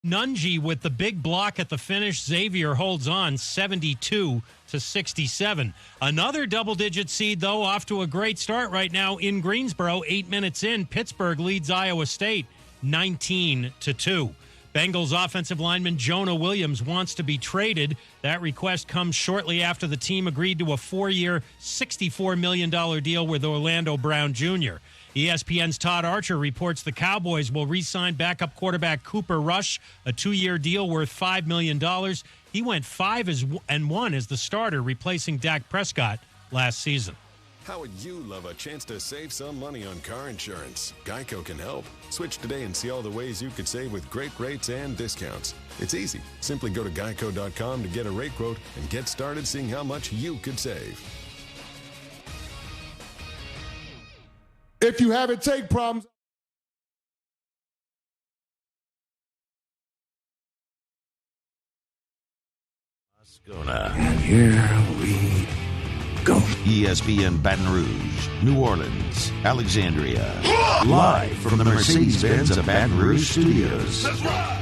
Nunji with the big block at the finish. Xavier holds on 72-67. Another double-digit seed, though, off to a great start right now in Greensboro. 8 minutes in, Pittsburgh leads Iowa State 19-2. Bengals offensive lineman Jamaal Williams wants to be traded. That request comes shortly after the team agreed to a 4-year, $64 million deal with Orlando Brown Jr. ESPN's Todd Archer reports the Cowboys will re-sign backup quarterback Cooper Rush, a 2-year deal worth $5 million. He went 5-1 as the starter, replacing Dak Prescott last season. How would you love a chance to save some money on car insurance? Geico can help. Switch today and see all the ways you could save with great rates and discounts. It's easy. Simply go to geico.com to get a rate quote and get started seeing how much you could save. If you have intake problems. Moscona. And here we go. ESPN Baton Rouge, New Orleans, Alexandria. Live from the Mercedes-Benz of Baton Rouge Studios. That's right.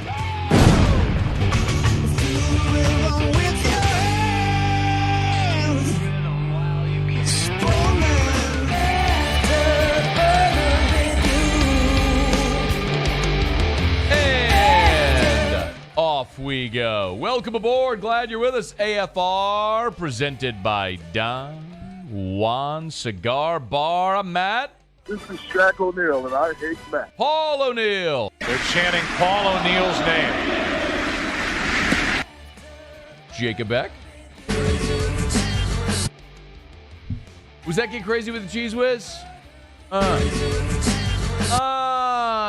Off we go. Welcome aboard. Glad you're with us. AFR, presented by Don Juan Cigar Bar. I'm Matt. This is Shaq O'Neal, and I hate Matt. Paul O'Neal. They're chanting Paul O'Neal's name. Jacob Beck. Was that Get Crazy with the Cheese Whiz?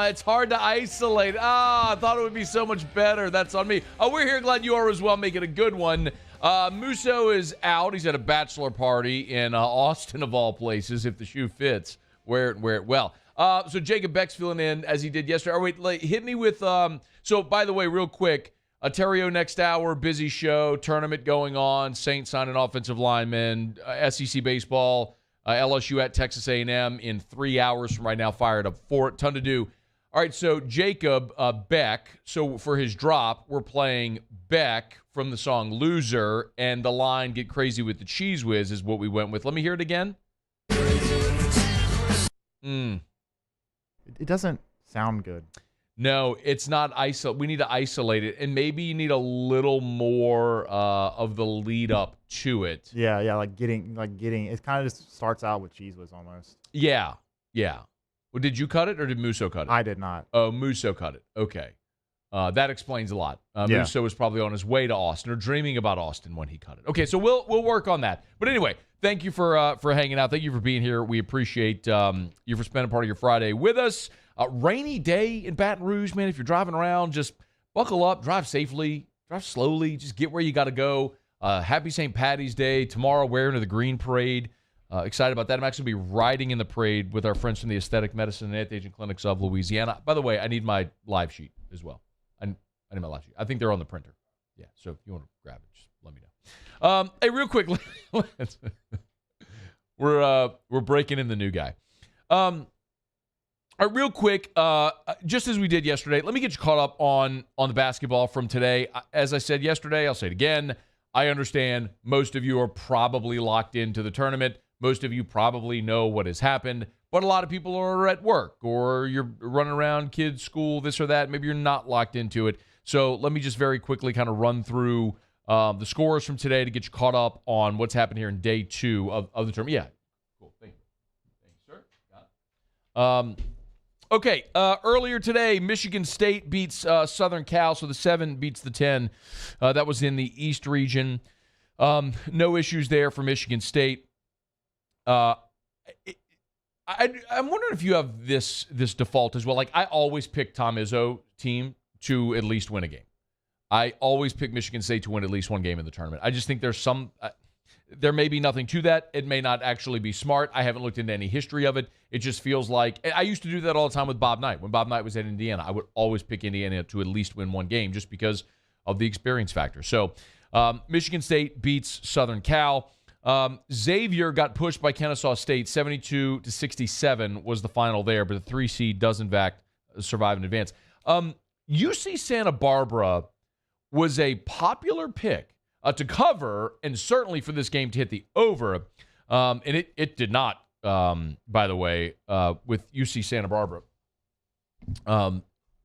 It's hard to isolate. I thought it would be so much better. That's on me. We're here. Glad you are as well. Make it a good one. Musso is out. He's at a bachelor party in Austin, of all places, if the shoe fits. Wear it well. So Jacob Beck's filling in as he did yesterday. Wait, hit me with... So, by the way, real quick, Theriot next hour, busy show, tournament going on, Saints signing offensive linemen, SEC baseball, LSU at Texas A&M in 3 hours from right now, fired up for it. Ton to do. All right, so Jacob Beck, so for his drop, we're playing Beck from the song Loser, and the line Get Crazy with the Cheese Whiz is what we went with. Let me hear it again. It doesn't sound good. No, it's not we need to isolate it, and maybe you need a little more of the lead up to it. Yeah, like getting. It kind of just starts out with Cheese Whiz almost. Yeah. Well, did you cut it or did Musso cut it? I did not. Oh, Musso cut it. Okay. That explains a lot. Musso was probably on his way to Austin or dreaming about Austin when he cut it. Okay, so we'll work on that. But anyway, thank you for hanging out. Thank you for being here. We appreciate you for spending part of your Friday with us. Rainy day in Baton Rouge, man. If you're driving around, just buckle up, drive safely, drive slowly, just get where you got to go. Happy St. Patty's Day. Tomorrow, wearing to the Green Parade. Excited about that. I'm actually going to be riding in the parade with our friends from the Aesthetic Medicine and Anti-Aging Clinics of Louisiana. By the way, I need my live sheet as well. I need my live sheet. I think they're on the printer. Yeah, so if you want to grab it, just let me know. Hey, real quick, we're breaking in the new guy. All right, real quick, just as we did yesterday, let me get you caught up on the basketball from today. As I said yesterday, I'll say it again. I understand most of you are probably locked into the tournament. Most of you probably know what has happened, but a lot of people are at work or you're running around kids' school, this or that. Maybe you're not locked into it. So let me just very quickly kind of run through the scores from today to get you caught up on what's happened here in day 2 of the tournament. Yeah, cool. Thank you. Thank you, sir. Got it. Okay, earlier today, Michigan State beats Southern Cal, so the 7 beats the 10. That was in the East region. No issues there for Michigan State. I'm wondering if you have this default as well. Like, I always pick Tom Izzo team to at least win a game. I always pick Michigan State to win at least one game in the tournament. I just think there's some there may be nothing to that. It may not actually be smart. I haven't looked into any history of it. It just feels like I used to do that all the time with Bob Knight. When Bob Knight was at Indiana, I would always pick Indiana to at least win one game just because of the experience factor. So Michigan State beats Southern Cal. Xavier got pushed by Kennesaw State. 72-67 was the final there, but the 3 seed does in fact survive and advance. UC Santa Barbara was a popular pick to cover, and certainly for this game to hit the over. And it did not, by the way, with UC Santa Barbara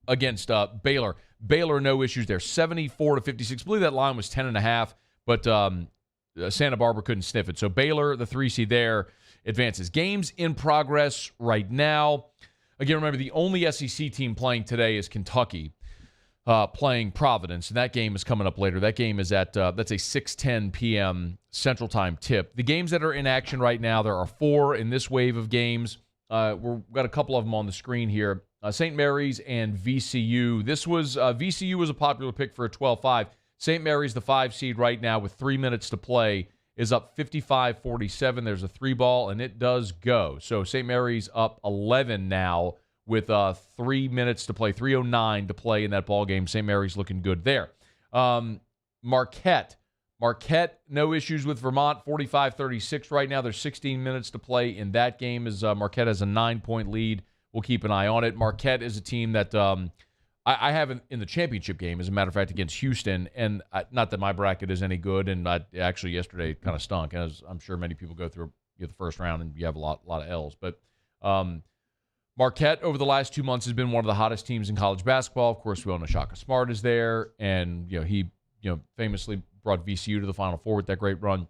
against Baylor. Baylor, no issues there. 74-56. I believe that line was 10.5, but Santa Barbara couldn't sniff it. So Baylor, the 3 seed there, advances. Games in progress right now. Again, remember, the only SEC team playing today is Kentucky, playing Providence, and that game is coming up later. That game is at, that's a 6:10 p.m. Central Time tip. The games that are in action right now, there are 4 in this wave of games. We've got a couple of them on the screen here. St. Mary's and VCU. This was, VCU was a popular pick for a 12-5. St. Mary's, the 5 seed right now with 3 minutes to play, is up 55-47. There's a 3-ball, and it does go. So St. Mary's up 11 now with 3 minutes to play, 3:09 to play in that ball game. St. Mary's looking good there. Marquette, no issues with Vermont, 45-36 right now. There's 16 minutes to play in that game as Marquette has a 9-point lead. We'll keep an eye on it. Marquette is a team that I have in the championship game, as a matter of fact, against Houston. And not that my bracket is any good, and actually yesterday kind of stunk, as I'm sure many people go through the first round and you have a lot of L's. But Marquette over the last 2 months has been one of the hottest teams in college basketball. Of course, we all know Shaka Smart is there, and he famously brought VCU to the Final Four with that great run.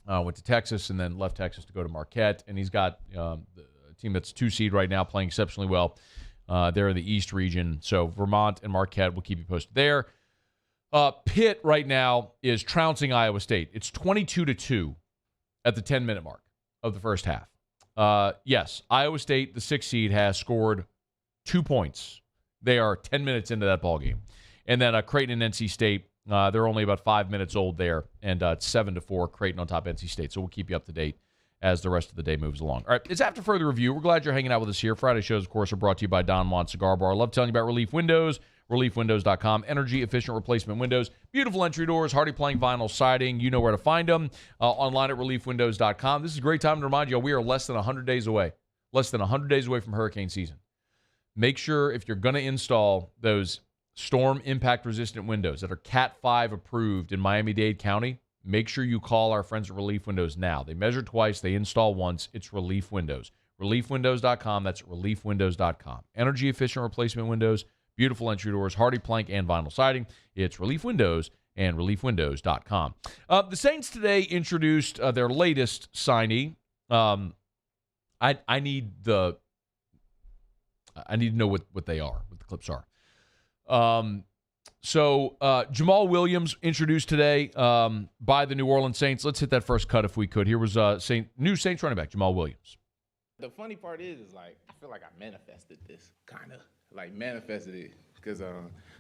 Went to Texas and then left Texas to go to Marquette, and he's got the team that's 2 seed right now playing exceptionally well. They're in the East region, so Vermont and Marquette will keep you posted there. Pitt right now is trouncing Iowa State. It's 22-2 at the 10-minute mark of the first half. Yes, Iowa State, the 6th seed, has scored 2 points. They are 10 minutes into that ball game. And then Creighton and NC State, they're only about 5 minutes old there, and it's 7-4, Creighton on top of NC State. So we'll keep you up to date as the rest of the day moves along. All right, it's After Further Review. We're glad you're hanging out with us here. Friday shows, of course, are brought to you by Don Juan Cigar Bar. I love telling you about Relief Windows, reliefwindows.com. Energy-efficient replacement windows, beautiful entry doors, hardy plank vinyl siding. You know where to find them. Online at reliefwindows.com. This is a great time to remind you, we are less than 100 days away. Less than 100 days away from hurricane season. Make sure, if you're going to install those storm impact-resistant windows that are Cat 5 approved in Miami-Dade County, make sure you call our friends at Relief Windows now. They measure twice. They install once. It's Relief Windows. Reliefwindows.com. That's reliefwindows.com. Energy-efficient replacement windows, beautiful entry doors, hardy plank, and vinyl siding. It's Relief Windows and reliefwindows.com. The Saints today introduced their latest signee. I need to know what they are, what the clips are. So Jamaal Williams introduced today by the New Orleans Saints. Let's hit that first cut if we could. Here was new Saints running back, Jamaal Williams. The funny part is like, I feel like I manifested this, kind of. Like, manifested it. Because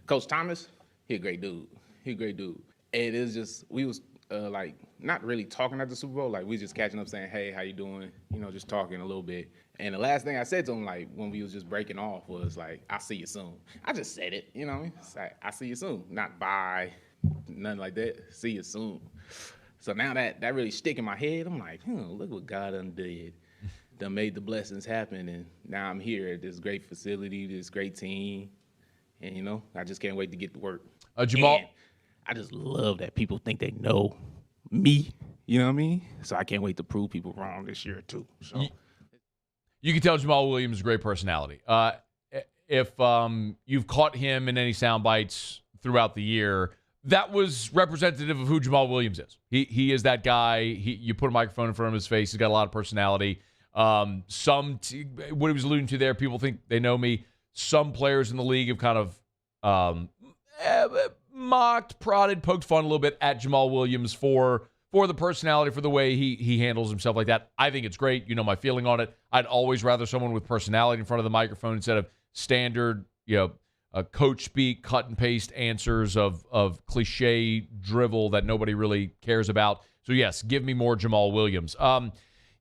Coach Thomas, he a great dude. And it's just, we was, like, not really talking at the Super Bowl. Like, we just catching up saying, hey, how you doing? Just talking a little bit. And the last thing I said to him, like, when we was just breaking off was, like, I'll see you soon. I just said it, you know what I mean? It's like, I'll see you soon. Not bye, nothing like that. See you soon. So now that really stick in my head, I'm like, look what God done did. Done made the blessings happen, and now I'm here at this great facility, this great team, and, I just can't wait to get to work. Jamaal, and I just love that people think they know me, you know what I mean? So I can't wait to prove people wrong this year, too. So. You can tell Jamaal Williams is a great personality. If you've caught him in any sound bites throughout the year, that was representative of who Jamaal Williams is. He is that guy. You put a microphone in front of his face. He's got a lot of personality. What he was alluding to there, people think they know me. Some players in the league have kind of mocked, prodded, poked fun a little bit at Jamaal Williams for the personality, for the way he handles himself like that. I think it's great. You know my feeling on it. I'd always rather someone with personality in front of the microphone instead of standard, coach speak, cut and paste answers of cliche drivel that nobody really cares about. So yes, give me more Jamaal Williams.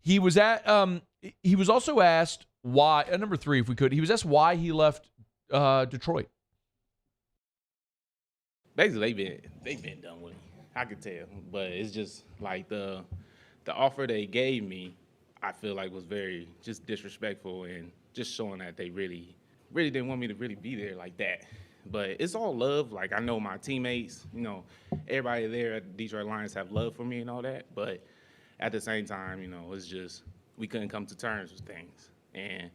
He was also asked why, number 3, if we could, he was asked why he left Detroit. Basically, they've been done with him. I could tell, but it's just like the offer they gave me, I feel like was very just disrespectful and just showing that they really didn't want me to really be there like that. But it's all love. Like, I know my teammates, you know, everybody there at Detroit Lions have love for me and all that. But at the same time, you know, it's just we couldn't come to terms with things. And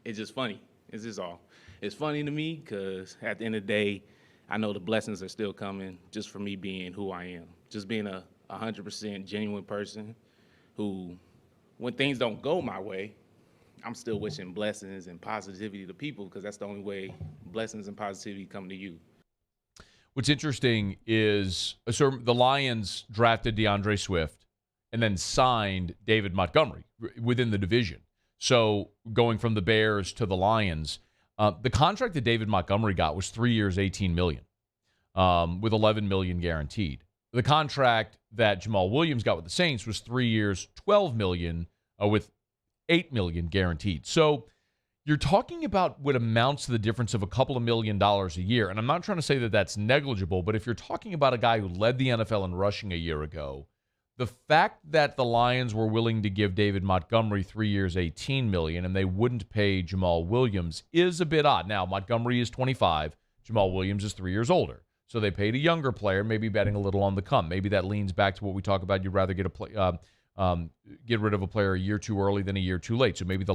it's just funny. It's just all. It's funny to me because at the end of the day, I know the blessings are still coming just for me being who I am. Just being a 100% genuine person who, when things don't go my way, I'm still wishing blessings and positivity to people because that's the only way blessings and positivity come to you. What's interesting is the Lions drafted DeAndre Swift and then signed David Montgomery within the division. So going from the Bears to the Lions, the contract that David Montgomery got was 3 years, $18 million, with $11 million guaranteed. The contract that Jamaal Williams got with the Saints was 3 years, $12 million, with $8 million guaranteed. So you're talking about what amounts to the difference of a couple of $1 million a year. And I'm not trying to say that that's negligible, but if you're talking about a guy who led the NFL in rushing a year ago, the fact that the Lions were willing to give David Montgomery 3 years, $18 million, and they wouldn't pay Jamaal Williams is a bit odd. Now, Montgomery is 25. Jamaal Williams is 3 years older. So they paid a younger player, maybe betting a little on the come. Maybe that leans back to what we talk about. You'd rather get get rid of a player a year too early than a year too late. So maybe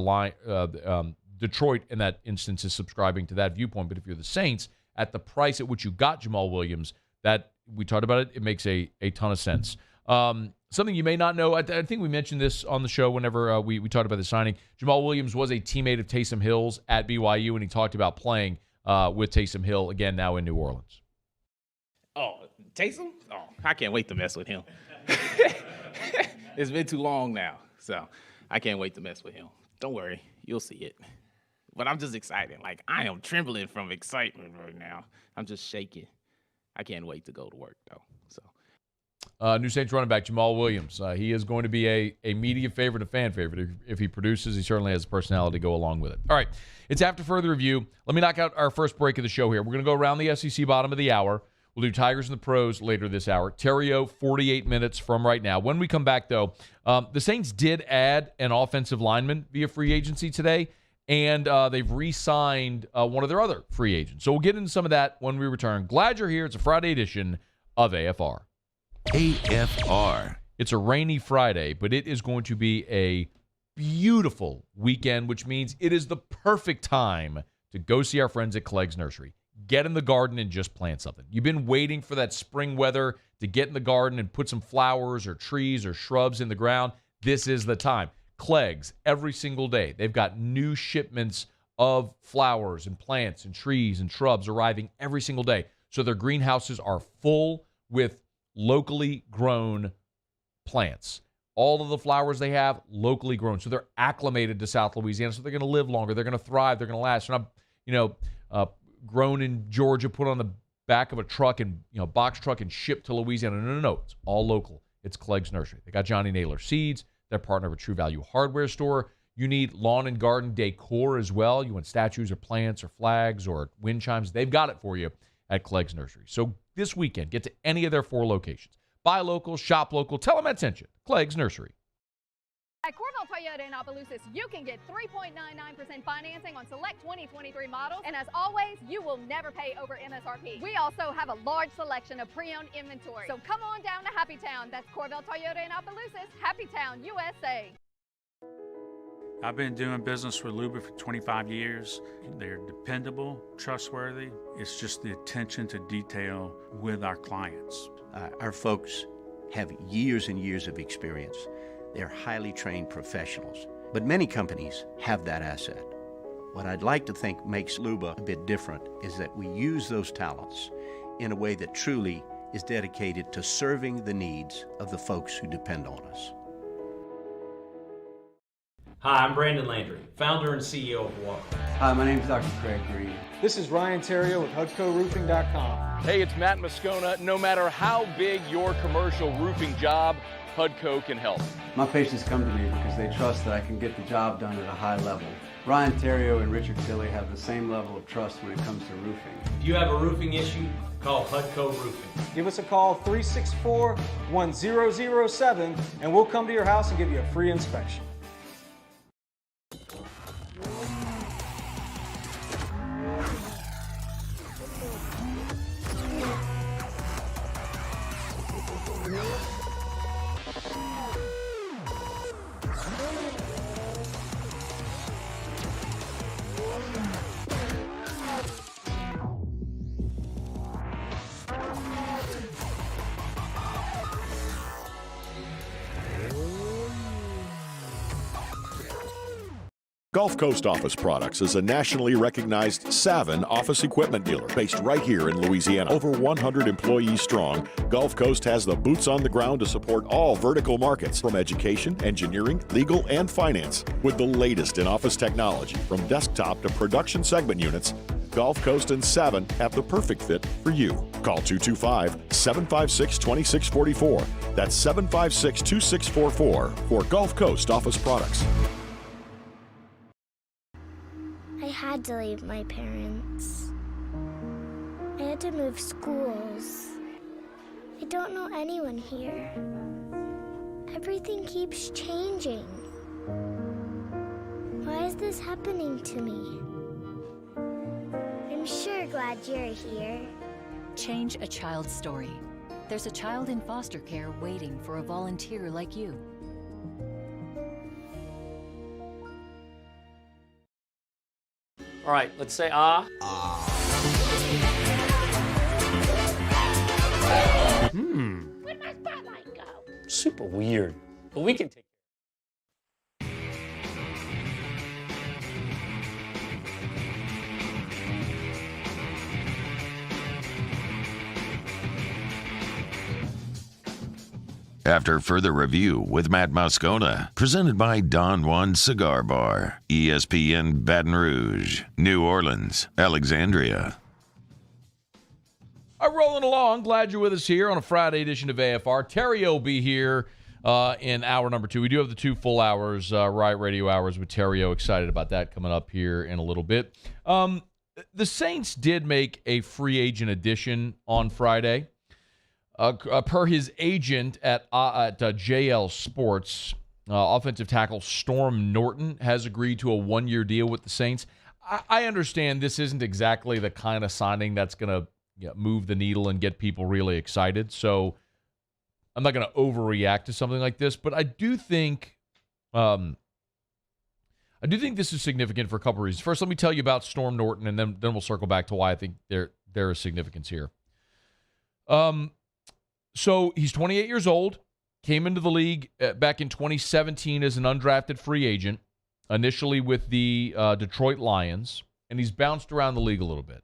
Detroit, in that instance, is subscribing to that viewpoint. But if you're the Saints, at the price at which you got Jamaal Williams, that we talked about it makes a ton of sense. Something you may not know, I think we mentioned this on the show whenever we talked about the signing. Jamaal Williams was a teammate of Taysom Hill's at BYU, and he talked about playing with Taysom Hill again now in New Orleans. Oh, Taysom? Oh, I can't wait to mess with him. It's been too long now, so I can't wait to mess with him. Don't worry, you'll see it. But I'm just excited. Like, I am trembling from excitement right now. I'm just shaking. I can't wait to go to work, though. So, new Saints running back Jamaal Williams. He is going to be a media favorite, a fan favorite. If he produces, he certainly has the personality to go along with it. All right, it's after further review. Let me knock out our first break of the show here. We're going to go around the SEC bottom of the hour. We'll do Tigers and the Pros later this hour. Theriot, 48 minutes from right now. When we come back, though, the Saints did add an offensive lineman via free agency today, and they've re-signed one of their other free agents. So we'll get into some of that when we return. Glad you're here. It's a Friday edition of AFR. AFR. It's a rainy Friday, but it is going to be a beautiful weekend, which means it is the perfect time to go see our friends at Clegg's Nursery. Get in the garden and just plant something. You've been waiting for that spring weather to get in the garden and put some flowers or trees or shrubs in the ground. This is the time. Clegg's, every single day, they've got new shipments of flowers and plants and trees and shrubs arriving every single day. So their greenhouses are full with locally grown plants. All of the flowers they have, locally grown. So they're acclimated to South Louisiana, so they're going to live longer. They're going to thrive. They're going to last. They're not, grown in Georgia, put on the back of a truck and, box truck and shipped to Louisiana. No. It's all local. It's Clegg's Nursery. They got Johnny Naylor seeds. They're partner of a True Value hardware store. You need lawn and garden decor as well. You want statues or plants or flags or wind chimes. They've got it for you at Clegg's Nursery. So this weekend, get to any of their 4 locations. Buy local, shop local. Tell them I sent you. Clegg's Nursery. At Corvell Toyota in Opelousas, you can get 3.99% financing on select 2023 models, and as always, you will never pay over MSRP. We also have a large selection of pre-owned inventory. So come on down to Happy Town. That's Corvell Toyota in Opelousas, Happy Town, USA. I've been doing business with Luba for 25 years. They're dependable, trustworthy. It's just the attention to detail with our clients. Our folks have years and years of experience. They're highly trained professionals, but many companies have that asset. What I'd like to think makes Luba a bit different is that we use those talents in a way that truly is dedicated to serving the needs of the folks who depend on us. Hi, I'm Brandon Landry, founder and CEO of Walker. Hi, my name is Dr. Craig Green. This is Ryan Theriot with HUDCORoofing.com. Hey, it's Matt Moscona. No matter how big your commercial roofing job, HUDCO can help. My patients come to me because they trust that I can get the job done at a high level. Ryan Theriot and Richard Tilley have the same level of trust when it comes to roofing. If you have a roofing issue, call HUDCO Roofing. Give us a call, 364-1007, and we'll come to your house and give you a free inspection. Gulf Coast Office Products is a nationally recognized Savin office equipment dealer based right here in Louisiana. Over 100 employees strong, Gulf Coast has the boots on the ground to support all vertical markets, from education, engineering, legal, and finance. With the latest in office technology, from desktop to production segment units, Gulf Coast and Savin have the perfect fit for you. Call 225-756-2644. That's 756-2644 for Gulf Coast Office Products. I had to leave my parents. I had to move schools. I don't know anyone here. Everything keeps changing. Why is this happening to me? I'm sure glad you're here. Change a child's story. There's a child in foster care waiting for a volunteer like you. All right, let's say ah. Where'd my spotlight go? Super weird. But we can take. After further review with Matt Moscona, presented by Don Juan Cigar Bar, ESPN Baton Rouge, New Orleans, Alexandria. All right, rolling along. Glad you're with us here on a Friday edition of AFR. Theriot will be here in hour number 2. We do have the 2 full hours, Riot Radio Hours with Theriot. Excited about that coming up here in a little bit. The Saints did make a free agent addition on Friday. Per his agent at JL Sports, offensive tackle Storm Norton has agreed to a 1-year deal with the Saints. I understand this isn't exactly the kind of signing that's going to move the needle and get people really excited. So I'm not going to overreact to something like this, but I do think this is significant for a couple reasons. First, let me tell you about Storm Norton, and then we'll circle back to why I think there is significance here. So he's 28 years old, came into the league back in 2017 as an undrafted free agent, initially with the Detroit Lions, and he's bounced around the league a little bit.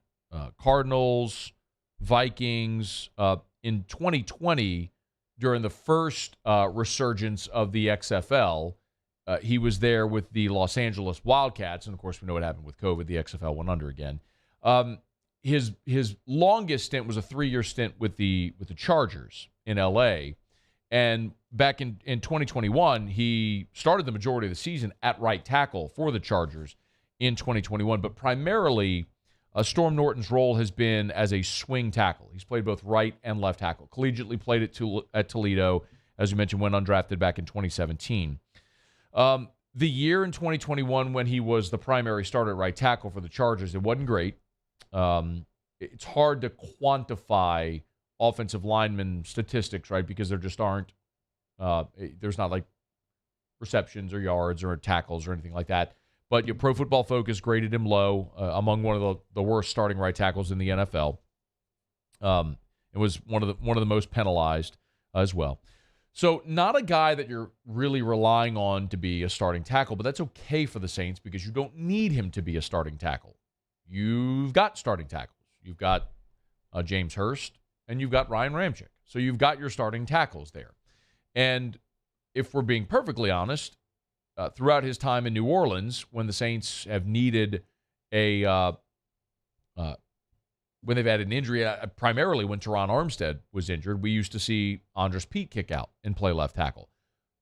Cardinals, Vikings. In 2020, during the first resurgence of the XFL, he was there with the Los Angeles Wildcats, and of course we know what happened with COVID. The XFL went under again. His longest stint was a 3-year stint with the Chargers in LA, and back in 2021 he started the majority of the season at right tackle for the Chargers in 2021. But primarily, Storm Norton's role has been as a swing tackle. He's played both right and left tackle. Collegiately played at Toledo, as you mentioned, went undrafted back in 2017. The year in 2021 when he was the primary starter at right tackle for the Chargers, it wasn't great. It's hard to quantify offensive lineman statistics, right? Because there just aren't, there's not like receptions or yards or tackles or anything like that. But Pro Football Focus graded him low, among one of the worst starting right tackles in the NFL. It was one of the most penalized as well. So not a guy that you're really relying on to be a starting tackle, but that's okay for the Saints because you don't need him to be a starting tackle. You've got starting tackles. You've got James Hurst, and you've got Ryan Ramczyk. So you've got your starting tackles there. And if we're being perfectly honest, throughout his time in New Orleans, when the Saints have needed when they've had an injury, primarily when Teron Armstead was injured, we used to see Andres Pete kick out and play left tackle.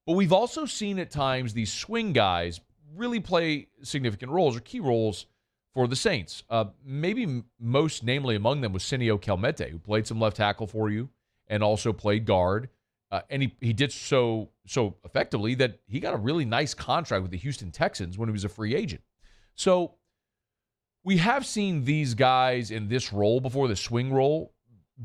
But we've also seen at times these swing guys really play significant roles or key roles for the Saints. Maybe most namely among them was Sinio Kelmete, who played some left tackle for you and also played guard. And he did so effectively that he got a really nice contract with the Houston Texans when he was a free agent. So we have seen these guys in this role before, the swing role,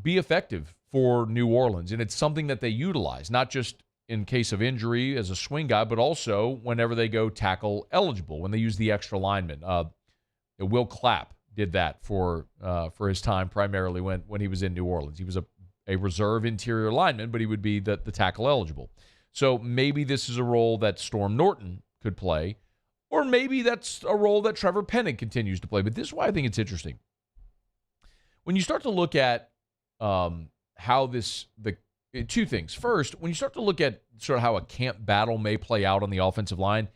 be effective for New Orleans. And it's something that they utilize, not just in case of injury as a swing guy, but also whenever they go tackle eligible, when they use the extra lineman. Will Clapp did that for his time primarily when he was in New Orleans. He was a reserve interior lineman, but he would be the tackle eligible. So maybe this is a role that Storm Norton could play. Or maybe that's a role that Trevor Penning continues to play. But this is why I think it's interesting. When you start to look at how two things. First, when you start to look at sort of how a camp battle may play out on the offensive line,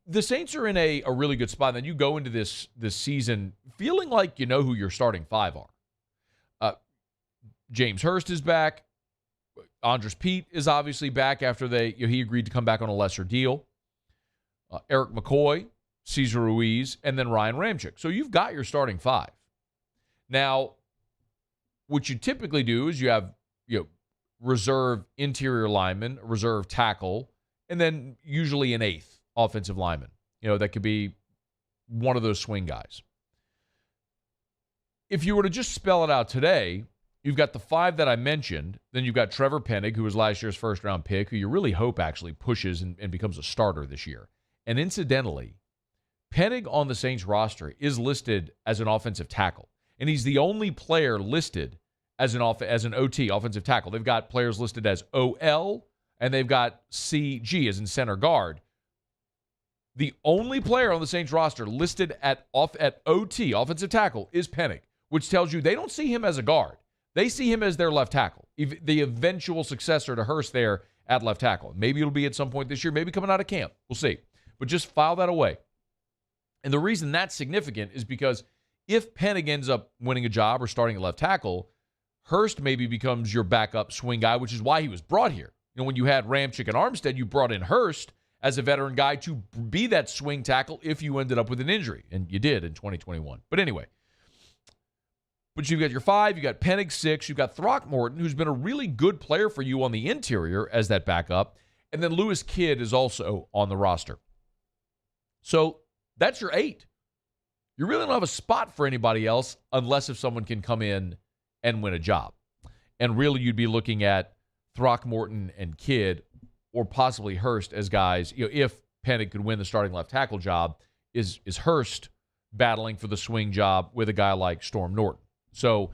the Saints are in a really good spot. And then you go into this season feeling like you know who your starting five are. James Hurst is back. Andres Pete is obviously back after he agreed to come back on a lesser deal. Eric McCoy, Cesar Ruiz, and then Ryan Ramczyk. So you've got your starting five. Now, what you typically do is you have reserve interior lineman, reserve tackle, and then usually an eighth offensive lineman. That could be one of those swing guys. If you were to just spell it out today, you've got the five that I mentioned. Then you've got Trevor Penning, who was last year's first-round pick, who you really hope actually pushes and becomes a starter this year. And incidentally, Penning on the Saints roster is listed as an offensive tackle. And he's the only player listed as an OT, offensive tackle. They've got players listed as OL, and they've got CG, as in center guard. The only player on the Saints roster listed at OT, offensive tackle, is Penning, which tells you they don't see him as a guard. They see him as their left tackle, the eventual successor to Hurst there at left tackle. Maybe it'll be at some point this year, maybe coming out of camp. We'll see. But just file that away. And the reason that's significant is because if Penning ends up winning a job or starting at left tackle, Hurst maybe becomes your backup swing guy, which is why he was brought here. When you had Ramczyk and Armstead, you brought in Hurst as a veteran guy to be that swing tackle if you ended up with an injury. And you did in 2021. But anyway. But you've got your five, you've got Penning 6, you've got Throckmorton, who's been a really good player for you on the interior as that backup. And then Lewis Kidd is also on the roster. So that's your 8. You really don't have a spot for anybody else unless if someone can come in and win a job. And really you'd be looking at Throckmorton and Kidd or possibly Hurst as guys. If Penning could win the starting left tackle job, is Hurst battling for the swing job with a guy like Storm Norton. So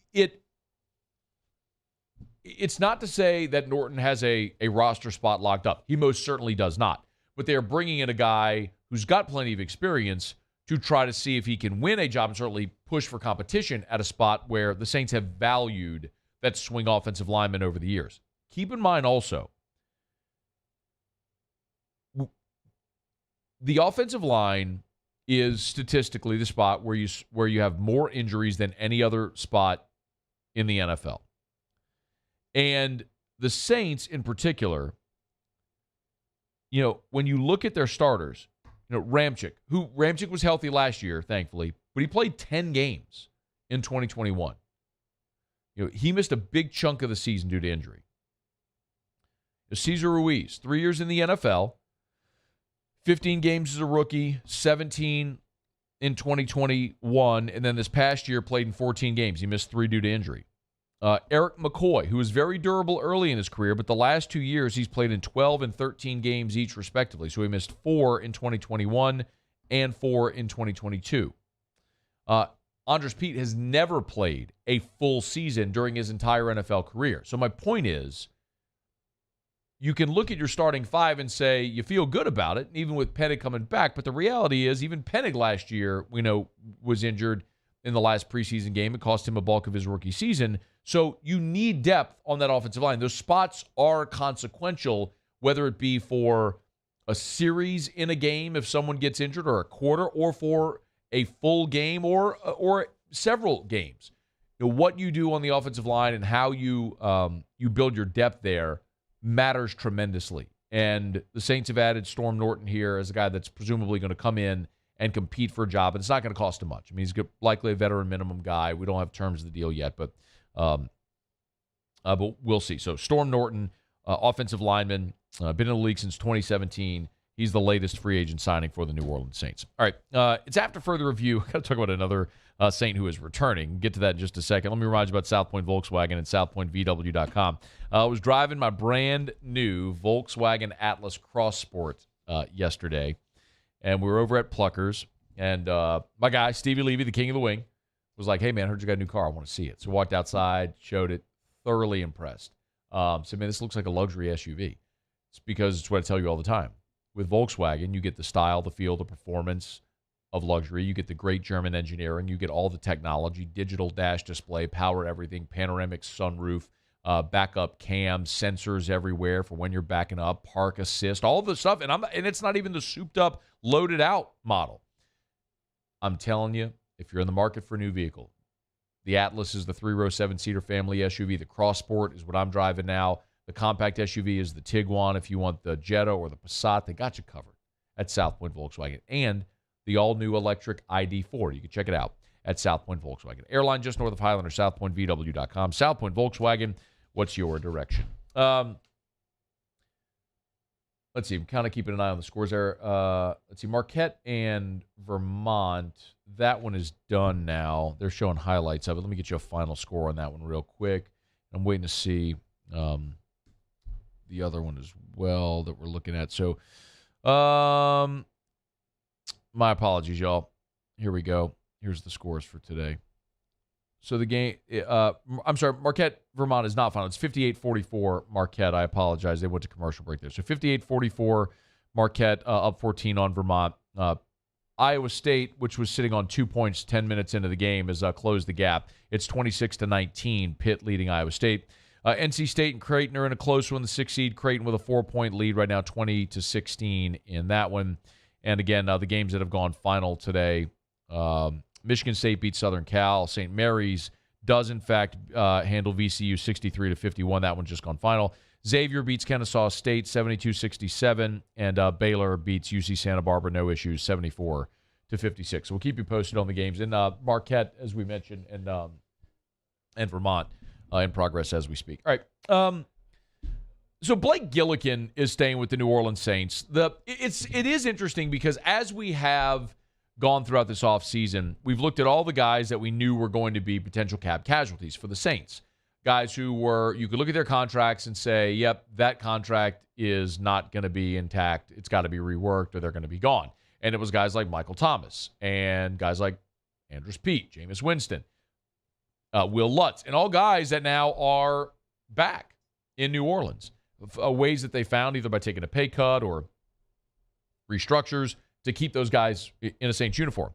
it's not to say that Norton has a roster spot locked up. He most certainly does not. But they are bringing in a guy who's got plenty of experience to try to see if he can win a job and certainly push for competition at a spot where the Saints have valued that swing offensive lineman over the years. Keep in mind also, the offensive line is statistically the spot where you have more injuries than any other spot in the NFL. And the Saints in particular, when you look at their starters, Ramczyk was healthy last year, thankfully, but he played 10 games in 2021. He missed a big chunk of the season due to injury. Cesar Ruiz, 3 years in the NFL, 15 games as a rookie, 17 in 2021, and then this past year played in 14 games. He missed 3 due to injury. Eric McCoy, who was very durable early in his career, but the last 2 years he's played in 12 and 13 games each, respectively. So he missed 4 in 2021 and 4 in 2022. Andres Pete has never played a full season during his entire NFL career. So my point is, you can look at your starting 5 and say you feel good about it, even with Penning coming back. But the reality is, even Penning last year, was injured in the last preseason game. It cost him a bulk of his rookie season. So you need depth on that offensive line. Those spots are consequential, whether it be for a series in a game if someone gets injured, or a quarter, or for a full game, or several games. What you do on the offensive line and how you build your depth there matters tremendously. And the Saints have added Storm Norton here as a guy that's presumably going to come in and compete for a job, and it's not going to cost him much. I mean, he's likely a veteran minimum guy. We don't have terms of the deal yet, but we'll see. So Storm Norton, offensive lineman, been in the league since 2017. He's the latest free agent signing for the New Orleans Saints. All right, it's after further review. I've got to talk about another Saint who is returning. Get to that in just a second. Let me remind you about South Point Volkswagen and southpointvw.com. I was driving my brand new Volkswagen Atlas Cross Sport yesterday, and we were over at Pluckers, and my guy, Stevie Levy, the king of the wing, was like, hey, man, I heard you got a new car. I want to see it. So walked outside, showed it, thoroughly impressed. Said, man, this looks like a luxury SUV. It's because it's what I tell you all the time. with Volkswagen, you get the style, the feel, the performance of luxury. You get the great German engineering. You get all the technology, digital dash display, power everything, panoramic sunroof, backup cam, sensors everywhere for when you're backing up, park assist, all the stuff. And it's not even the souped up, loaded out model. I'm telling you, if you're in the market for a new vehicle, the Atlas is the 3-row, 7-seater family SUV. The Cross Sport is what I'm driving now. The compact SUV is the Tiguan. If you want the Jetta or the Passat, they got you covered at South Point Volkswagen. And the all-new electric ID4. You can check it out at South Point Volkswagen. Airline just north of Highland or southpointvw.com. South Point Volkswagen, what's your direction? Let's see. I'm kind of keeping an eye on the scores there. Let's see. Marquette and Vermont. That one is done now. They're showing highlights of it. Let me get you a final score on that one real quick. I'm waiting to see the other one as well that we're looking at. So, my apologies, y'all. Here we go. Here's the scores for today. So the game, I'm sorry, Marquette, Vermont is not final. It's 58-44 Marquette. I apologize. They went to commercial break there. So 58-44 Marquette, up 14 on Vermont. Iowa State, which was sitting on 2 points 10 minutes into the game, has closed the gap. It's 26-19, Pitt leading Iowa State. NC State and Creighton are in a close one, the 6th seed. Creighton with a 4-point lead right now, 20-16 in that one. And again, the games that have gone final today, Michigan State beats Southern Cal. St. Mary's does, in fact, handle VCU 63-51. That one's just gone final. Xavier beats Kennesaw State 72-67. And Baylor beats UC Santa Barbara, no issues, 74-56. So we'll keep you posted on the games. And Marquette, as we mentioned, and Vermont in progress as we speak. All right. So Blake Gillikin is staying with the New Orleans Saints. It is interesting because as we have gone throughout this offseason, we've looked at all the guys that we knew were going to be potential cap casualties for the Saints. Guys who were, you could look at their contracts and say, yep, that contract is not going to be intact. It's got to be reworked or they're going to be gone. And it was guys like Michael Thomas and guys like Andrus Peat, Jameis Winston, Will Lutz, and all guys that now are back in New Orleans. Ways that they found either by taking a pay cut or restructures to keep those guys in a Saints uniform.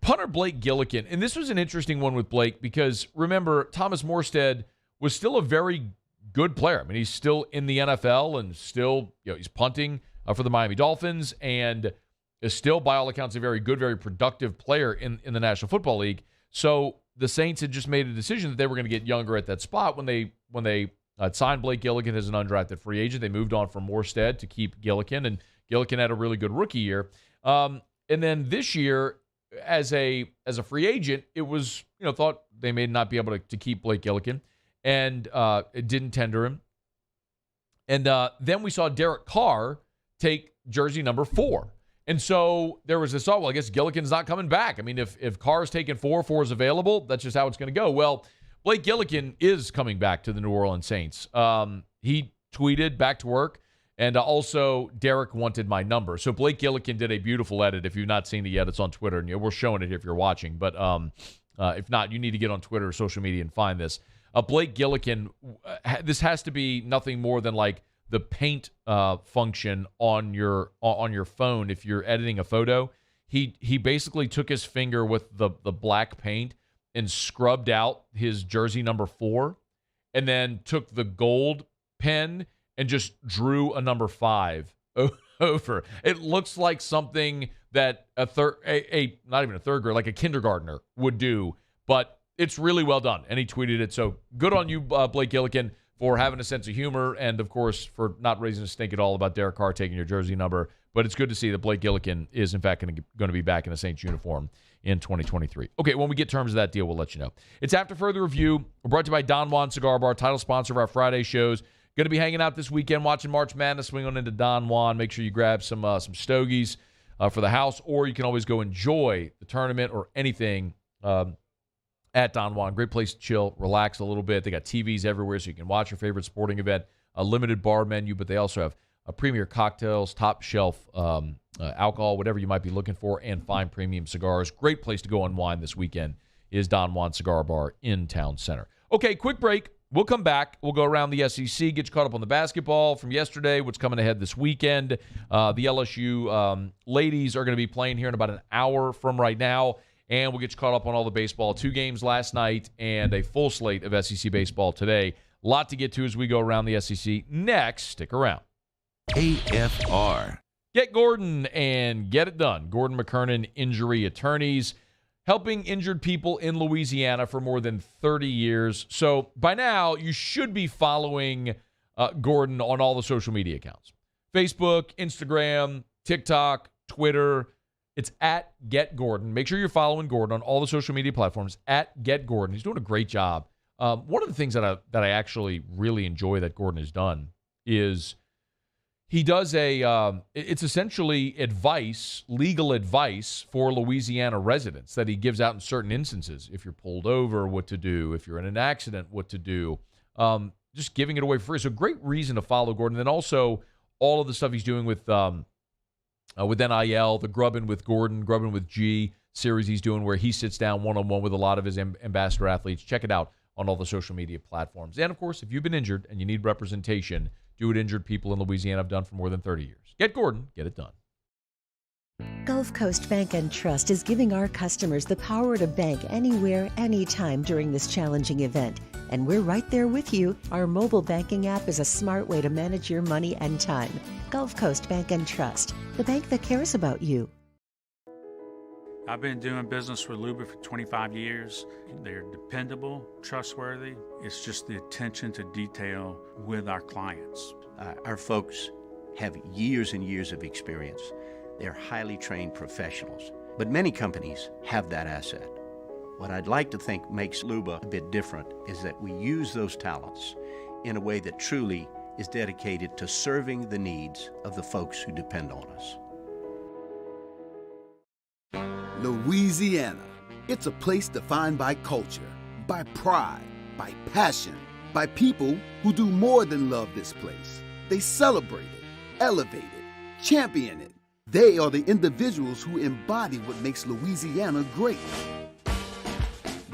Punter Blake Gillikin, and this was an interesting one with Blake because, remember, Thomas Morstead was still a very good player. I mean, he's still in the NFL and still, he's punting for the Miami Dolphins and is still, by all accounts, a very good, very productive player in the National Football League. So the Saints had just made a decision that they were going to get younger at that spot when they signed Blake Gillikin as an undrafted free agent. They moved on from Morstead to keep Gillikin, and Gillikin had a really good rookie year. And then this year, as a free agent, it was, thought they may not be able to keep Blake Gillikin, and it didn't tender him. And then we saw Derek Carr take jersey number 4. And so there was this thought, well, I guess Gillikin's not coming back. I mean, if Carr's taking 4 is available, that's just how it's going to go. Well, Blake Gillikin is coming back to the New Orleans Saints. He tweeted back to work, and also Derek wanted my number. So Blake Gillikin did a beautiful edit. If you've not seen it yet, it's on Twitter, and we're showing it if you're watching. But if not, you need to get on Twitter or social media and find this. Blake Gillikin, this has to be nothing more than like the paint function on your phone if you're editing a photo. He basically took his finger with the black paint and scrubbed out his jersey number 4, and then took the gold pen and just drew a number 5 over. It looks like something that not even a third grade, like a kindergartner would do, but it's really well done. And he tweeted it. So good on you, Blake Gillikin, for having a sense of humor, and of course for not raising a stink at all about Derek Carr taking your jersey number. But it's good to see that Blake Gillikin is in fact going to be back in a Saints uniform in 2023. Okay, when we get terms of that deal, we'll let you know. It's After Further Review. We're brought to you by Don Juan Cigar Bar, title sponsor of our Friday shows. Going to be hanging out this weekend, watching March Madness, swing on into Don Juan. Make sure you grab some stogies for the house, or you can always go enjoy the tournament or anything at Don Juan. Great place to chill, relax a little bit. They got TVs everywhere, so you can watch your favorite sporting event. A limited bar menu, but they also have premier cocktails, top shelf alcohol, whatever you might be looking for, and fine premium cigars. Great place to go unwind this weekend is Don Juan Cigar Bar in Town Center. Okay, quick break. We'll come back. We'll go around the SEC, get you caught up on the basketball from yesterday, what's coming ahead this weekend. The LSU ladies are going to be playing here in about an hour from right now, and we'll get you caught up on all the baseball. 2 games last night and a full slate of SEC baseball today. A lot to get to as we go around the SEC. Next, stick around. AFR. Get Gordon and get it done. Gordon McKernan Injury Attorneys, helping injured people in Louisiana for more than 30 years. So by now, you should be following Gordon on all the social media accounts. Facebook, Instagram, TikTok, Twitter. It's at Get Gordon. Make sure you're following Gordon on all the social media platforms, at Get Gordon. He's doing a great job. One of the things that I actually really enjoy that Gordon has done is he does it's essentially legal advice for Louisiana residents that he gives out in certain instances. If you're pulled over, what to do. If you're in an accident, what to do. Just giving it away for free. So great reason to follow Gordon. And then also all of the stuff he's doing with NIL, the Grubbin with Gordon, Grubbin with G series he's doing where he sits down one-on-one with a lot of his ambassador athletes. Check it out on all the social media platforms. And, of course, if you've been injured and you need representation, do what injured people in Louisiana have done for more than 30 years. Get Gordon. Get it done. Gulf Coast Bank and Trust is giving our customers the power to bank anywhere, anytime during this challenging event. And we're right there with you. Our mobile banking app is a smart way to manage your money and time. Gulf Coast Bank and Trust, the bank that cares about you. I've been doing business with Luba for 25 years. They're dependable, trustworthy. It's just the attention to detail with our clients. Our folks have years and years of experience. They're highly trained professionals, but many companies have that asset. What I'd like to think makes Luba a bit different is that we use those talents in a way that truly is dedicated to serving the needs of the folks who depend on us. Louisiana. It's a place defined by culture, by pride, by passion, by people who do more than love this place. They celebrate it, elevate it, champion it. They are the individuals who embody what makes Louisiana great.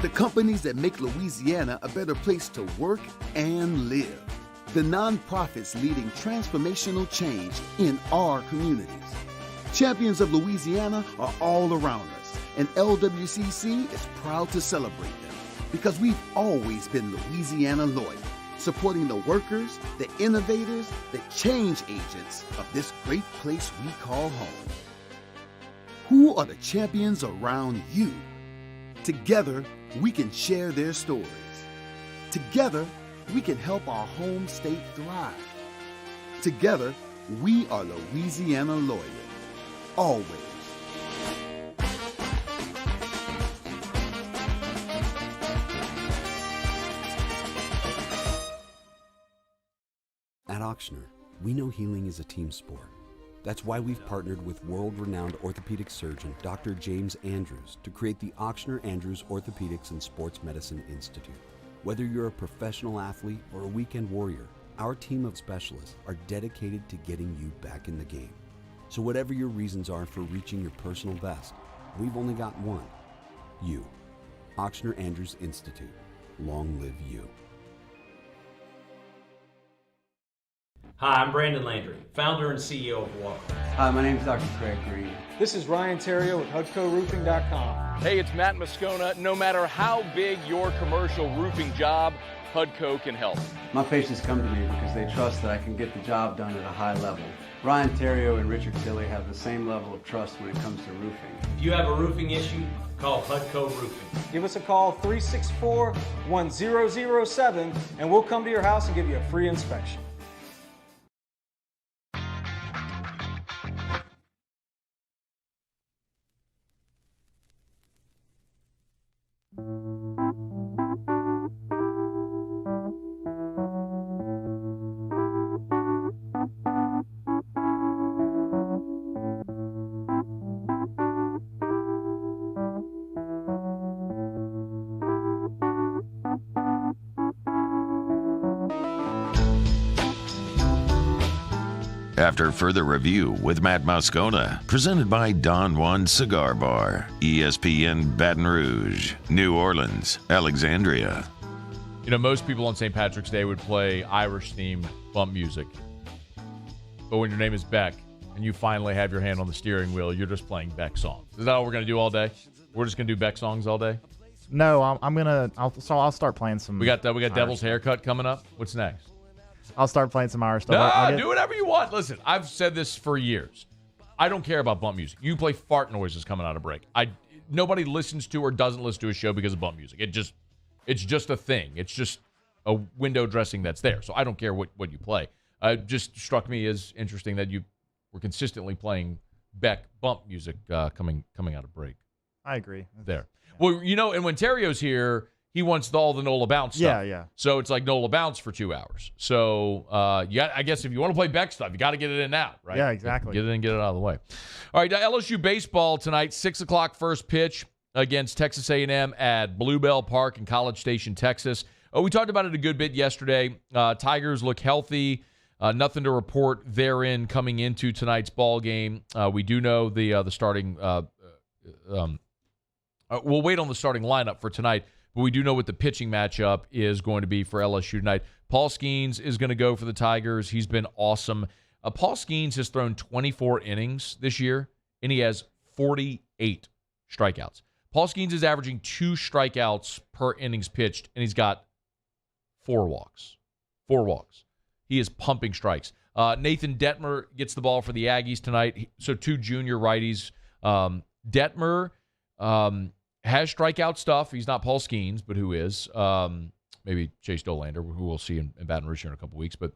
The companies that make Louisiana a better place to work and live. The nonprofits leading transformational change in our communities. Champions of Louisiana are all around us, and LWCC is proud to celebrate them because we've always been Louisiana loyal, supporting the workers, the innovators, the change agents of this great place we call home. Who are the champions around you? Together, we can share their stories. Together, we can help our home state thrive. Together, we are Louisiana loyal. Always. At Ochsner, we know healing is a team sport. That's why we've partnered with world-renowned orthopedic surgeon Dr. James Andrews to create the Ochsner Andrews Orthopedics and Sports Medicine Institute. Whether you're a professional athlete or a weekend warrior, our team of specialists are dedicated to getting you back in the game. So whatever your reasons are for reaching your personal best, we've only got one. You. Ochsner Andrews Institute. Long live you. Hi, I'm Brandon Landry, founder and CEO of Walker. Hi, my name is Dr. Craig Green. This is Ryan Theriot with HUDCORoofing.com. Hey, it's Matt Moscona. No matter how big your commercial roofing job, HUDCO can help. My patients come to me because they trust that I can get the job done at a high level. Ryan Theriot and Richard Tilley have the same level of trust when it comes to roofing. If you have a roofing issue, call HUDCO Roofing. Give us a call, 364-1007, and we'll come to your house and give you a free inspection. After further review with Matt Moscona, presented by Don Juan Cigar Bar, ESPN Baton Rouge, New Orleans, Alexandria. Most people on St. Patrick's Day would play Irish-themed bump music. But when your name is Beck and you finally have your hand on the steering wheel, you're just playing Beck songs. Is that all we're going to do all day? We're just going to do Beck songs all day? No, I'll start playing some. We got Devil's Haircut coming up. What's next? I'll start playing some Irish stuff. Do whatever you want. Listen, I've said this for years. I don't care about bump music. You play fart noises coming out of break. Nobody listens to or doesn't listen to a show because of bump music. It's just a thing. It's just a window dressing that's there. So I don't care what you play. It just struck me as interesting that you were consistently playing Beck bump music coming out of break. I agree. There. Well, and when Theriot's here, he wants all the NOLA bounce stuff. Yeah. So it's like NOLA bounce for 2 hours. So I guess if you want to play Beck stuff, you got to get it in now, right? Yeah, exactly. Get it in, get it out of the way. All right, LSU baseball tonight, 6 o'clock first pitch against Texas A&M at Bluebell Park in College Station, Texas. We talked about it a good bit yesterday. Tigers look healthy. Nothing to report therein coming into tonight's ball game. We do know the starting. We'll wait on the starting lineup for tonight, but we do know what the pitching matchup is going to be for LSU tonight. Paul Skeens is going to go for the Tigers. He's been awesome. Paul Skeens has thrown 24 innings this year, and he has 48 strikeouts. Paul Skeens is averaging 2 strikeouts per innings pitched, and he's got 4 walks. 4 walks. He is pumping strikes. Nathan Detmer gets the ball for the Aggies tonight. So 2 junior righties. Detmer has strikeout stuff. He's not Paul Skeens, but who is? Maybe Chase Dolander, who we'll see in Baton Rouge here in a couple weeks. But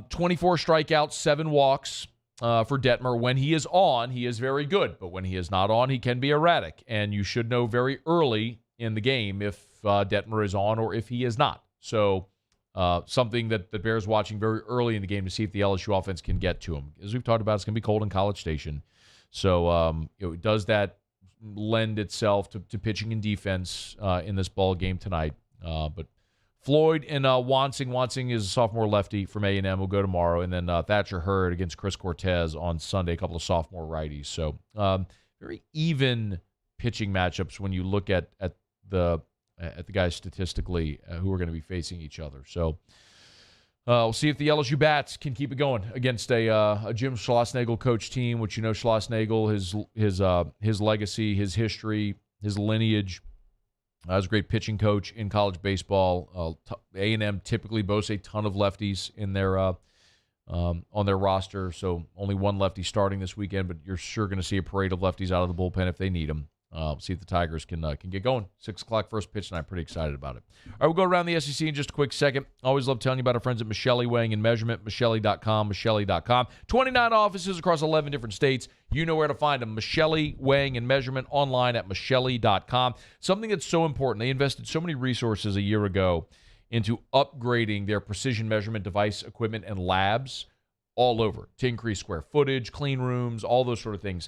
24 strikeouts, 7 walks for Detmer. When he is on, he is very good. But when he is not on, he can be erratic. And you should know very early in the game if Detmer is on or if he is not. So something that bears watching very early in the game to see if the LSU offense can get to him. As we've talked about, it's going to be cold in College Station. So does that lend itself to pitching and defense in this ball game tonight? But Floyd and Wansing is a sophomore lefty from A&M, will go tomorrow. And then Thatcher Hurd against Chris Cortez on Sunday, a couple of sophomore righties. So very even pitching matchups when you look at the guys statistically who are going to be facing each other. So we'll see if the LSU Bats can keep it going against a Jim Schlossnagle coach team, which Schlossnagle, his legacy, his history, his lineage. Was a great pitching coach in college baseball. A&M typically boasts a ton of lefties in their on their roster, so only one lefty starting this weekend, but you're sure going to see a parade of lefties out of the bullpen if they need them. See if the Tigers can get going. 6 o'clock first pitch, and I'm pretty excited about it. All right, we'll go around the SEC in just a quick second. Always love telling you about our friends at Michelli Weighing and Measurement, Michelli.com, Michelli.com. 29 offices across 11 different states. You know where to find them. Michelli Weighing and Measurement online at Michelli.com. Something that's so important. They invested so many resources a year ago into upgrading their precision measurement device equipment and labs all over to increase square footage, clean rooms, all those sort of things.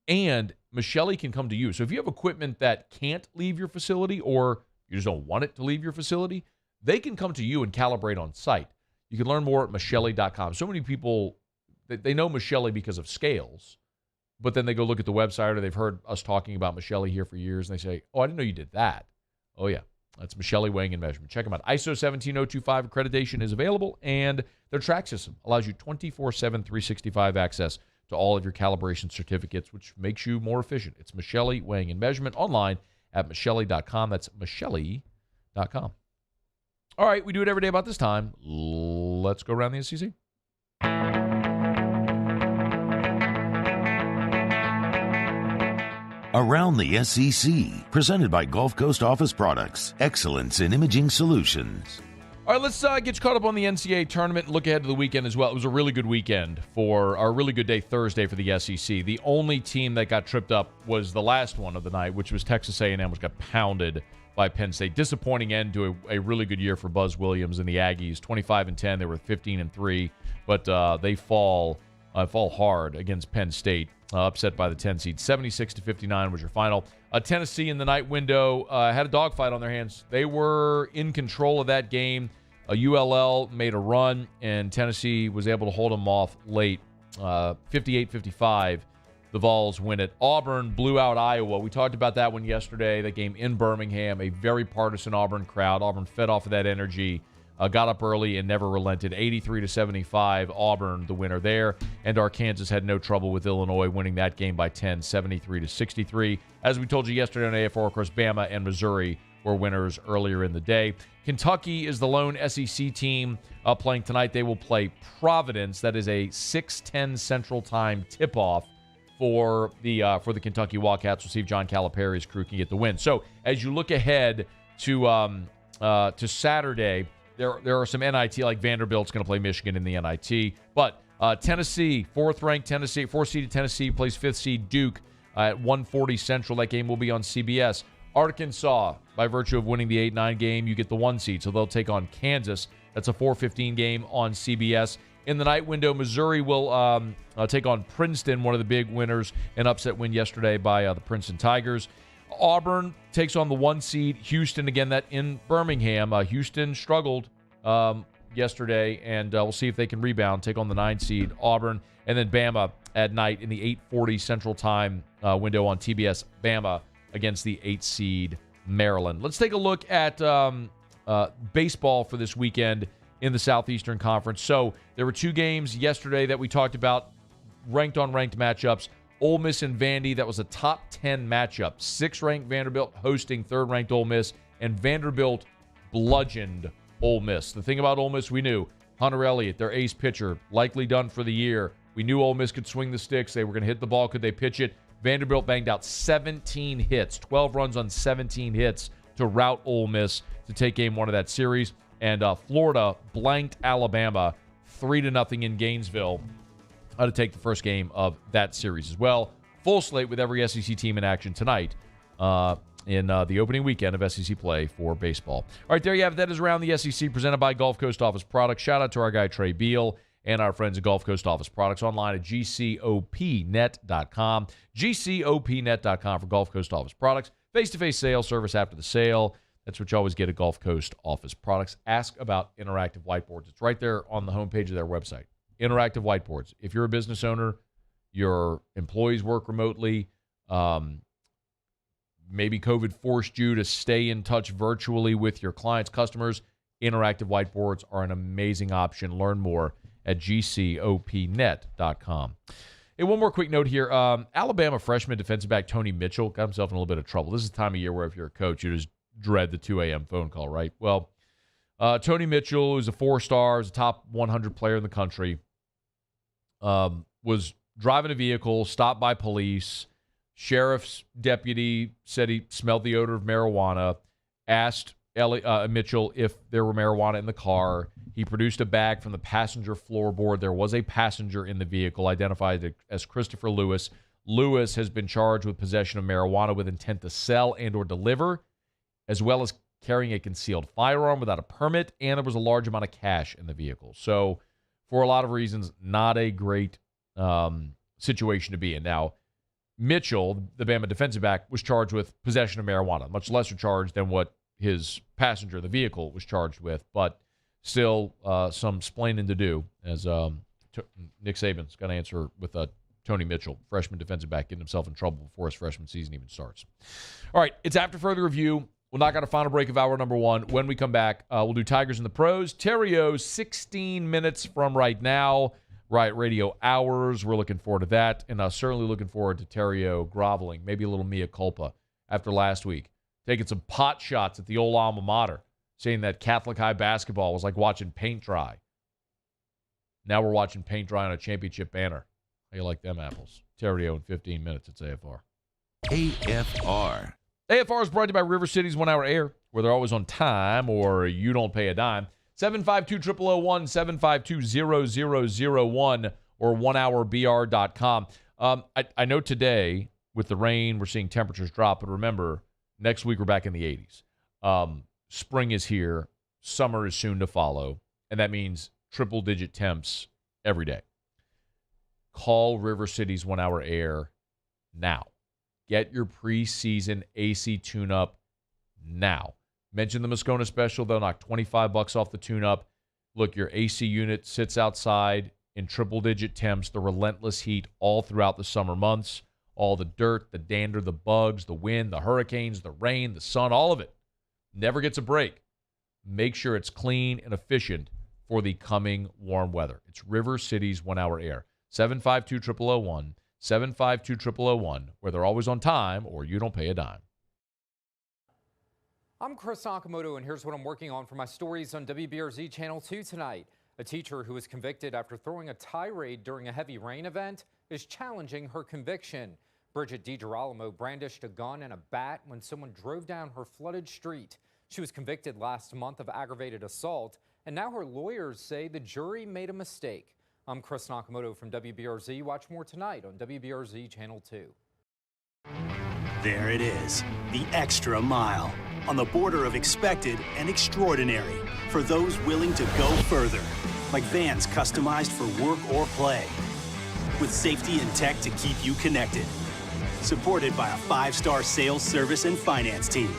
And Michelli can come to you. So if you have equipment that can't leave your facility or you just don't want it to leave your facility, they can come to you and calibrate on site. You can learn more at Michelli.com. So many people, they know Michelli because of scales, but then they go look at the website or they've heard us talking about Michelli here for years, and they say, oh, I didn't know you did that. Oh, yeah. That's Michelli Weighing and Measurement. Check them out. ISO 17025 accreditation is available, and their track system allows you 24/7, 365 access to all of your calibration certificates, which makes you more efficient. It's Michelli Weighing and Measurement online at Michelli.com. That's Michelli.com. All right, we do it every day about this time. Let's go around the SEC. Around the SEC, presented by Gulf Coast Office Products, excellence in imaging solutions. All right, let's get you caught up on the NCAA tournament and look ahead to the weekend as well. It was a really good weekend a really good day Thursday for the SEC. The only team that got tripped up was the last one of the night, which was Texas A&M, which got pounded by Penn State. Disappointing end to a really good year for Buzz Williams and the Aggies. 25-10, they were 15-3, but they fall hard against Penn State. Upset by the 10 seed. 76-59 was your final. Tennessee in the night window had a dogfight on their hands. They were in control of that game. ULL made a run, and Tennessee was able to hold them off late. 58-55, the Vols win it. Auburn blew out Iowa. We talked about that one yesterday, that game in Birmingham, a very partisan Auburn crowd. Auburn fed off of that energy, got up early and never relented. 83-75, Auburn the winner there. And Arkansas had no trouble with Illinois, winning that game by 10, 73-63. As we told you yesterday on AFR, of course, Bama and Missouri were winners earlier in the day. Kentucky is the lone SEC team playing tonight. They will play Providence. That is a 6:10 Central Time tip-off for the Kentucky Wildcats. We'll see if John Calipari's crew can get the win. So as you look ahead to Saturday, there are some NIT, like Vanderbilt's going to play Michigan in the NIT. But Tennessee, fourth-seeded Tennessee plays fifth-seed Duke at 1:40 Central. That game will be on CBS. Arkansas, by virtue of winning the 8-9 game, you get the 1 seed, so they'll take on Kansas. That's a 4:15 game on CBS. In the night window, Missouri will take on Princeton, one of the big winners, an upset win yesterday by the Princeton Tigers. Auburn takes on the 1 seed Houston, again, that in Birmingham. Houston struggled yesterday, and we'll see if they can rebound, take on the 9 seed Auburn. And then Bama at night in the 8:40 Central Time window on TBS, Bama against the 8 seed Maryland. Let's take a look at baseball for this weekend in the Southeastern Conference. So there were 2 games yesterday that we talked about, ranked-on-ranked matchups. Ole Miss and Vandy, that was a top 10 matchup. 6th-ranked Vanderbilt hosting 3rd-ranked Ole Miss, and Vanderbilt bludgeoned Ole Miss. The thing about Ole Miss, we knew Hunter Elliott, their ace pitcher, likely done for the year. We knew Ole Miss could swing the sticks. They were going to hit the ball. Could they pitch it? Vanderbilt banged out 17 hits, 12 runs on 17 hits to rout Ole Miss to take game 1 of that series. And Florida blanked Alabama 3-0 in Gainesville to take the first game of that series as well. Full slate with every SEC team in action tonight in the opening weekend of SEC play for baseball. All right, there you have it. That is Around the SEC, presented by Gulf Coast Office Products. Shout out to our guy Trey Beal and our friends at Gulf Coast Office Products, online at gcopnet.com. gcopnet.com for Gulf Coast Office Products. Face-to-face sales, service after the sale. That's what you always get at Gulf Coast Office Products. Ask about interactive whiteboards. It's right there on the homepage of their website. Interactive whiteboards. If you're a business owner, your employees work remotely, maybe COVID forced you to stay in touch virtually with your clients, customers, interactive whiteboards are an amazing option. Learn more at gcopnet.com. Hey, one more quick note here. Alabama freshman defensive back Tony Mitchell got himself in a little bit of trouble. This is the time of year where if you're a coach, you just dread the 2 a.m. phone call, right? Well, Tony Mitchell, who's a 4-star, is a top 100 player in the country, was driving a vehicle, stopped by police. Sheriff's deputy said he smelled the odor of marijuana, asked Mitchell if there were marijuana in the car. He produced a bag from the passenger floorboard. There was a passenger in the vehicle, identified as Christopher Lewis. Lewis has been charged with possession of marijuana with intent to sell and or deliver, as well as carrying a concealed firearm without a permit, and there was a large amount of cash in the vehicle. So, for a lot of reasons, not a great situation to be in. Now, Mitchell, the Bama defensive back, was charged with possession of marijuana, much lesser charge than what his passenger in the vehicle was charged with, but still some splaining to do, as Nick Saban's going to answer with Tony Mitchell, freshman defensive back, getting himself in trouble before his freshman season even starts. All right, it's after further review. We'll knock out a final break of hour number 1. When we come back, we'll do Tigers and the Pros. Theriot, 16 minutes from right now. Riot Radio Hours. We're looking forward to that, and certainly looking forward to Theriot groveling, maybe a little mea culpa after last week, taking some pot shots at the old alma mater, saying that Catholic high basketball was like watching paint dry. Now we're watching paint dry on a championship banner. How you like them apples? Theriot in 15 minutes. It's AFR. AFR. AFR is brought to you by River City's 1 Hour Air, where they're always on time or you don't pay a dime. 752-0001, 752-0001, or 1hourbr.com. I know today, with the rain, we're seeing temperatures drop, but remember, next week we're back in the 80s. Spring is here. Summer is soon to follow, and that means triple-digit temps every day. Call River City's 1 Hour Air now. Get your preseason AC tune-up now. Mention the Moscona special. They'll knock $25 off the tune-up. Look, your AC unit sits outside. in triple-digit temps, the relentless heat all throughout the summer months, all the dirt, the dander, the bugs, the wind, the hurricanes, the rain, the sun, all of it. Never gets a break. Make sure it's clean and efficient for the coming warm weather. It's River City's 1-hour air. 752-0001, 752-0001, where they're always on time or you don't pay a dime. I'm Chris Nakamoto, and here's what I'm working on for my stories on WBRZ Channel 2 tonight. A teacher who was convicted after throwing a tirade during a heavy rain event is challenging her conviction. Bridget DiGirolamo brandished a gun and a bat when someone drove down her flooded street. She was convicted last month of aggravated assault, and now her lawyers say the jury made a mistake. I'm Chris Nakamoto from WBRZ. Watch more tonight on WBRZ Channel 2. There it is, the extra mile, on the border of expected and extraordinary for those willing to go further, like vans customized for work or play, with safety and tech to keep you connected, supported by a 5-star sales, service, and finance team,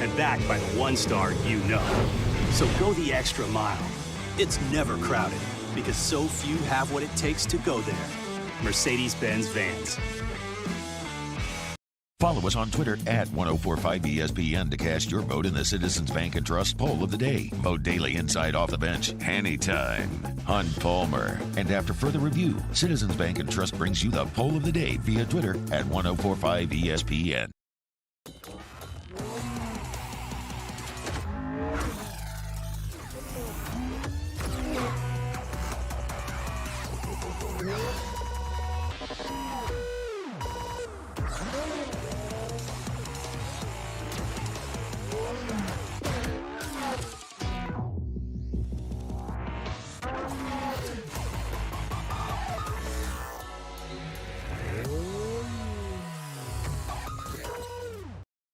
and backed by the 1-star you know. So go the extra mile. It's never crowded, because so few have what it takes to go there. Mercedes-Benz Vans. Follow us on Twitter at 1045ESPN to cast your vote in the Citizens Bank and Trust poll of the day. Vote daily inside Off the Bench, anytime. Hunt Palmer. And after further review, Citizens Bank and Trust brings you the poll of the day via Twitter at 1045ESPN.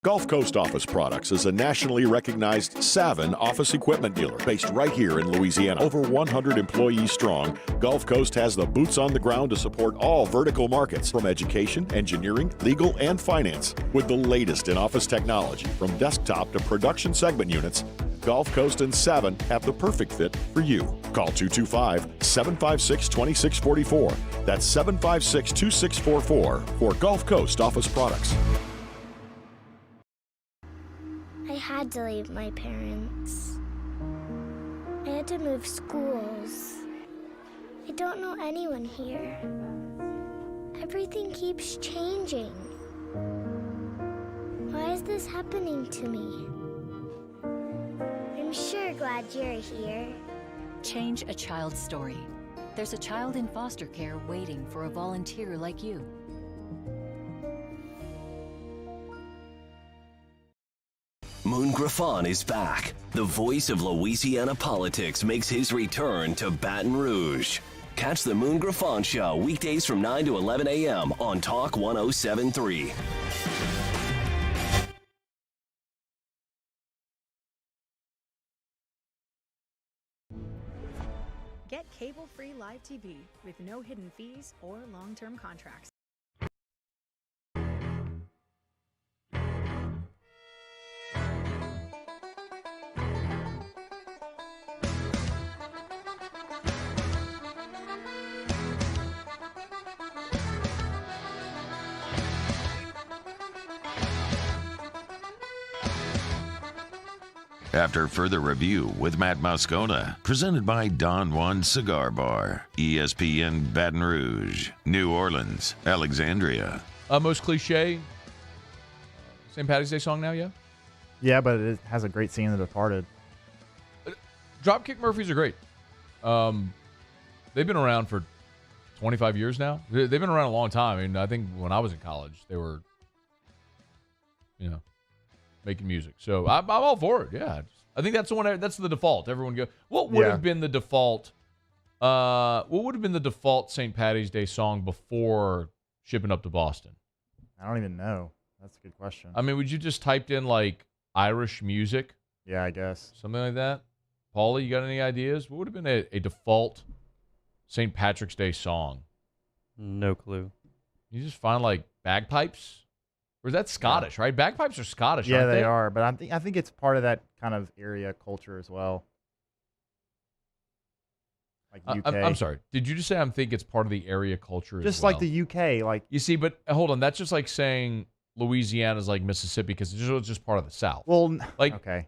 Gulf Coast Office Products is a nationally recognized Savin office equipment dealer based right here in Louisiana. Over 100 employees strong, Gulf Coast has the boots on the ground to support all vertical markets, from education, engineering, legal, and finance. With the latest in office technology, from desktop to production segment units, Gulf Coast and Savin have the perfect fit for you. Call 225-756-2644. That's 756-2644 for Gulf Coast Office Products. I had to leave my parents. I had to move schools. I don't know anyone here. Everything keeps changing. Why is this happening to me? I'm sure glad you're here. Change a child's story. There's a child in foster care waiting for a volunteer like you. Moon Griffon is back. The voice of Louisiana politics makes his return to Baton Rouge. Catch the Moon Griffon Show weekdays from 9 to 11 a.m. on Talk 107.3. Get cable-free live TV with no hidden fees or long-term contracts. After further review with Matt Moscona, presented by Don Juan Cigar Bar, ESPN Baton Rouge, New Orleans, Alexandria. Most cliche St. Paddy's Day song now, yeah? Yeah, but it has a great scene in The Departed. Dropkick Murphys are great. They've been around for 25 years now. They've been around a long time. I mean, I think when I was in college, they were, making music. So I'm all for it. Yeah, I think that's the one. That's the default. Everyone go. What would have been the default? What would have been the default St. Paddy's Day song before shipping up to Boston? I don't even know. That's a good question. I mean, would you just typed in like Irish music? Yeah, I guess something like that. Paulie, you got any ideas? What would have been a default St. Patrick's Day song? No clue. You just find like bagpipes. Or is that Scottish, right? Bagpipes are Scottish, yeah, aren't they? they are, but I think it's part of that kind of area culture as well. Like UK. I'm sorry. Did you just say I think it's part of the area culture Just as well? like the UK. Like you see, but hold on. That's just like saying Louisiana's like Mississippi because it's just part of the South. Well, like okay.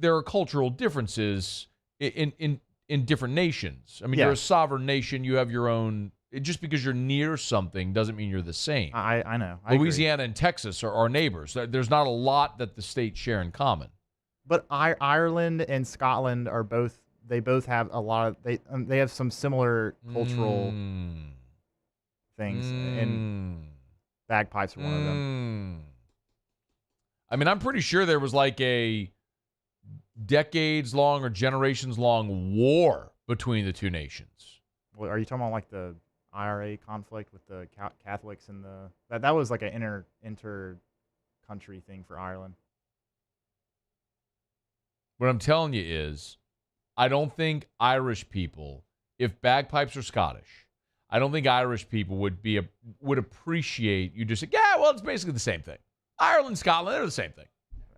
There are cultural differences in different nations. I mean, you're a sovereign nation. You have your own. Just because you're near something doesn't mean you're the same. I know. Louisiana and Texas are our neighbors. There's not a lot that the states share in common. But Ireland and Scotland are both. They both have a lot of. They have some similar cultural things, and bagpipes are one of them. I mean, I'm pretty sure there was like a decades-long or generations-long war between the two nations. Well, are you talking about like the IRA conflict with the Catholics and that was like an inter-country thing for Ireland? What I'm telling you is, I don't think Irish people, if bagpipes are Scottish, I don't think Irish people would appreciate you just say, yeah, well, it's basically the same thing. Ireland, Scotland, they're the same thing.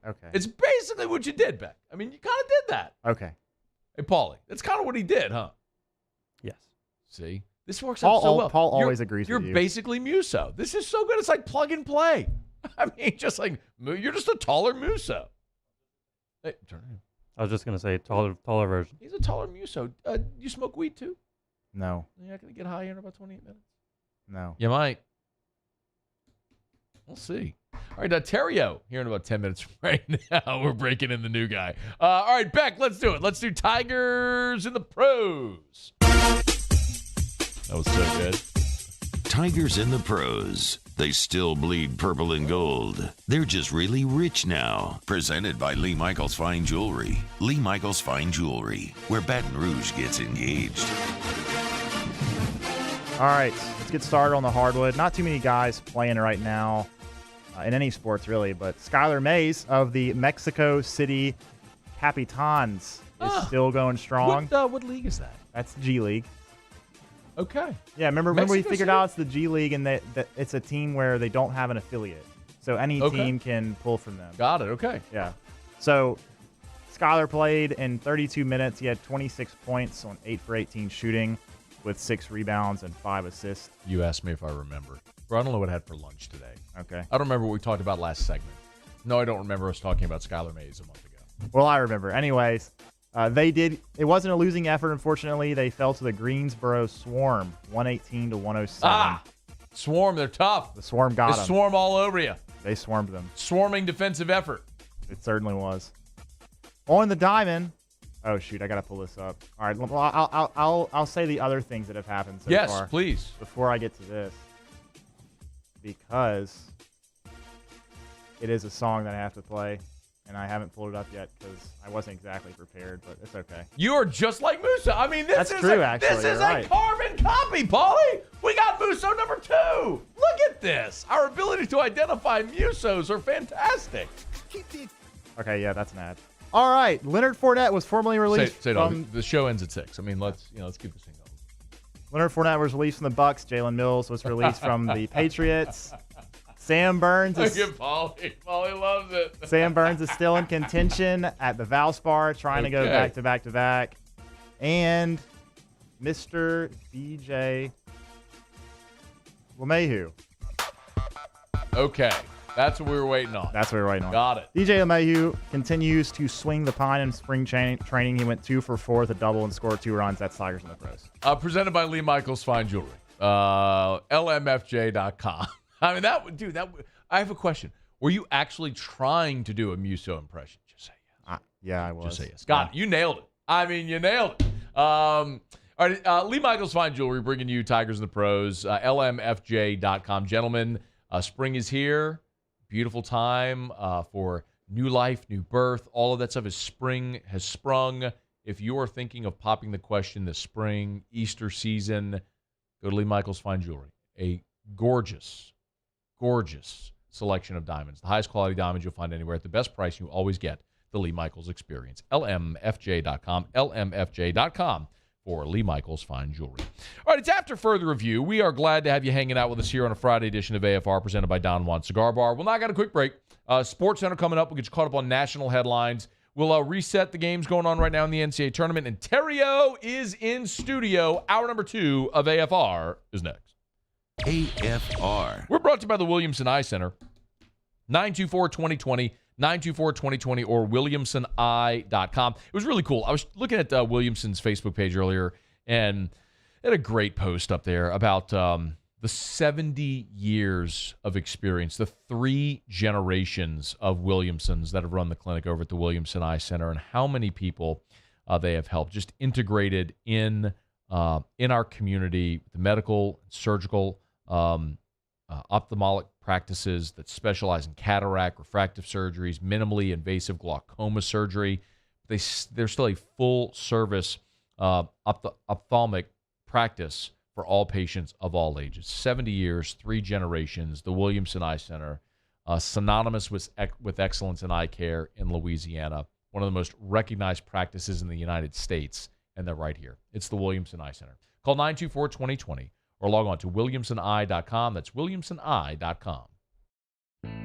Okay. It's basically what you did, Beck. I mean, you kind of did that. Okay. Hey, Paulie, that's kind of what he did, huh? Yes. See? This works out so well. Paul always agrees with you. You're basically Musso. This is so good. It's like plug and play. I mean, just like, you're just a taller Musso. Hey, turn it. I was just going to say taller version. He's a taller Musso. You smoke weed too? No. You're not going to get high here in about 28 minutes? No. You might. We'll see. All right, Theriot here in about 10 minutes right now. We're breaking in the new guy. All right, Beck, let's do it. Let's do Tigers in the Pros. That was so good. Tigers in the Pros. They still bleed purple and gold. They're just really rich now. Presented by Lee Michaels Fine Jewelry. Lee Michaels Fine Jewelry, where Baton Rouge gets engaged. All right, let's get started on the hardwood. Not too many guys playing right now in any sports, really, but Skylar Mays of the Mexico City Capitans is still going strong. What league is that? That's the G League. Okay. Yeah, remember we figured City? out it's the G League and that it's a team where they don't have an affiliate. So any team can pull from them. Got it, okay. Yeah. So Skylar played in 32 minutes. He had 26 points on 8 for 18 shooting with 6 rebounds and 5 assists. You asked me if I remember. Bro, I don't know what I had for lunch today. Okay. I don't remember what we talked about last segment. No, I don't remember us talking about Skylar Mays a month ago. Well, I remember. Anyways, it wasn't a losing effort, unfortunately. They fell to the Greensboro Swarm, 118-107. Swarm, they're tough. The Swarm got them. They swarm all over you. They swarmed them. Swarming defensive effort. It certainly was. On the diamond. Oh, shoot. I got to pull this up. All right. Well, I'll say the other things that have happened so far. Yes, please. Before I get to this. Because it is a song that I have to play. And I haven't pulled it up yet because I wasn't exactly prepared, but it's okay. You are just like Musso. I mean, this is true, actually. This is right. a carbon copy, Paulie. We got Musso number 2. Look at this. Our ability to identify Mussos are fantastic. Okay, yeah, that's an ad. All right, Leonard Fournette was formally released from... The show ends at 6. I mean, let's keep this thing going. Leonard Fournette was released from the Bucks. Jalen Mills was released from the Patriots. Sam Burns is... Look at Paulie. Paulie loves it. Sam Burns is still in contention at the Valspar, trying to go back to back to back. And Mr. DJ LeMahieu. Okay. That's what we were waiting on. That's what we were waiting on. Got it. DJ LeMahieu continues to swing the pine in spring training. He went 2 for 4 with a double and scored 2 runs. That's Tigers in the Pros. Presented by Lee Michaels Fine Jewelry. LMFJ.com. I mean, I have a question. Were you actually trying to do a Musso impression? Just say yes. Yeah, I was. Just say yes. Got it. You nailed it. I mean, you nailed it. All right, Lee Michaels Fine Jewelry bringing you Tigers in the Pros. LMFJ.com. Gentlemen, spring is here. Beautiful time for new life, new birth. All of that stuff has sprung. If you are thinking of popping the question this spring, Easter season, go to Lee Michaels Fine Jewelry. A gorgeous selection of diamonds. The highest quality diamonds you'll find anywhere at the best price you always get. The Lee Michaels experience. LMFJ.com. LMFJ.com for Lee Michaels Fine Jewelry. All right, it's after further review. We are glad to have you hanging out with us here on a Friday edition of AFR presented by Don Juan Cigar Bar. Well, now I got a quick break. SportsCenter coming up. We'll get you caught up on national headlines. We'll reset the games going on right now in the NCAA tournament. And Theriot is in studio. Hour number 2 of AFR is next. AFR. We're brought to you by the Williamson Eye Center. 924-2020, 924-2020, or williamsoneye.com. It was really cool. I was looking at Williamson's Facebook page earlier, and they had a great post up there about the 70 years of experience, the 3 generations of Williamsons that have run the clinic over at the Williamson Eye Center, and how many people they have helped, just integrated in our community, the medical, surgical, ophthalmic practices that specialize in cataract, refractive surgeries, minimally invasive glaucoma surgery. They're still a full-service ophthalmic practice for all patients of all ages. 70 years, 3 generations, the Williamson Eye Center, synonymous with excellence in eye care in Louisiana, one of the most recognized practices in the United States, and they're right here. It's the Williamson Eye Center. Call 924-2020 or log on to williamsoneye.com. That's williamsoneye.com.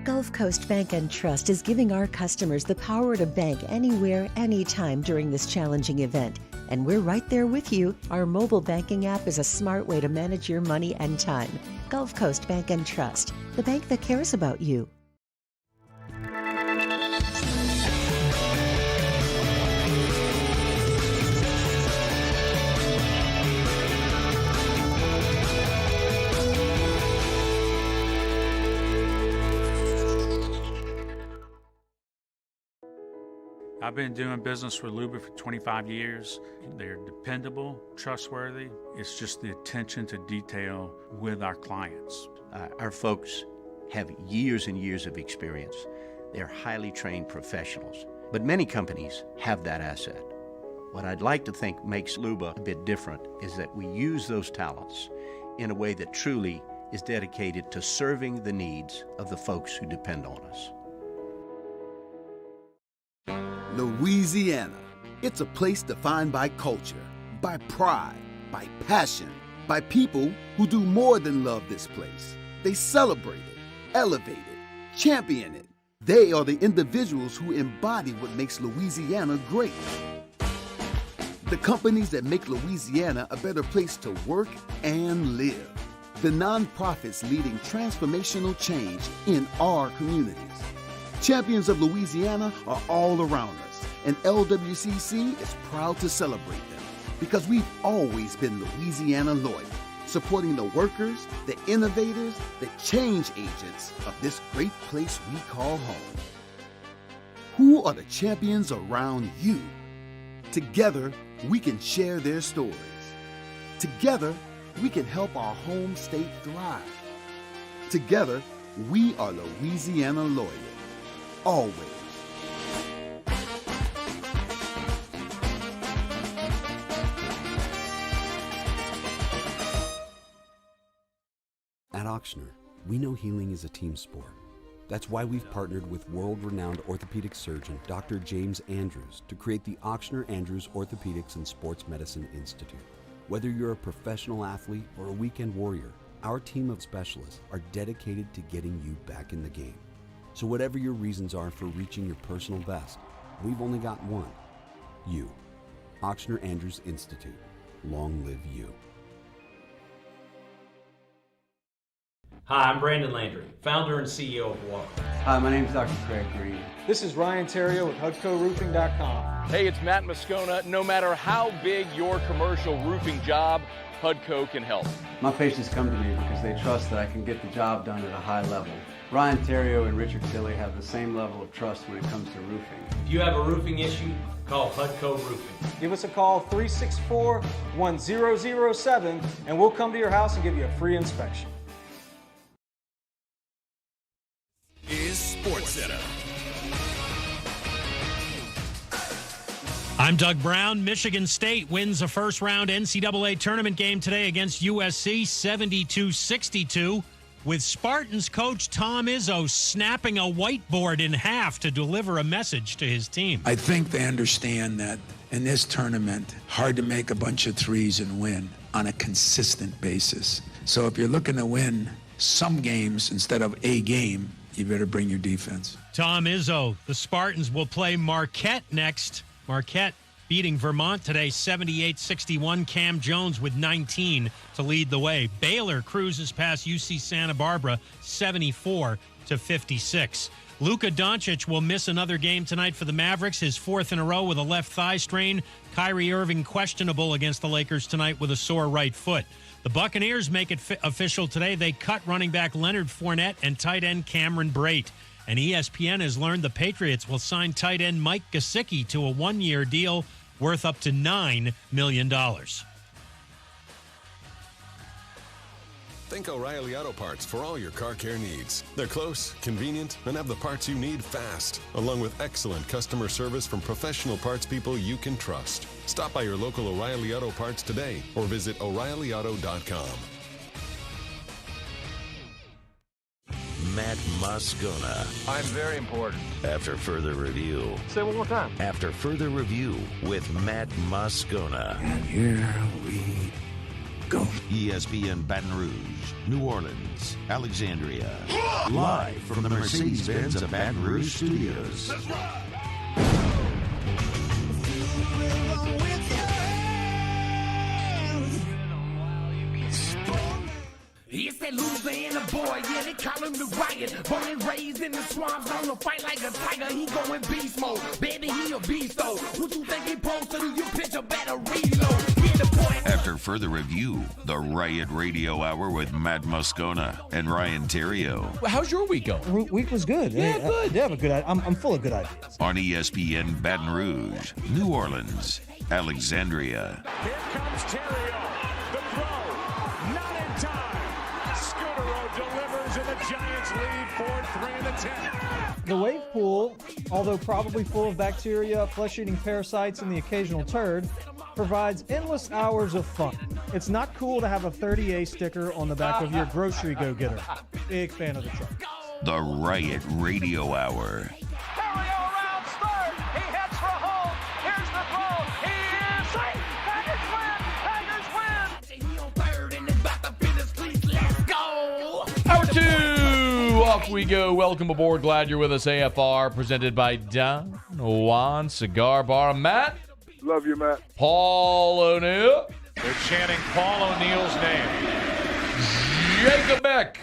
Gulf Coast Bank and Trust is giving our customers the power to bank anywhere, anytime during this challenging event. And we're right there with you. Our mobile banking app is a smart way to manage your money and time. Gulf Coast Bank and Trust, the bank that cares about you. I've been doing business with Luba for 25 years. They're dependable, trustworthy. It's just the attention to detail with our clients. Our folks have years and years of experience. They're highly trained professionals. But many companies have that asset. What I'd like to think makes Luba a bit different is that we use those talents in a way that truly is dedicated to serving the needs of the folks who depend on us. Louisiana. It's a place defined by culture, by pride, by passion, by people who do more than love this place. They celebrate it, elevate it, champion it. They are the individuals who embody what makes Louisiana great. The companies that make Louisiana a better place to work and live. The nonprofits leading transformational change in our communities. Champions of Louisiana are all around us, and LWCC is proud to celebrate them because we've always been Louisiana loyal, supporting the workers, the innovators, the change agents of this great place we call home. Who are the champions around you? Together, we can share their stories. Together, we can help our home state thrive. Together, we are Louisiana loyal. Always. At Ochsner, we know healing is a team sport. That's why we've partnered with world-renowned orthopedic surgeon Dr. James Andrews to create the Ochsner Andrews Orthopedics and Sports Medicine Institute. Whether you're a professional athlete or a weekend warrior, our team of specialists are dedicated to getting you back in the game. So whatever your reasons are for reaching your personal best, we've only got one. You. Ochsner Andrews Institute. Long live you. Hi, I'm Brandon Landry, founder and CEO of Walker. Hi, my name is Dr. Craig Green. This is Ryan Theriot with HUDCORoofing.com. Hey, it's Matt Moscona. No matter how big your commercial roofing job, HUDCO can help. My patients come to me because they trust that I can get the job done at a high level. Ryan Theriot and Richard Tilley have the same level of trust when it comes to roofing. If you have a roofing issue, call HUDCO Roofing. Give us a call, 364-1007, and we'll come to your house and give you a free inspection. Is SportsCenter. I'm Doug Brown. Michigan State wins a first-round NCAA tournament game today against USC, 72-62, with Spartans coach Tom Izzo snapping a whiteboard in half to deliver a message to his team. I think they understand that in this tournament, hard to make a bunch of threes and win on a consistent basis. So if you're looking to win some games instead of a game, you better bring your defense. Tom Izzo, the Spartans will play Marquette next. Marquette beating Vermont today 78-61. Cam Jones with 19 to lead the way. Baylor cruises past UC Santa Barbara 74-56. Luka Doncic will miss another game tonight for the Mavericks, his fourth in a row with a left thigh strain. Kyrie Irving questionable against the Lakers tonight with a sore right foot. The Buccaneers make it official today. They cut running back Leonard Fournette and tight end Cameron Brate. And ESPN has learned the Patriots will sign tight end Mike Gesicki to a one-year deal worth up to $9 million. Think O'Reilly Auto Parts for all your car care needs. They're close, convenient, and have the parts you need fast, along with excellent customer service from professional parts people you can trust. Stop by your local O'Reilly Auto Parts today or visit O'ReillyAuto.com. Matt Moscona. I'm very important. After further review. Say it one more time. After further review with Matt Moscona. And here we go. ESPN Baton Rouge, New Orleans, Alexandria. Live from the Mercedes-Benz of Baton Rouge studios. That's right. It's that Louisiana boy, yeah, they call him the Riot. Born and raised in the swamps, on the fight like a tiger. He going beast mode, baby, he a beast though. What you think he supposed to do? You pitch a better reload. After further review, the Riot Radio Hour with Matt Moscona and Ryan Theriot. How's your week going? Week was good. Yeah, good. I'm full of good ideas. On ESPN Baton Rouge, New Orleans, Alexandria. Here comes Theriot. The throw, not in time. Scudero delivers and the Giants lead 4-3 The wave pool, although probably full of bacteria, flesh-eating parasites, and the occasional turd, provides endless hours of fun. It's not cool to have a 30A sticker on the back of your grocery go-getter. Big fan of the truck. The Riot Radio Hour. Theriot around third. He heads for home. Here's the throw. He is safe. Packers win. Packers win. He on third and it's about to finish. Please, let's go. Hour 2. Off we go. Welcome aboard. Glad you're with us. AFR presented by Don Juan Cigar Bar. Matt. Love you, Matt. Paul O'Neill. They're chanting Paul O'Neill's name. Jacob Beck.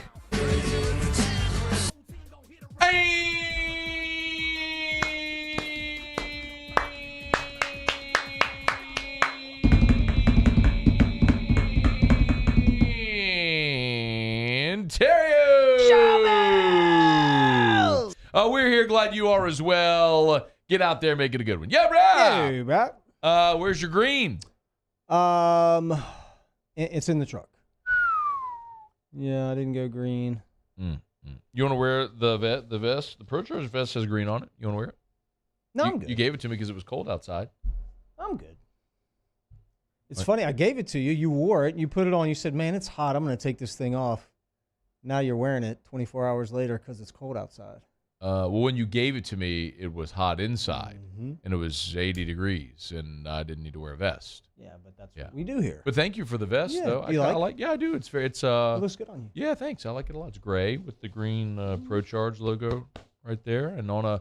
And Theriot. We're here. Glad you are as well. Get out there, make it a good one. Yeah, Brad. Hey, Matt. Where's your green? It's in the truck. Yeah, I didn't go green. You want to wear the vest? The Pro Charge vest has green on it. You want to wear it? No, I'm good. You gave it to me because it was cold outside. I'm good. It's funny. I gave it to you. You wore it. You put it on. You said, man, it's hot. I'm going to take this thing off. Now you're wearing it 24 hours later because it's cold outside. Well, when you gave it to me, it was hot inside, and it was 80 degrees, and I didn't need to wear a vest. Yeah, but that's what we do here. But thank you for the vest, Yeah, though. you I like it? Yeah, I do. It's very. It looks good on you. Yeah, thanks. I like it a lot. It's gray with the green Pro Charge logo right there, and on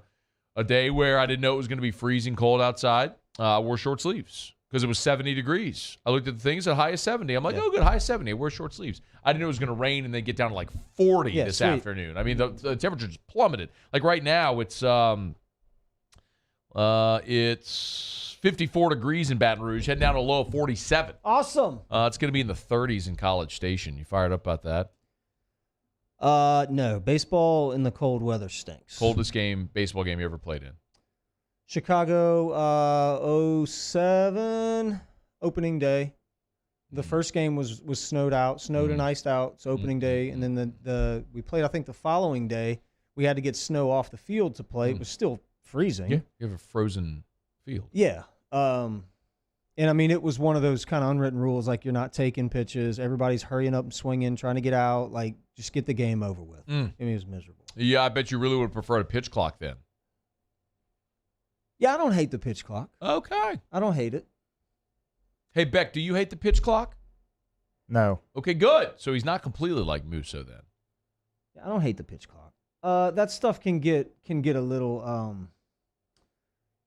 a day where I didn't know it was going to be freezing cold outside, I wore short sleeves because it was 70 degrees. I looked at the things at high as 70. I'm like, oh, good, high as 70. I wear short sleeves. I didn't know it was going to rain and then get down to like 40 this afternoon. I mean, the temperature just plummeted. Like right now, it's 54 degrees in Baton Rouge, heading down to a low of 47. Awesome. It's going to be in the 30s in College Station. You fired up about that? No. Baseball in the cold weather stinks. Coldest baseball game you ever played in? Chicago 07 opening day. The first game was snowed and iced out. It's opening day, and then we played. I think the following day we had to get snow off the field to play. It was still freezing. Yeah, you have a frozen field. Yeah, and I mean it was one of those kind of unwritten rules, like you're not taking pitches. Everybody's hurrying up and swinging, trying to get out. Like just get the game over with. I mean, it was miserable. Yeah, I bet you really would have preferred a pitch clock then. Yeah, I don't hate the pitch clock. Okay. I don't hate it. Hey, Beck, do you hate the pitch clock? No. Okay, good. So he's not completely like Musso then. I don't hate the pitch clock. that stuff can get a little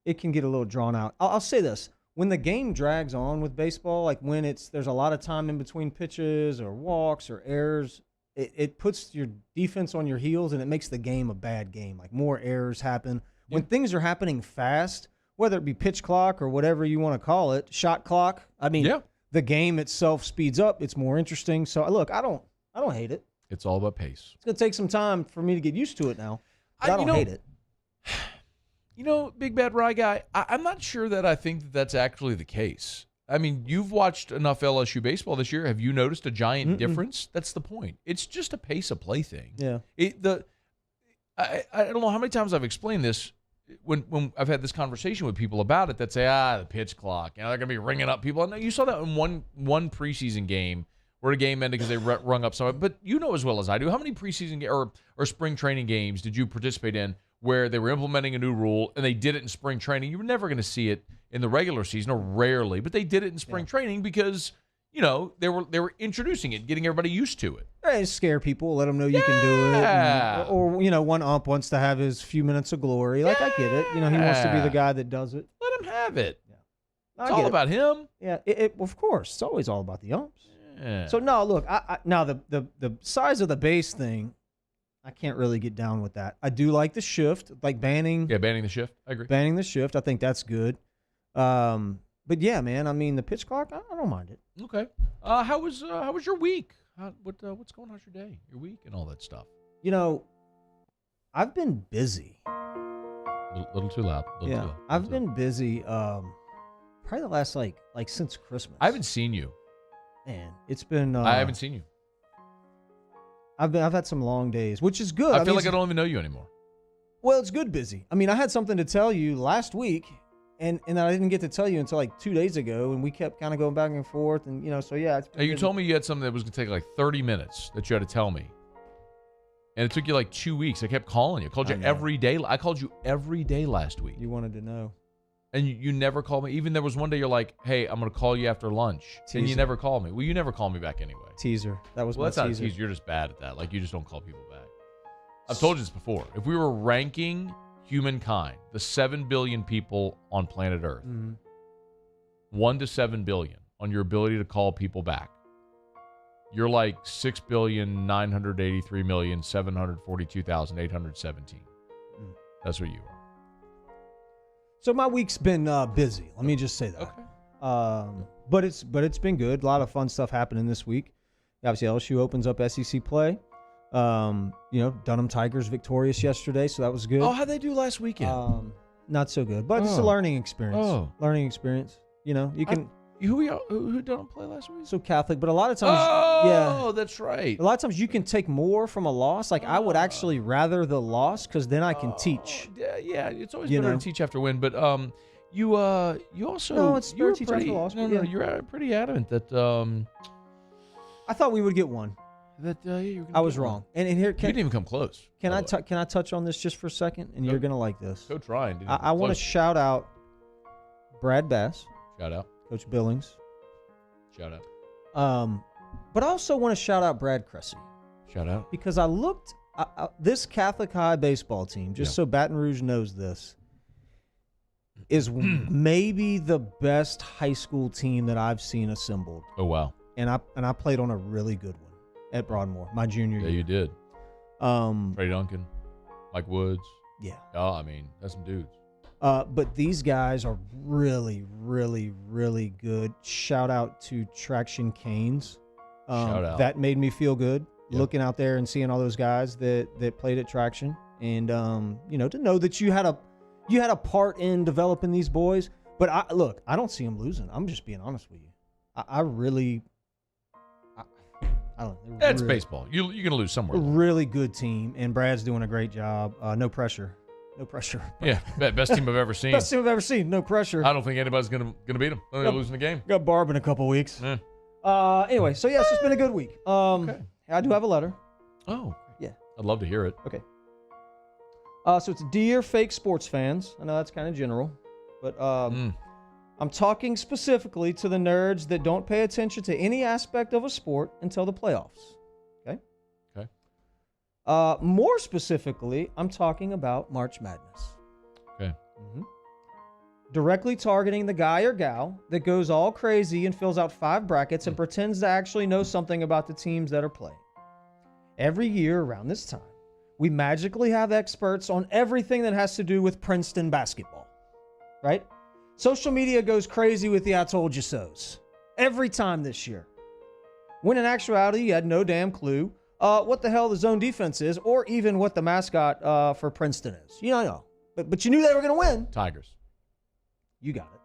it can get a little drawn out. I'll say this: when the game drags on with baseball, like when there's a lot of time in between pitches or walks or errors, it puts your defense on your heels and it makes the game a bad game. Like more errors happen when things are happening fast, whether it be pitch clock or whatever you want to call it, shot clock. I mean, the game itself speeds up. It's more interesting. So look, I don't hate it. It's all about pace. It's gonna take some time for me to get used to it now. But I don't hate it. Big Bad Rye guy, I'm not sure that I think that that's actually the case. I mean, you've watched enough LSU baseball this year. Have you noticed a giant difference? That's the point. It's just a pace of play thing. Yeah. I don't know how many times I've explained this when I've had this conversation with people about it that say, the pitch clock. They're going to be ringing up people. No, you saw that in one preseason game where a game ended because they rung up someone. But you know as well as I do, how many preseason or spring training games did you participate in where they were implementing a new rule and they did it in spring training? You were never going to see it in the regular season, or rarely, but they did it in spring training because, they were introducing it, getting everybody used to it. Hey, scare people, let them know you can do it. Or one ump wants to have his few minutes of glory. Like, I get it. He wants to be the guy that does it. Let him have it. Yeah. It's all about him. Yeah, of course. It's always all about the umps. Yeah. So, no, look, now the size of the base thing, I can't really get down with that. I do like the shift, like banning. Yeah, banning the shift. I agree. Banning the shift, I think that's good. But yeah, man, I mean the pitch clock, I don't mind it. Okay. How was your week? What's going on? How's your day, your week, and all that stuff? I've been busy. Little too loud. I've been busy. Probably the last like since Christmas. I haven't seen you. Man, it's been. I haven't seen you. I've had some long days, which is good. I feel like I don't even know you anymore. Well, it's good busy. I mean, I had something to tell you last week, and I didn't get to tell you until like 2 days ago, and we kept kind of going back and forth, and so yeah. You told me you had something that was going to take like 30 minutes that you had to tell me, and it took you like 2 weeks. I kept calling you. I called you every day. I called you every day last week. You wanted to know. And you never called me. Even there was one day you're like, hey, I'm going to call you after lunch. Teaser. And you never called me. Well, you never called me back anyway. Teaser. That was well, my that's not teaser. a teaser. You're just bad at that. Like, you just don't call people back. I've told you this before. If we were ranking humankind, the 7 billion people on planet Earth, 1 to 7 billion on your ability to call people back, you're like 6,983,742,817. That's what you are. So my week's been busy. Let me just say that. Okay. But it's been good. A lot of fun stuff happening this week. Obviously, LSU opens up SEC play. Dunham Tigers victorious yesterday, so that was good. Oh, how'd they do last weekend? Not so good, but it's a learning experience. Oh. Learning experience. You can. Who Dunham play last week? So Catholic, but a lot of times, Oh, that's right. a lot of times you can take more from a loss. Like I would actually rather the loss because then I can teach. Yeah. It's always better to teach after win, but you also No, it's you were better to teach after pretty loss, no, but yeah. you're pretty adamant that I thought we would get one. you were gonna I was get one. wrong. And here, You didn't even come close. can I touch on this just for a second? And you're gonna like this. Go trying. I want to shout out Brad Bass, shout out. Coach Billings. Shout out. But I also want to shout out Brad Cressy. Shout out. Because I looked, this Catholic High baseball team, just so Baton Rouge knows this, is maybe the best high school team that I've seen assembled. Oh, wow. And I played on a really good one at Broadmoor, my junior year. Yeah, you did. Trey Duncan, Mike Woods. Yeah. Oh, I mean, that's some dudes. But these guys are really, really, really good. Shout out to Traction Canes. Shout out. That made me feel good looking out there and seeing all those guys that played at Traction, and to know that you had a part in developing these boys. But I don't see them losing. I'm just being honest with you. I don't know. It's baseball. You're going to lose somewhere. A really good team, and Brad's doing a great job. No pressure. No pressure. Yeah, best team I've ever seen. Best team I've ever seen. No pressure. I don't think anybody's gonna beat them. They're losing the game. Got Barb in a couple weeks. Yeah. Anyway, so yes, it's been a good week. Okay. I do have a letter. Oh. Yeah. I'd love to hear it. Okay. So it's Dear Fake Sports Fans. I know that's kind of general, but I'm talking specifically to the nerds that don't pay attention to any aspect of a sport until the playoffs. Okay. More specifically, I'm talking about March Madness. Okay. Directly targeting the guy or gal that goes all crazy and fills out 5 brackets and pretends to actually know something about the teams that are playing. Every year around this time, we magically have experts on everything that has to do with Princeton basketball, right? Social media goes crazy with the I told you so's every time this year. When in actuality, you had no damn clue what the hell the zone defense is or even what the mascot for Princeton is. You don't know. But you knew they were going to win. Tigers. You got it.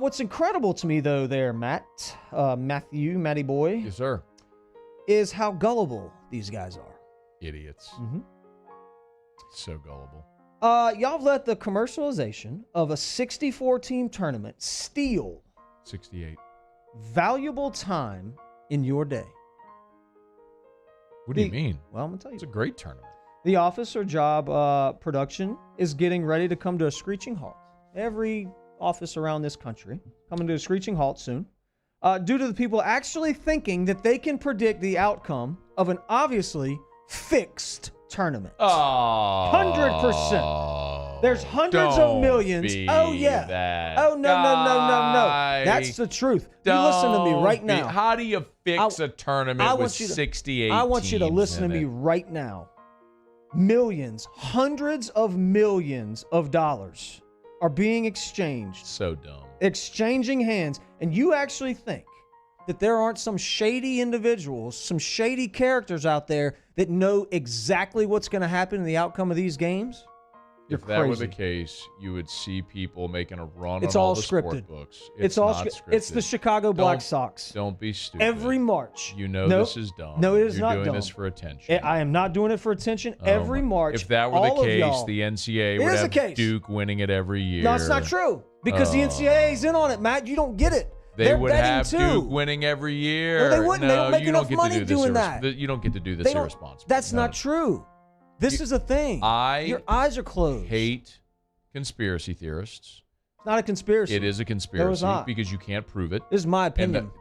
What's incredible to me, though, there, Matty boy. Yes, sir. Is how gullible these guys are. Idiots. So gullible. Y'all have let the commercialization of a 64-team tournament steal 68. valuable time in your day. What do you mean? Well, I'm going to tell you. It's a great tournament. The office or job production is getting ready to come to a screeching halt. Every office around this country coming to a screeching halt soon due to the people actually thinking that they can predict the outcome of an obviously fixed tournament. 100%. There's hundreds of millions. Oh, yeah. Oh, no. That's the truth. You listen to me right now. How do you fix a tournament with 68 I want you to teams listen to me right now. Millions, hundreds of millions of dollars are being exchanged. So dumb. Exchanging hands. And you actually think that there aren't some shady individuals, some shady characters out there that know exactly what's going to happen in the outcome of these games? You're if that crazy. were the case, you would see people making a run It's on all all the scripted. sport books. It's all not scripted. It's the Chicago Black Sox. Don't be stupid. Every March. You know No, this is dumb. No, it is You're not doing dumb. this for attention. I am not doing it for attention. Every March. If that were all the of case, y'all- the NCAA It would is have the case. Duke winning it every year. No, it's not true. Because the NCAA is in on it, Matt. You don't get it. They They're would betting have too. Duke winning every year. No, they wouldn't. They No, don't make you enough don't get money to do this doing that. You don't get to do this They don't- irresponsibly. That's No. not true. This is a thing. Your eyes are closed. Hate conspiracy theorists. It's not a conspiracy. It is a conspiracy not. because you can't prove it. This is my And opinion.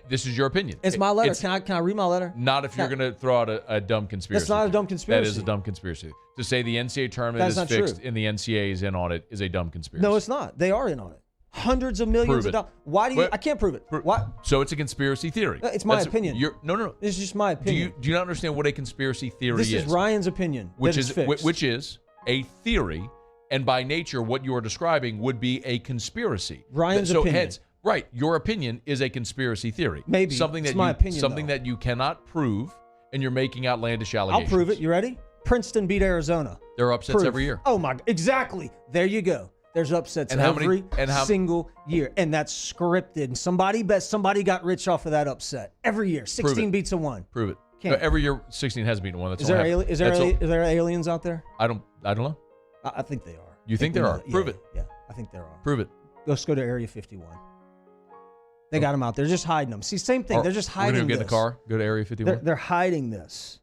this is your opinion. It's my letter. Can I read my letter? Not if you're going to throw out a dumb conspiracy. That's not a dumb conspiracy. That is a dumb conspiracy. To say the NCAA tournament That's is not fixed true. and the NCAA is in on it is a dumb conspiracy. No, it's not. They are in on it. Hundreds of millions Prove of it. dollars. Why do you? But- I can't prove it. Why? So it's a conspiracy theory. It's my That's- opinion. No. This is just my opinion. Do you not understand what a conspiracy theory This is? is Ryan's opinion. Which that is it's fixed. which is a theory, and by nature, what you are describing would be a conspiracy. Ryan's so opinion. Hence, right, your opinion is a conspiracy theory. Maybe. something It's that my you, opinion, something though. that you cannot prove, and you're making outlandish allegations. I'll prove it. You ready? Princeton beat Arizona. There are upsets Proof. every year. Oh my! Exactly. There you go. There's upsets And how many- every and how- single year, and that's scripted. And somebody got rich off of that upset every year. 16 beats a one. Prove it. Can't. Every year, 16 has beaten one. That's Is all there happened. is That's all- there aliens out there? I don't know. I think they are. You think we there know are? that. Prove Yeah, it. Yeah, I think there are. Prove it. Let's go to Area 51. They got them out there. They're just hiding them. See, same thing. They're just We're hiding gonna get in the this. car. Go to Area 51. They're hiding this.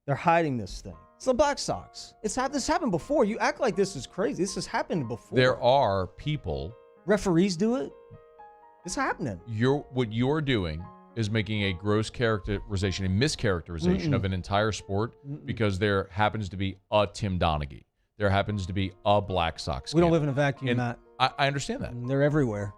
They're hiding this thing. It's the Black Sox. This happened before. You act like this is crazy. This has happened before. There are people. Referees do it. It's happening. What you're doing is making a gross characterization, a mischaracterization of an entire sport because there happens to be a Tim Donaghy. There happens to be a Black Sox. We don't fan. live in a vacuum, And Matt. I understand that. They're everywhere.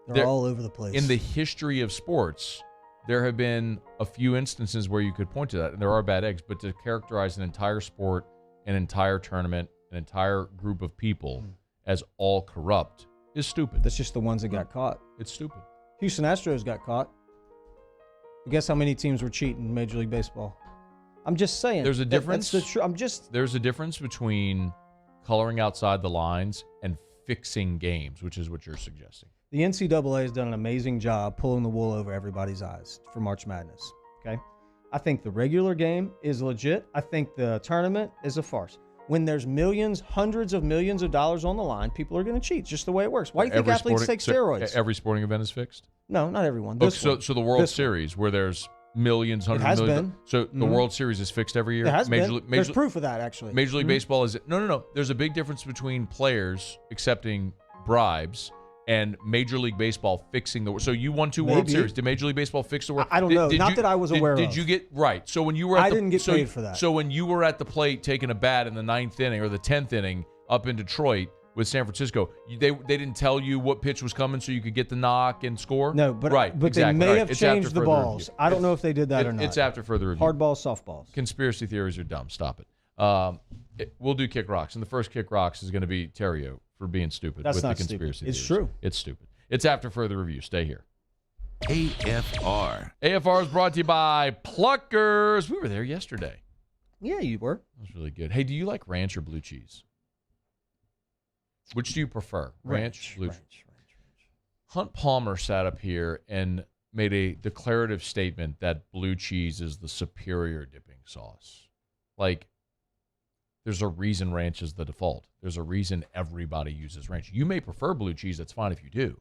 They're all over the place. In the history of sports, there have been a few instances where you could point to that, and there are bad eggs, but to characterize an entire sport, an entire tournament, an entire group of people as all corrupt is stupid. That's just the ones that got caught. It's stupid. Houston Astros got caught. Guess how many teams were cheating in Major League Baseball? I'm just saying. There's a difference. That's the truth. There's a difference between coloring outside the lines and fixing games, which is what you're suggesting. The NCAA has done an amazing job pulling the wool over everybody's eyes for March Madness. Okay, I think the regular game is legit. I think the tournament is a farce. When there's millions, hundreds of millions of dollars on the line, people are going to cheat. It's just the way it works. Why do you think athletes take steroids? Every sporting event is fixed? No, not everyone. So the World Series, where there's millions, hundreds has of millions. been. So the World Series is fixed every year? It has been. Major There's proof of that, actually. Major League Baseball is... No. There's a big difference between players accepting bribes and Major League Baseball fixing the – so you won 2 World Series. Did Major League Baseball fix the World – I don't know. Not that I was aware of. Did you get – right. So when you were at I didn't get paid for that. So when you were at the plate taking a bat in the 9th inning or the 10th inning up in Detroit with San Francisco, they didn't tell you what pitch was coming so you could get the knock and score? No, but exactly. they may have changed the balls. I don't know if they did that or not. It's after further review. Hard balls, soft balls. Conspiracy theories are dumb. Stop it. We'll do Kick Rocks, and the first Kick Rocks is going to be Theriot for being stupid with the conspiracy theories. It's true. It's stupid. It's after further review. Stay here. AFR. AFR is brought to you by Pluckers. We were there yesterday. Yeah, you were. That was really good. Hey, do you like ranch or blue cheese? Which do you prefer? Ranch. Hunt Palmer sat up here and made a declarative statement that blue cheese is the superior dipping sauce. Like, there's a reason ranch is the default. There's a reason everybody uses ranch. You may prefer blue cheese. That's fine if you do.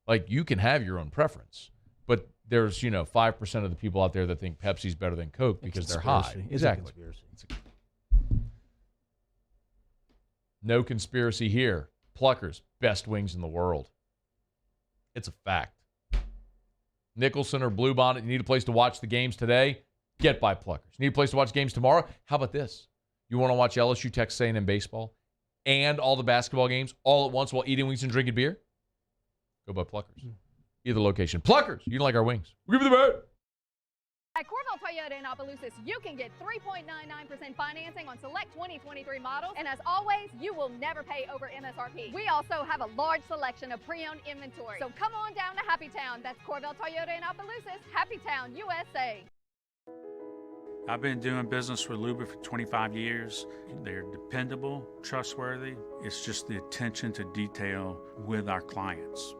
Like, you can have your own preference. But there's, 5% of the people out there that think Pepsi's better than Coke because they're high. Exactly. No conspiracy here. Pluckers, best wings in the world. It's a fact. Nicholson or Bluebonnet, you need a place to watch the games today? Get by Pluckers. Need a place to watch games tomorrow? How about this? You want to watch LSU-Texas A&M baseball and all the basketball games all at once while eating wings and drinking beer? Go by Pluckers. Either location. Pluckers, you don't like our wings. We'll give you the bet. At Corvell Toyota in Opelousas, you can get 3.99% financing on select 2023 models. And as always, you will never pay over MSRP. We also have a large selection of pre-owned inventory. So come on down to Happy Town. That's Corvell Toyota in Opelousas, Happy Town, USA. I've been doing business with Luba for 25 years. They're dependable, trustworthy. It's just the attention to detail with our clients.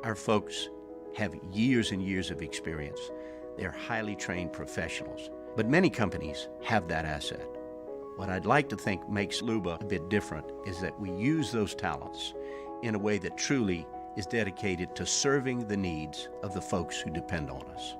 Our folks have years and years of experience. They're highly trained professionals, but many companies have that asset. What I'd like to think makes Luba a bit different is that we use those talents in a way that truly is dedicated to serving the needs of the folks who depend on us.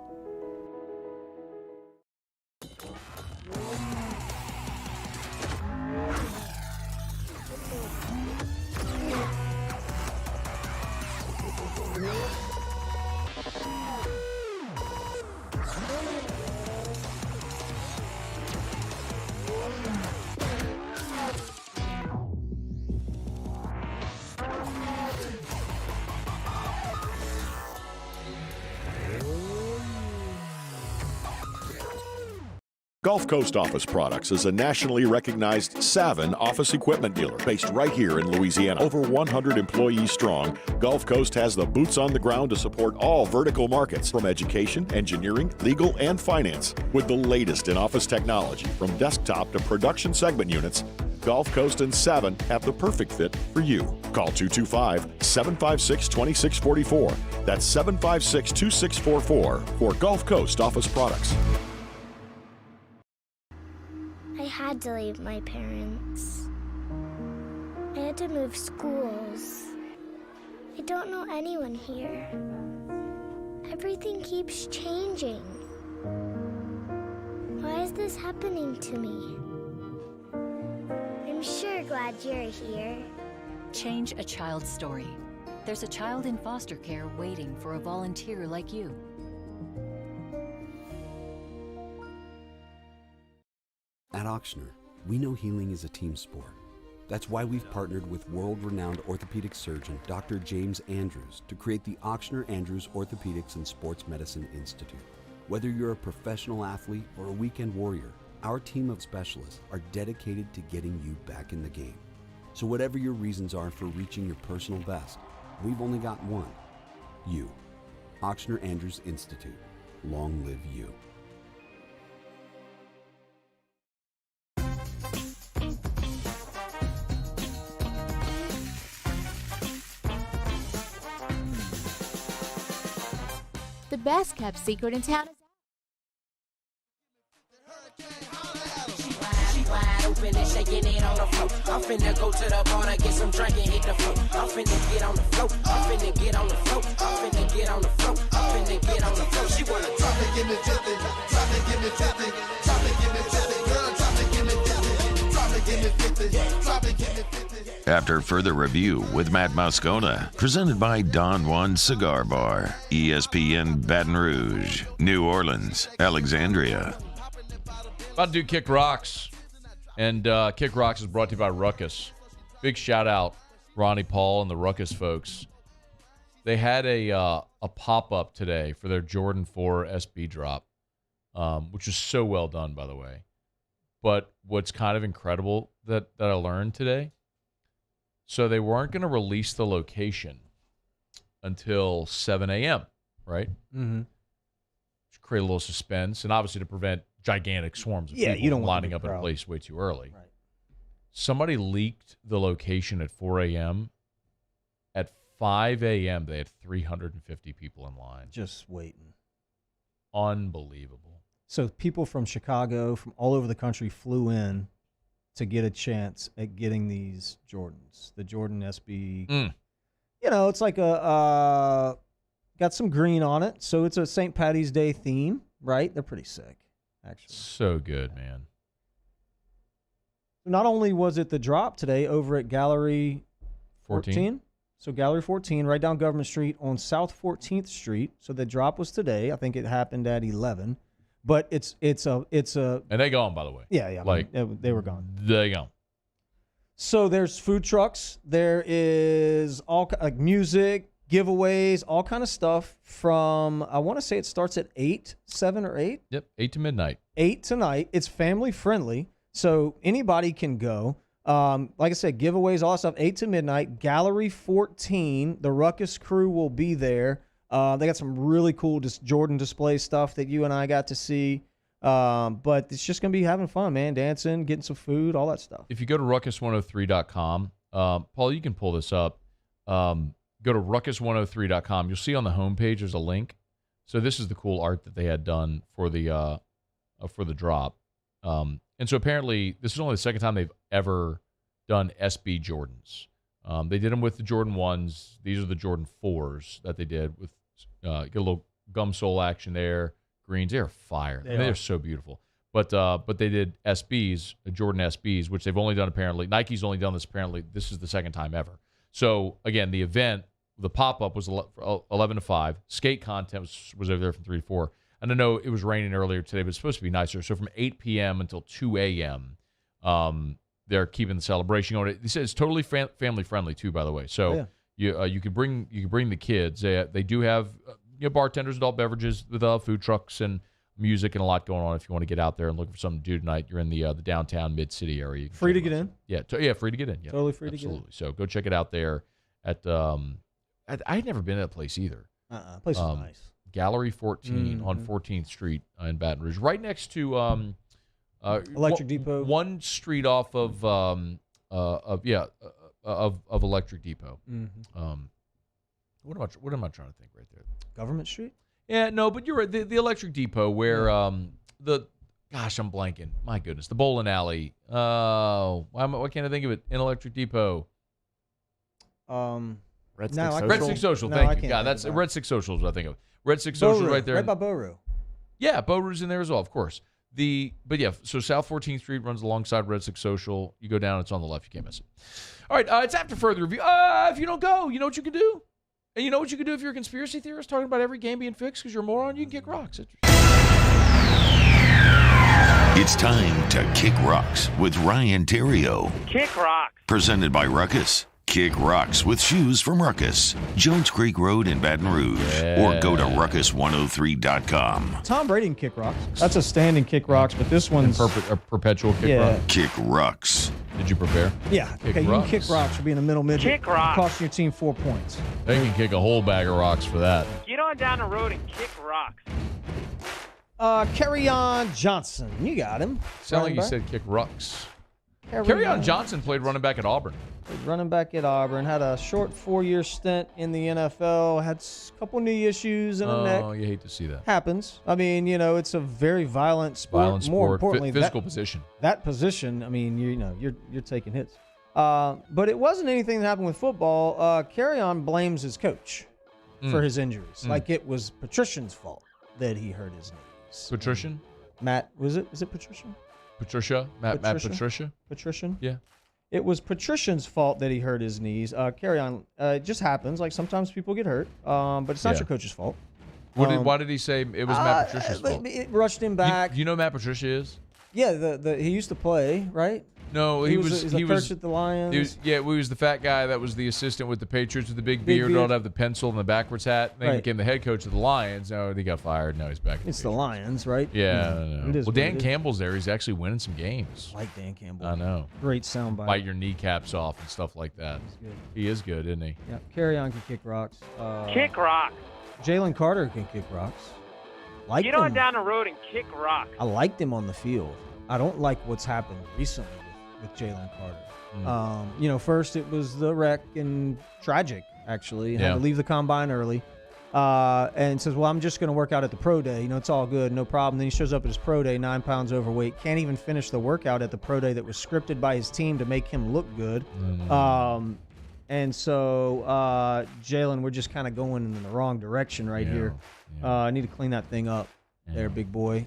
Gulf Coast Office Products is a nationally recognized Savin office equipment dealer based right here in Louisiana. Over 100 employees strong, Gulf Coast has the boots on the ground to support all vertical markets from education, engineering, legal, and finance. With the latest in office technology from desktop to production segment units, Gulf Coast and Savin have the perfect fit for you. Call 225-756-2644. That's 756-2644 for Gulf Coast Office Products. I had to leave my parents. I had to move schools. I don't know anyone here. Everything keeps changing. Why is this happening to me? I'm sure glad you're here. Change a child's story. There's a child in foster care waiting for a volunteer like you. At Auctioner, we know healing is a team sport. That's why we've partnered with world-renowned orthopedic surgeon Dr. James Andrews to create the Auctioner Andrews Orthopedics and Sports Medicine Institute. Whether you're a professional athlete or a weekend warrior, our team of specialists are dedicated to getting you back in the game. So whatever your reasons are for reaching your personal best, we've only got one: you. Auctioner Andrews Institute. Long live you. The best kept secret in town is open and shaking it on the floor. I'm finna go to the bar to get some drink and hit the floor. I'm finna get on the floor. I'm finna get on the floor. I'm finna get on the floor. I'm finna get on the floor. She wanna drop it, give me tipping. Drop it, give me tipping. Drop it, give me tipping. Girl, drop it, give me tipping. Drop it, give me 50. Drop it, give me 50. after further review with Matt Moscona. Presented by Don Juan Cigar Bar. ESPN Baton Rouge, New Orleans, Alexandria. About to do Kick Rocks. And Kick Rocks is brought to you by Ruckus. Big shout out, Ronnie Paul and the Ruckus folks. They had a pop-up today for their Jordan 4 SB drop, which was so well done, by the way. But what's kind of incredible that I learned today, so they weren't going to release the location until 7 a.m., right? Mm-hmm. To create a little suspense, and obviously to prevent gigantic swarms of people you don't lining up in a place way too early. Right. Somebody leaked the location at 4 a.m. At 5 a.m., they had 350 people in line. Just waiting. Unbelievable. So people from Chicago, from all over the country, flew in to get a chance at getting these Jordans. The Jordan SB. You know, it's like got some green on it, so it's a St. Patty's Day theme, right? They're pretty sick, actually. So good, man. Not only was it the drop today over at Gallery 14. So Gallery 14, right down Government Street on South 14th Street. So the drop was today. I think it happened at 11. But it's a and they gone, by the way. Yeah. Like they were gone. They gone. So there's food trucks. There is all like music, giveaways, all kind of stuff from. I want to say it starts at 7 or 8. Yep, 8 to midnight. 8 tonight. It's family friendly, so anybody can go. Like I said, giveaways, all that stuff. 8 to midnight. Gallery 14. The Ruckus crew will be there. They got some really cool Jordan display stuff that you and I got to see. But it's just going to be having fun, man. Dancing, getting some food, all that stuff. If you go to ruckus103.com, Paul, you can pull this up. Go to ruckus103.com. You'll see on the homepage there's a link. So this is the cool art that they had done for the drop. And so apparently this is only the second time they've ever done SB Jordans. They did them with the Jordan 1s. These are the Jordan 4s that they did with get a little gum sole action there. Greens, they're fire. They're so beautiful. But they did SBs, Jordan SBs, which they've only done apparently. Nike's only done this apparently. This is the second time ever. So again, the event, the pop-up was 11 to 5. Skate content was over there from 3 to 4. And I know it was raining earlier today, but it's supposed to be nicer. So from 8 p.m. until 2 a.m., they're keeping the celebration going. They said it's totally family friendly too, by the way. So you can bring the kids. They do have bartenders, adult beverages with food trucks and music and a lot going on. If you want to get out there and look for something to do tonight, you're in the downtown mid-city area. Free to get in. Yeah, free to get in. Yeah, totally free to get in. Absolutely. So go check it out there. At I had never been to that place either. Place is nice. Gallery 14 on 14th Street in Baton Rouge, right next to Electric Depot. One street off of Electric Depot. Mm-hmm. What am I trying to think right there? Government Street? Yeah, no, but you're right. The Electric Depot where I'm blanking. My goodness, the bowling alley. Why can't I think of it? In Electric Depot. Red Stick Social. Thank you. God, that's Red Stick Social is what I think of. Red Stick Social right there. Right by Bayou. Yeah, Bayou's in there as well, of course. So South 14th Street runs alongside Red Stick Social. You go down, it's on the left. You can't miss it. All right, it's after further review. If you don't go, you know what you can do? And you know what you can do if you're a conspiracy theorist talking about every game being fixed because you're a moron? You can kick rocks. It's time to Kick Rocks with Ryan Theriot. Kick rocks. Presented by Ruckus. Kick Rocks with shoes from Ruckus. Jones Creek Road in Baton Rouge. Or go to ruckus103.com. Tom Brady can kick rocks. That's a standing kick rocks, but this one's a perpetual kick rock. Kick Rocks. Did you prepare? Yeah. You can kick rocks for being a middle midget. Kick rocks. Costing your team 4 points. They can kick a whole bag of rocks for that. Get on down the road and kick rocks. Kerryon Johnson. You got him. Sound like you said kick rocks. Kerryon Johnson played running back at Auburn. Running back at Auburn. Had a short 4-year stint in the NFL. Had a couple knee issues in the neck. Oh, you hate to see that. Happens. I mean, it's a very violent sport. More importantly, physical position. That position, I mean, you're taking hits. But it wasn't anything that happened with football. Kerryon blames his coach for his injuries. Like it was Patrician's fault that he hurt his knees. Patrician? Matt, is it Patrician? Patricia? Matt Patricia? Patrician? Yeah. It was Patrician's fault that he hurt his knees. Carry on. It just happens. Like, sometimes people get hurt, but it's not your coach's fault. Why did he say it was Matt Patricia's fault? It rushed him back. You know who Matt Patricia is? Yeah, he used to play, right? No, he was coach at the Lions. He was the fat guy that was the assistant with the Patriots with the big beard. Don't have the pencil and the backwards hat. Then he became the head coach of the Lions. No, he got fired. Now he's back. It's the Lions, right? Yeah. Well, Dan Campbell's there. He's actually winning some games. I like Dan Campbell. I know. Great soundbite. Bite your kneecaps off and stuff like that. He is good, isn't he? Yeah. Carry on can kick rocks. Kick rocks. Jalen Carter can kick rocks. Get on down the road and kick rocks. I liked him on the field. I don't like what's happened recently with Jalen Carter. First it was the wreck and tragic, actually. Had to leave the combine early. And says, well, I'm just going to work out at the pro day. It's all good, no problem. Then he shows up at his pro day, 9 pounds overweight. Can't even finish the workout at the pro day that was scripted by his team to make him look good. And so, Jalen, we're just kind of going in the wrong direction here. I need to clean that thing up there, big boy.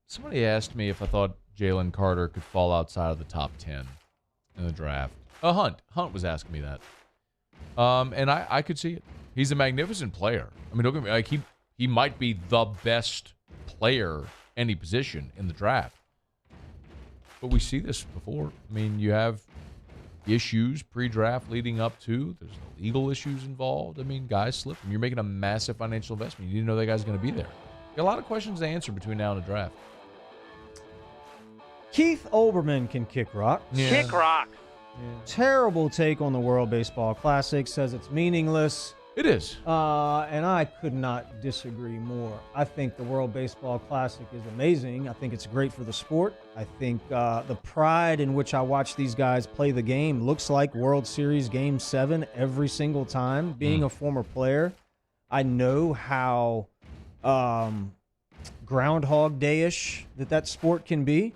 Somebody asked me if I thought Jalen Carter could fall outside of the top 10 in the draft. Hunt was asking me that. And I could see it. He's a magnificent player. I mean, don't get me, like, he might be the best player any position in the draft. But we see this before. I mean, you have issues pre-draft leading up to. There's legal issues involved. I mean, guys slip. You're making a massive financial investment. You didn't know that guy's going to be there. You got a lot of questions to answer between now and the draft. Keith Olbermann can kick rocks. Yeah. Kick rocks. Yeah. Terrible take on the World Baseball Classic. Says it's meaningless. It is. And I could not disagree more. I think the World Baseball Classic is amazing. I think it's great for the sport. I think the pride in which I watch these guys play the game looks like World Series Game 7 every single time. Being a former player, I know how Groundhog Day-ish that sport can be.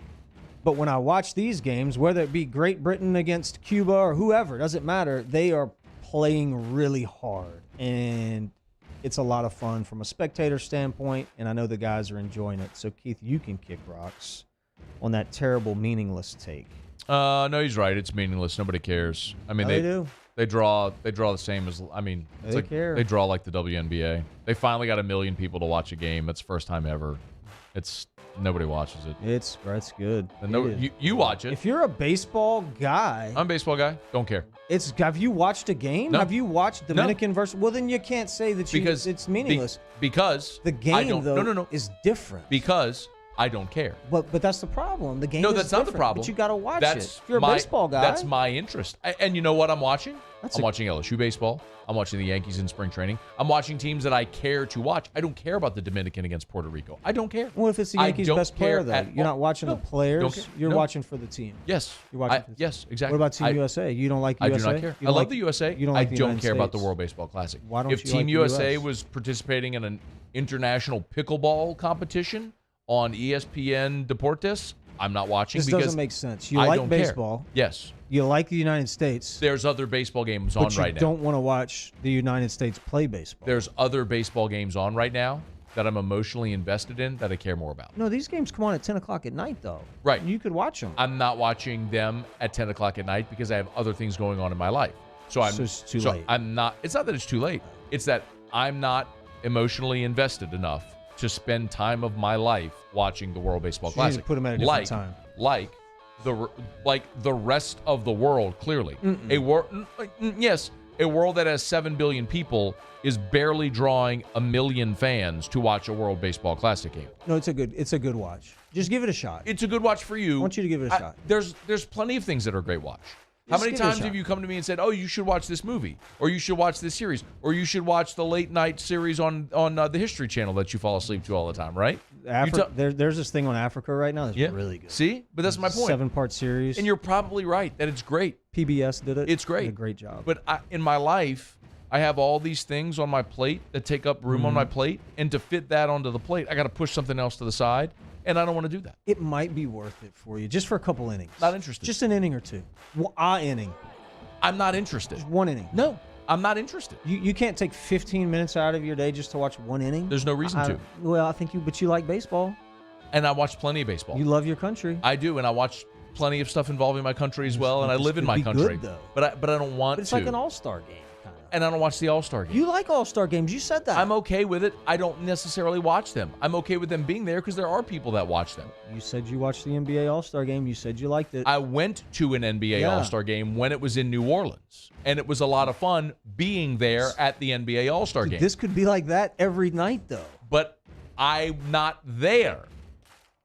But when I watch these games, whether it be Great Britain against Cuba or whoever, doesn't matter, they are playing really hard. And it's a lot of fun from a spectator standpoint, and I know the guys are enjoying it. So, Keith, you can kick rocks on that terrible, meaningless take. No, he's right. It's meaningless. Nobody cares. I mean, they do. They draw the same as, I mean, it's they like care. They draw like the WNBA. They finally got 1 million people to watch a game. That's the first time ever. Nobody watches it. It's good. And you watch it. If you're a baseball guy. I'm a baseball guy. Don't care. Have you watched a game? No. Have you watched Dominican versus? Well, then you can't say that it's meaningless. Because the game is different. Because I don't care. But that's the problem. The game. No, is that's different, not the problem. But you got to watch it. If you're a baseball guy, that's my interest. And you know what I'm watching? I'm watching LSU baseball. I'm watching the Yankees in spring training. I'm watching teams that I care to watch. I don't care about the Dominican against Puerto Rico. I don't care. Well, if it's the Yankees' best player, though, you're not watching the players. You're watching for the team. Yes. You're watching. Yes, exactly. What about Team USA? You don't like USA? I do not care. I love the USA. You don't like I don't care about the World Baseball Classic. Why don't if you Team like the USA US? was participating in an international pickleball competition on ESPN Deportes, I'm not watching this because doesn't make sense. You like baseball. Care. Yes. You like the United States. There's other baseball games on right now. But you don't want to watch the United States play baseball. There's other baseball games on right now that I'm emotionally invested in that I care more about. No, these games come on at 10 o'clock at night, though. Right. You could watch them. I'm not watching them at 10 o'clock at night because I have other things going on in my life. So it's too late. I'm not. It's not that it's too late. It's that I'm not emotionally invested enough to spend time of my life watching the World Baseball Classic. You need to put them at a different time. Like the rest of the world, clearly. A world that has 7 billion people is barely drawing 1 million fans to watch a World Baseball Classic game. No, it's a good watch. Just give it a shot. It's a good watch for you. I want you to give it a shot. There's plenty of things that are a great watch. How many times have you come to me and said, "Oh, you should watch this movie, or you should watch this series, or you should watch the late night series on the History Channel that you fall asleep to all the time," right? There's this thing on Africa right now that's really good. See, but that's my point. 7-part series, and you're probably right that it's great. PBS did it. It's great. Did a great job. But in my life, I have all these things on my plate that take up room on my plate, and to fit that onto the plate, I got to push something else to the side. And I don't want to do that. It might be worth it for you, just for a couple innings. Not interested. Just an inning or two. An inning. I'm not interested. Just one inning. No, I'm not interested. You can't take 15 minutes out of your day just to watch one inning. There's no reason to. Well, I think but you like baseball. And I watch plenty of baseball. You love your country. I do, and I watch plenty of stuff involving my country as well, and I live in my be country. good, though. But I don't want But it's to. like an all-star game, kind of. And I don't watch the All-Star game. You like all-star games. You said that. I'm okay with it. I don't necessarily watch them. I'm okay with them being there because there are people that watch them. You said you watched the NBA All-Star game. You said you liked it. I went to an NBA All-Star game when it was in New Orleans, and it was a lot of fun being there at the NBA All-Star game. This could be like that every night, though. But I'm not there.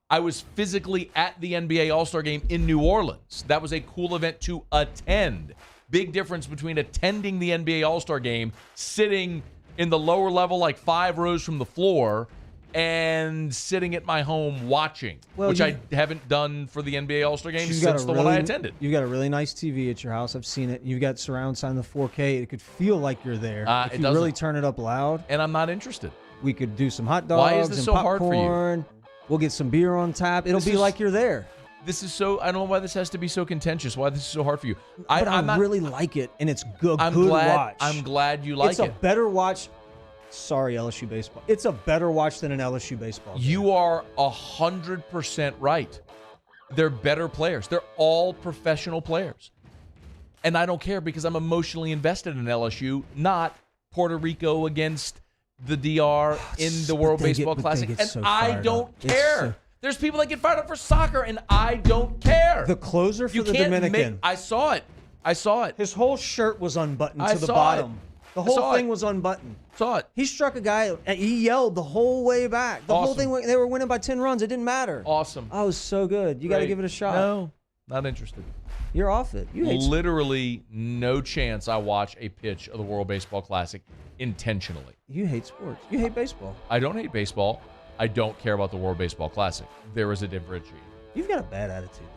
I was physically at the NBA All-Star game in New Orleans. That was a cool event to attend. Big difference between attending the NBA All-Star game, sitting in the lower level, like 5 rows from the floor, and sitting at my home watching, which I haven't done for the NBA All-Star game since the one I attended. You've got a really nice TV at your house. I've seen it. You've got surround sound, the 4K. It could feel like you're there. If you really turn it up loud. And I'm not interested. We could do some hot dogs Why is this and so hard for you? popcorn. We'll get some beer on tap. It'll be like you're there. This is so. I don't know why this has to be so contentious. Why this is so hard for you? But I really like it, and it's good. Watch. I'm glad you like it. it. It's a better watch. Sorry, LSU baseball. It's a better watch than an LSU baseball game. You are 100% right. They're better players. They're all professional players, and I don't care because I'm emotionally invested in LSU, not Puerto Rico against the DR in the World Baseball Classic, and I don't care. There's people that get fired up for soccer, and I don't care. The closer for the Dominican. I saw it. His whole shirt was unbuttoned to the bottom. The whole thing was unbuttoned. Saw it. He struck a guy, and he yelled the whole way back. The whole thing, they were winning by 10 runs. It didn't matter. Awesome. Oh, it was so good. You got to give it a shot. No, not interested. You're off it. You hate literally no chance I watch a pitch of the World Baseball Classic intentionally. You hate sports. You hate baseball. I don't hate baseball. I don't care about the World Baseball Classic. There is a differentiator. You've got a bad attitude.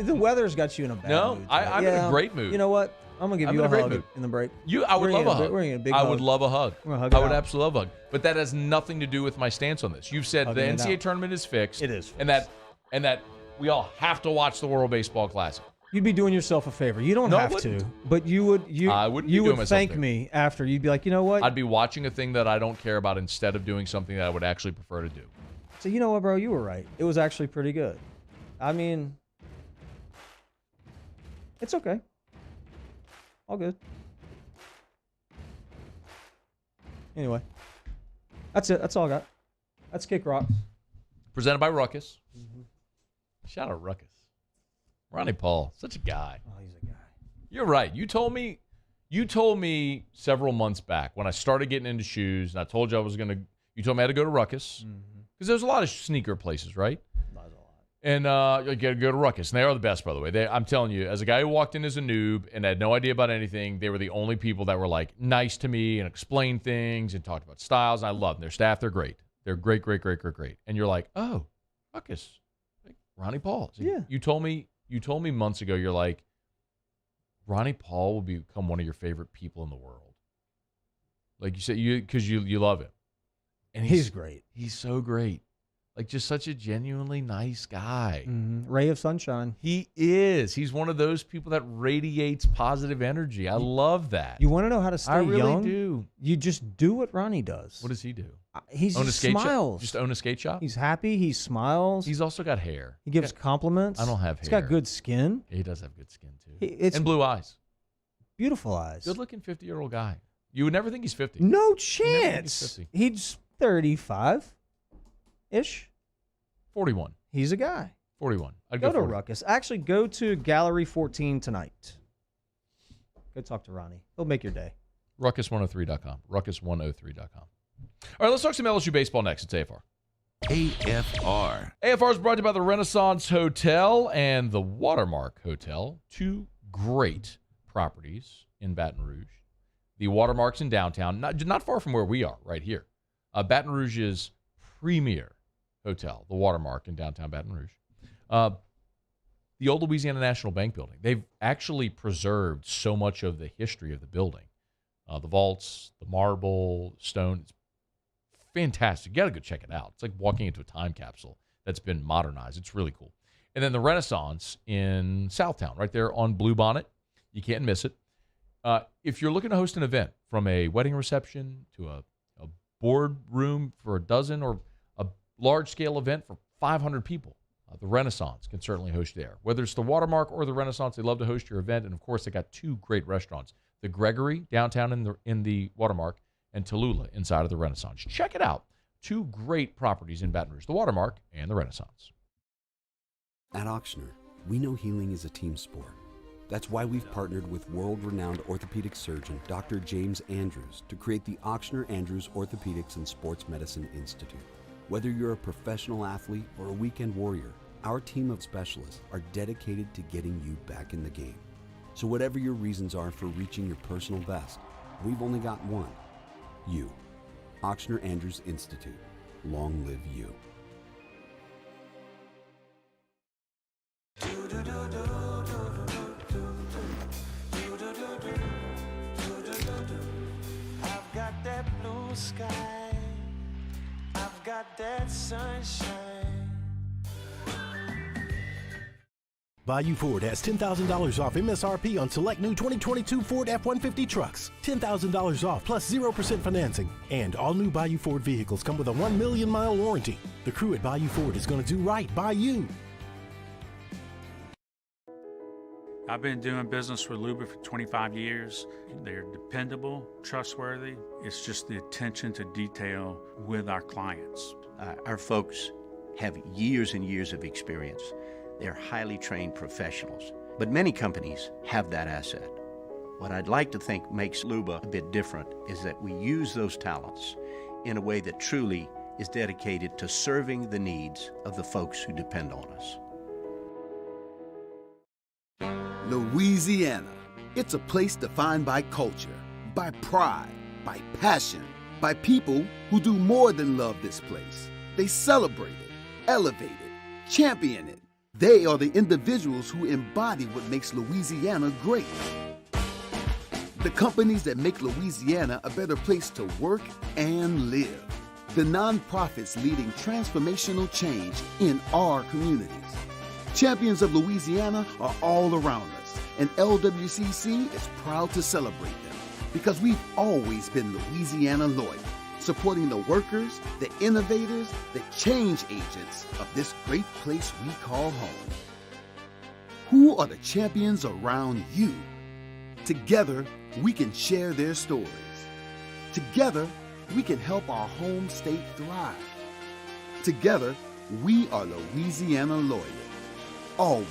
The weather's got you in a bad mood. No, I'm in a great mood. You know what? I'm going to give you a hug in the break. I would love a hug. We're going to get a big I hug. would love a hug. Hug I would absolutely love a hug. But that has nothing to do with my stance on this. You've said the NCAA tournament is fixed. It is fixed. And that we all have to watch the World Baseball Classic. You'd be doing yourself a favor. You don't have to, but you would. I wouldn't. You would thank me after. You'd be like, you know what? I'd be watching a thing that I don't care about instead of doing something that I would actually prefer to do. So you know what, bro? You were right. It was actually pretty good. I mean, it's okay. All good. Anyway, that's it. That's all I got. That's Kick Rocks. Presented by Ruckus. Shout out Ruckus. Ronnie Paul, such a guy. Oh, he's a guy. You're right. You told me several months back when I started getting into shoes, and I told you you told me I had to go to Ruckus because there's a lot of sneaker places, right? Not a lot. And you got to go to Ruckus, and they are the best, by the way. I'm telling you, as a guy who walked in as a noob and had no idea about anything, they were the only people that were like nice to me and explained things and talked about styles. And I love them. Their staff, they're great. They're great. And you're like, oh, Ruckus, like Ronnie Paul. So yeah. You told me months ago, you're like, Ronnie Paul will become one of your favorite people in the world. Like you said, because you love him. And he's great. He's so great. Like just such a genuinely nice guy. Ray of sunshine. He is. He's one of those people that radiates positive energy. I love that. You want to know how to stay young? I really do. You just do what Ronnie does. What does he do? He smiles. Just own a skate shop? He's happy. He smiles. He's also got hair. He gives compliments. I don't have hair. He's got good skin. He does have good skin, too. It's and blue eyes. Beautiful eyes. Good-looking 50-year-old guy. You would never think he's 50. No chance. He's 35-ish. 41. He's a guy. 41. I'd go go to Ruckus. Actually, go to Gallery 14 tonight. Go talk to Ronnie. He'll make your day. Ruckus103.com. Ruckus103.com. All right, let's talk some LSU baseball next. It's AFR. AFR. AFR is brought to you by the Renaissance Hotel and the Watermark Hotel, two great properties in Baton Rouge. The Watermark's in downtown, not far from where we are, right here. Baton Rouge's premier hotel, the Watermark in downtown Baton Rouge. The old Louisiana National Bank building. They've actually preserved so much of the history of the building. The vaults, the marble, stone. It's fantastic. You got to go check it out. It's like walking into a time capsule that's been modernized. It's really cool. And then the Renaissance in Southtown, right there on Bluebonnet. You can't miss it. If you're looking to host an event, from a wedding reception to a board room for a dozen, or a large-scale event for 500 people, The Renaissance can certainly host you there. Whether it's the Watermark or the Renaissance, they love to host your event. And, of course, they got 2 great restaurants, the Gregory downtown in the Watermark and Tallulah inside of the Renaissance. Check it out. 2 great properties in Baton Rouge, the Watermark and the Renaissance. At Auctioner, we know healing is a team sport. That's why we've partnered with world-renowned orthopedic surgeon Dr. James Andrews to create the Auctioner Andrews Orthopedics and Sports Medicine Institute. Whether you're a professional athlete or a weekend warrior, our team of specialists are dedicated to getting you back in the game. So whatever your reasons are for reaching your personal best, we've only got one: you. Auctioner Andrews Institute. Long live you. I've got that blue sky, I've got that sunshine. Bayou Ford has $10,000 off MSRP on select new 2022 Ford F-150 trucks. $10,000 off plus 0% financing. And all new Bayou Ford vehicles come with a 1 million mile warranty. The crew at Bayou Ford is going to do right by you. I've been doing business with Luba for 25 years. They're dependable, trustworthy. It's just the attention to detail with our clients. Our folks have years and years of experience. They're highly trained professionals, but many companies have that asset. What I'd like to think makes Luba a bit different is that we use those talents in a way that truly is dedicated to serving the needs of the folks who depend on us. Louisiana. It's a place defined by culture, by pride, by passion, by people who do more than love this place. They celebrate it, elevate it, champion it. They are the individuals who embody what makes Louisiana great. The companies that make Louisiana a better place to work and live. The nonprofits leading transformational change in our communities. Champions of Louisiana are all around us, and LWCC is proud to celebrate them because we've always been Louisiana loyal, supporting the workers, the innovators, the change agents of this great place we call home. Who are the champions around you? Together, we can share their stories. Together, we can help our home state thrive. Together, we are Louisiana loyal. Always.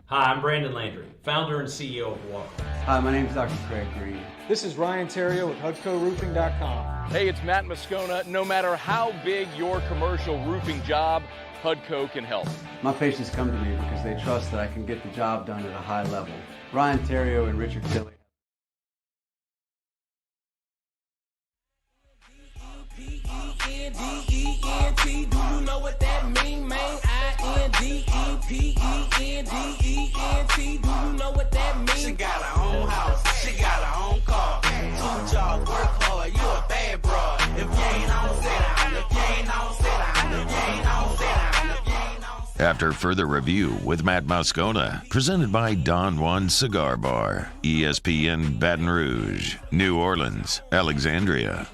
Hi, I'm Brandon Landry, founder and CEO of Walker. Hi, my name is Dr. Craig Green. This is Ryan Theriot with HUDCORoofing.com. Hey, it's Matt Moscona. No matter how big your commercial roofing job, HUDCO can help. My patients come to me because they trust that I can get the job done at a high level. Ryan Theriot and Richard Tilley. I-N-D-E-P-E-N-D-E-N-T, do you know what that mean, man? I-N-D-E-P-E-N-D-E-N-T, do you know what that mean? She got her own house, she got her own car. 2 jobs, work hard, you a bad broad. If you ain't on, sit down. If you ain't on, sit down. If you ain't on, sit down. If you ain't on, sit down. After further review with Matt Moscona, presented by Don Juan Cigar Bar, ESPN Baton Rouge, New Orleans, Alexandria.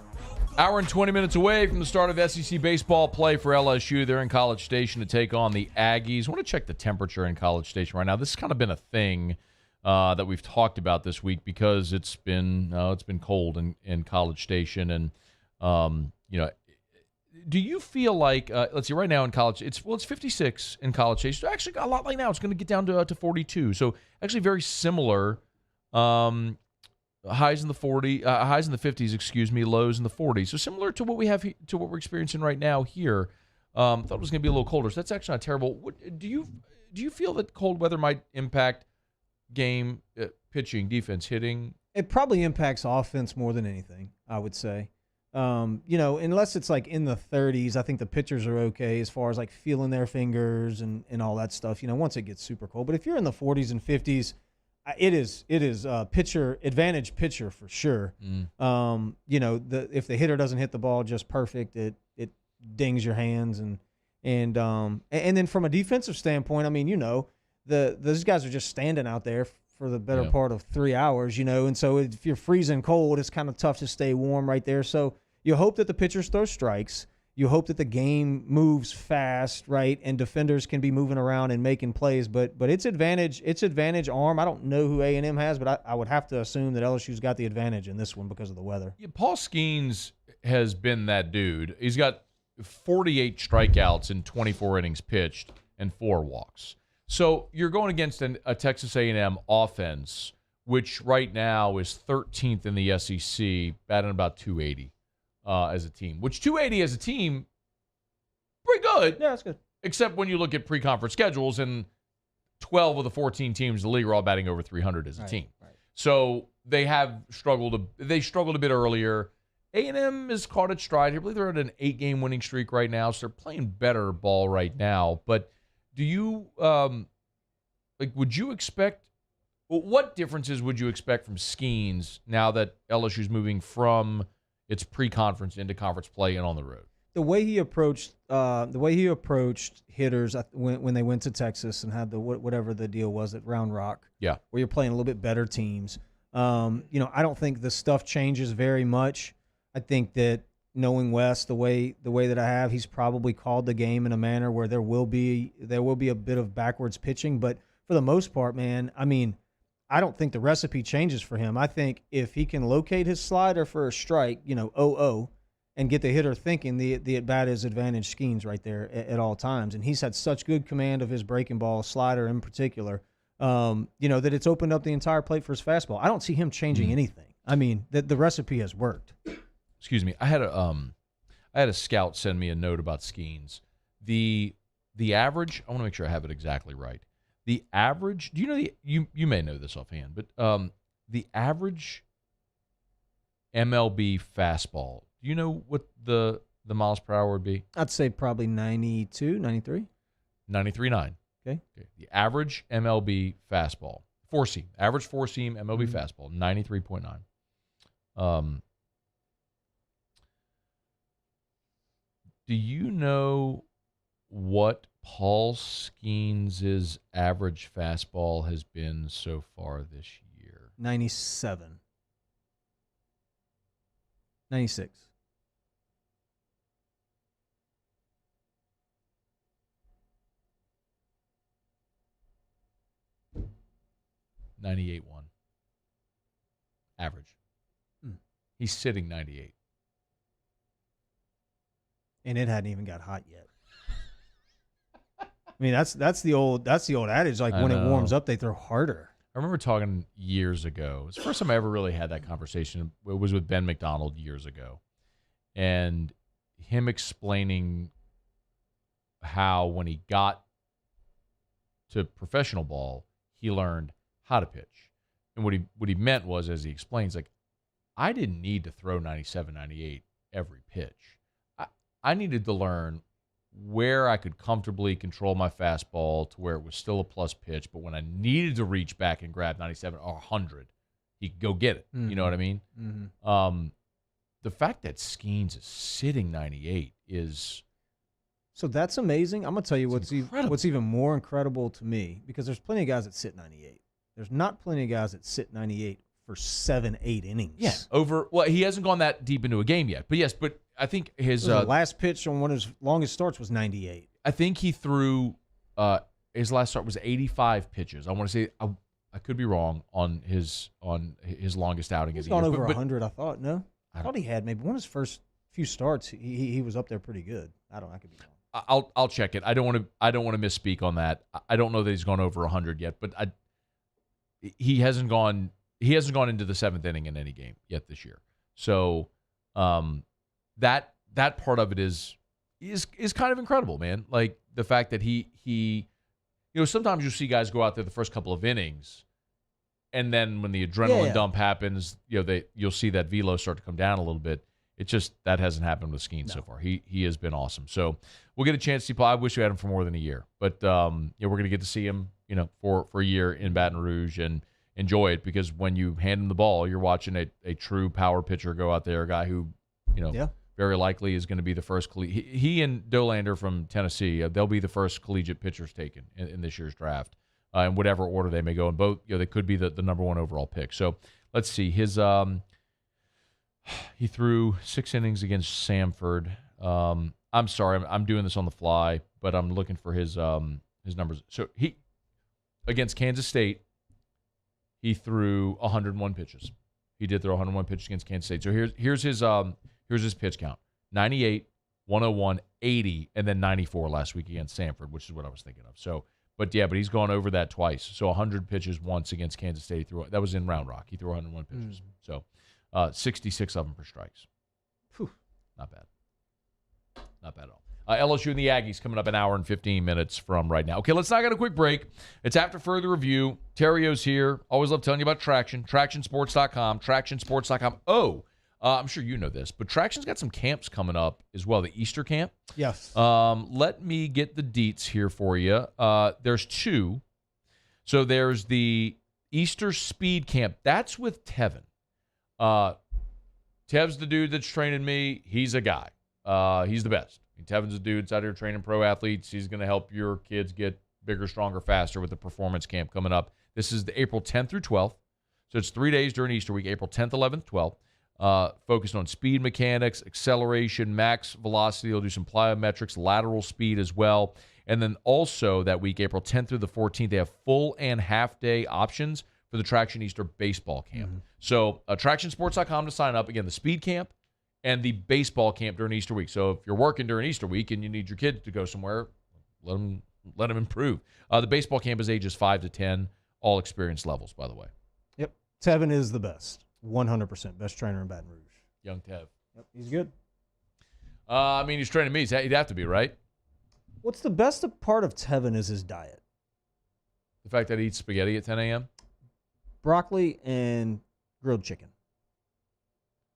Hour and 20 minutes away from the start of SEC baseball play for LSU. They're in College Station to take on the Aggies. I want to check the temperature in College Station right now. This has kind of been a thing that we've talked about this week because it's been cold in College Station. And, do you feel like, let's see, right now in college, it's 56 in College Station. So actually, a lot like now, it's going to get down to 42. So actually very similar. Highs in the 50s, lows in the 40s. So similar to what we have to what we're experiencing right now here. Thought it was going to be a little colder. So that's actually not terrible. Do you feel that cold weather might impact game pitching, defense, hitting? It probably impacts offense more than anything, I would say. Unless it's like in the 30s, I think the pitchers are okay as far as like feeling their fingers and all that stuff. Once it gets super cold. But if you're in the 40s and 50s. It is pitcher advantage pitcher for sure. If the hitter doesn't hit the ball just perfect, it dings your hands and then from a defensive standpoint, those guys are just standing out there for the better part of 3 hours, and so if you're freezing cold, it's kind of tough to stay warm right there. So you hope that the pitchers throw strikes. You hope that the game moves fast, right, and defenders can be moving around and making plays. But it's advantage arm. I don't know who A&M has, but I would have to assume that LSU's got the advantage in this one because of the weather. Yeah, Paul Skeens has been that dude. He's got 48 strikeouts in 24 innings pitched and 4 walks. So you're going against a Texas A&M offense, which right now is 13th in the SEC, batting about 280 as a team. Which 280 as a team, pretty good. Yeah, that's good. Except when you look at pre-conference schedules, and 12 of the 14 teams in the league are all batting over 300 as a team. Right. So they have struggled. They struggled a bit earlier. A&M has caught its stride. I believe they're at an 8-game winning streak right now, so they're playing better ball right now. But do you would you expect? Well, what differences would you expect from Skeens now that LSU's moving from its pre-conference into conference play and on the road? The way he approached hitters when they went to Texas and had whatever the deal was at Round Rock, where you're playing a little bit better teams. I don't think the stuff changes very much. I think that knowing Wes the way that I have, he's probably called the game in a manner where there will be a bit of backwards pitching, but for the most part, man, I mean, I don't think the recipe changes for him. I think if he can locate his slider for a strike, 0-0, and get the hitter thinking, the at-bat is advantage Skeens right there at all times. And he's had such good command of his breaking ball, slider in particular, that it's opened up the entire plate for his fastball. I don't see him changing anything. I mean, the recipe has worked. Excuse me. I had a scout send me a note about Skeens. The average, I want to make sure I have it exactly right. The average, do you know you may know this offhand, but the average MLB fastball, do you know what the miles per hour would be? I'd say probably 92, 93. 93.9. Okay. The average MLB fastball, average four-seam MLB fastball, 93.9. Do you know what Paul Skeens' average fastball has been so far this year? 97. 96. .98 1. Average. He's sitting 98. And it hadn't even got hot yet. I mean, that's the old adage. Like when it warms up, they throw harder. I remember talking years ago. It's the first time I ever really had that conversation. It was with Ben McDonald years ago, and him explaining how when he got to professional ball, he learned how to pitch. And what he meant was, as he explains, like, I didn't need to throw 97, 98 every pitch. I needed to learn where I could comfortably control my fastball to where it was still a plus pitch, but when I needed to reach back and grab 97 or 100, he could go get it. You know what I mean? Mm-hmm. The fact that Skeens is sitting 98 is... So that's amazing. I'm going to tell you what's even more incredible to me, because there's plenty of guys that sit 98. There's not plenty of guys that sit 98 for 7-8 innings. Yeah. He hasn't gone that deep into a game yet. But yes, I think his last pitch on one of his longest starts was 98. I think he threw his last start was 85 pitches. I want to say I could be wrong on his longest outing. He's gone over 100. I thought I thought he had maybe one of his first few starts. He was up there pretty good. I could be wrong. I'll check it. I don't want to misspeak on that. I don't know that he's gone over 100 yet, but he hasn't gone into the 7th inning in any game yet this year. So that part of it is kind of incredible, man. Like the fact that he sometimes you see guys go out there the first couple of innings, and then when the adrenaline dump happens, you'll see that velo start to come down a little bit. It's just that hasn't happened with Skeens so far. He has been awesome. So we'll get a chance to see Paul. I wish we had him for more than a year, but we're going to get to see him, for a year in Baton Rouge and enjoy it, because when you hand him the ball, you're watching a true power pitcher go out there, a guy who, very likely is going to be the first he and Dolander from Tennessee, they'll be the first collegiate pitchers taken in this year's draft. in whatever order they may go. And both, they could be the number one overall pick. So let's see. His he threw 6 innings against Samford. I'm sorry, I'm doing this on the fly, but I'm looking for his numbers. So he against Kansas State, he threw 101 pitches. He did throw 101 pitches against Kansas State. So here's his pitch count: 98, 101, 80, and then 94 last week against Samford, which is what I was thinking of. So, but he's gone over that twice. So 100 pitches once against Kansas State. That was in Round Rock. He threw 101 pitches. So 66 of them for strikes. Whew. Not bad. Not bad at all. LSU and the Aggies coming up an hour and 15 minutes from right now. Okay, let's not get a quick break. It's after further review. Theriot's here. Always love telling you about Traction. TractionSports.com. TractionSports.com. Oh, I'm sure you know this, but Traction's got some camps coming up as well. The Easter camp. Yes. Let me get the deets here for you. There's 2. So there's the Easter Speed Camp. That's with Tevin. Tev's the dude that's training me. He's a guy. He's the best. Tevin's a dude that's out here training pro athletes. He's going to help your kids get bigger, stronger, faster with the performance camp coming up. This is the April 10th through 12th. So it's 3 days during Easter week, April 10th, 11th, 12th. Focused on speed mechanics, acceleration, max velocity. They'll do some plyometrics, lateral speed as well. And then also that week, April 10th through the 14th, they have full and half-day options for the Traction Easter baseball camp. Mm-hmm. So TractionSports.com to sign up. Again, the speed camp and the baseball camp during Easter week. So if you're working during Easter week and you need your kid to go somewhere, let them improve. The baseball camp is ages 5 to 10, all experience levels, by the way. Yep. Tevin is the best. 100% best trainer in Baton Rouge. Young Tev. Yep, he's good. He's training me. He'd have to be, right? What's the best part of Tevin is his diet. The fact that he eats spaghetti at 10 a.m.? Broccoli and grilled chicken.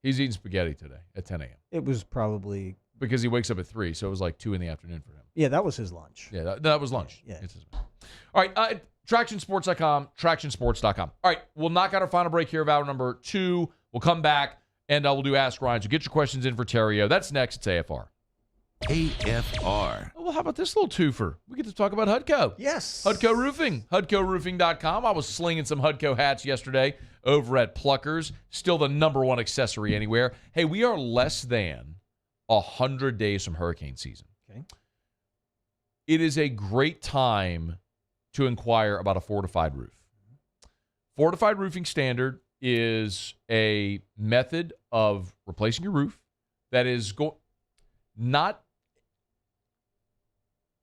He's eating spaghetti today at 10 a.m. It was probably... Because he wakes up at 3, so it was like 2 in the afternoon for him. Yeah, that was his lunch. Yeah, that was lunch. Yeah. All right, TractionSports.com, TractionSports.com. All right, we'll knock out our final break here of hour number 2. We'll come back, and we'll do Ask Ryan. So get your questions in for Theriot. That's next. It's AFR. AFR. Oh, well, how about this little twofer? We get to talk about Hudco. Yes. Hudco Roofing. HudcoRoofing.com. I was slinging some Hudco hats yesterday over at Pluckers. Still the number one accessory anywhere. Hey, we are less than 100 days from hurricane season. Okay. It is a great time to inquire about a fortified roof. Fortified roofing standard is a method of replacing your roof that is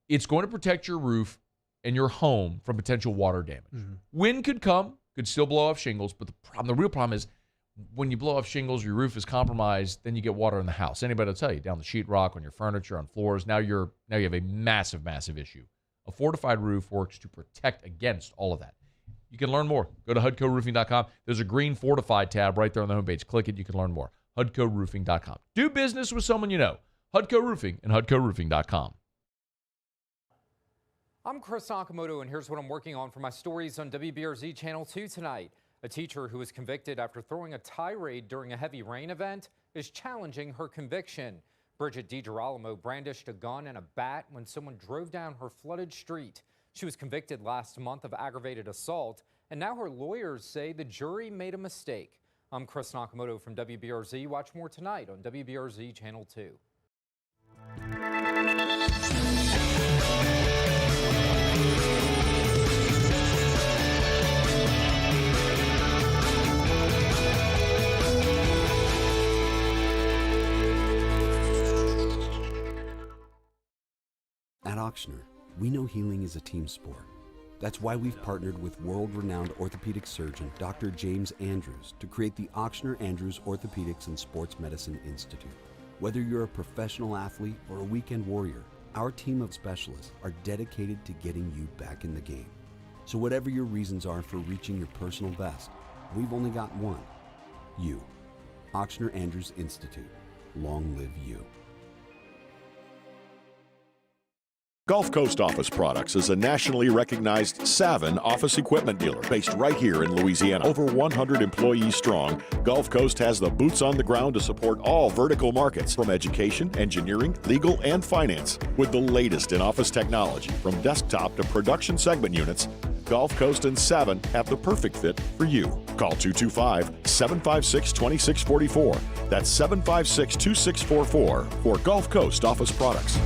it's going to protect your roof and your home from potential water damage. Mm-hmm. Wind could come, could still blow off shingles, but the real problem is when you blow off shingles, your roof is compromised, then you get water in the house. Anybody will tell you, down the sheetrock, on your furniture, on floors, now you have a massive, massive issue. A fortified roof works to protect against all of that. You can learn more. Go to HudcoRoofing.com. There's a green fortified tab right there on the homepage. Click it. You can learn more. HudcoRoofing.com. Do business with someone you know. Hudco Roofing and HudcoRoofing.com. I'm Chris Nakamoto, and here's what I'm working on for my stories on WBRZ Channel 2 tonight. A teacher who was convicted after throwing a tirade during a heavy rain event is challenging her conviction. Bridget DiGirolamo brandished a gun and a bat when someone drove down her flooded street. She was convicted last month of aggravated assault, and now her lawyers say the jury made a mistake. I'm Chris Nakamoto from WBRZ. Watch more tonight on WBRZ Channel 2. At Auctioner, we know healing is a team sport. That's why we've partnered with world-renowned orthopedic surgeon Dr. James Andrews to create the Auctioner Andrews Orthopedics and Sports Medicine Institute. Whether you're a professional athlete or a weekend warrior, our team of specialists are dedicated to getting you back in the game. So whatever your reasons are for reaching your personal best, we've only got one. You. Auctioner Andrews Institute. Long live you. Gulf Coast Office Products is a nationally recognized Savin office equipment dealer based right here in Louisiana. Over 100 employees strong, Gulf Coast has the boots on the ground to support all vertical markets, from education, engineering, legal, and finance. With the latest in office technology, from desktop to production segment units, Gulf Coast and 7 have the perfect fit for you. Call 225-756-2644. That's 756-2644 for Gulf Coast office products.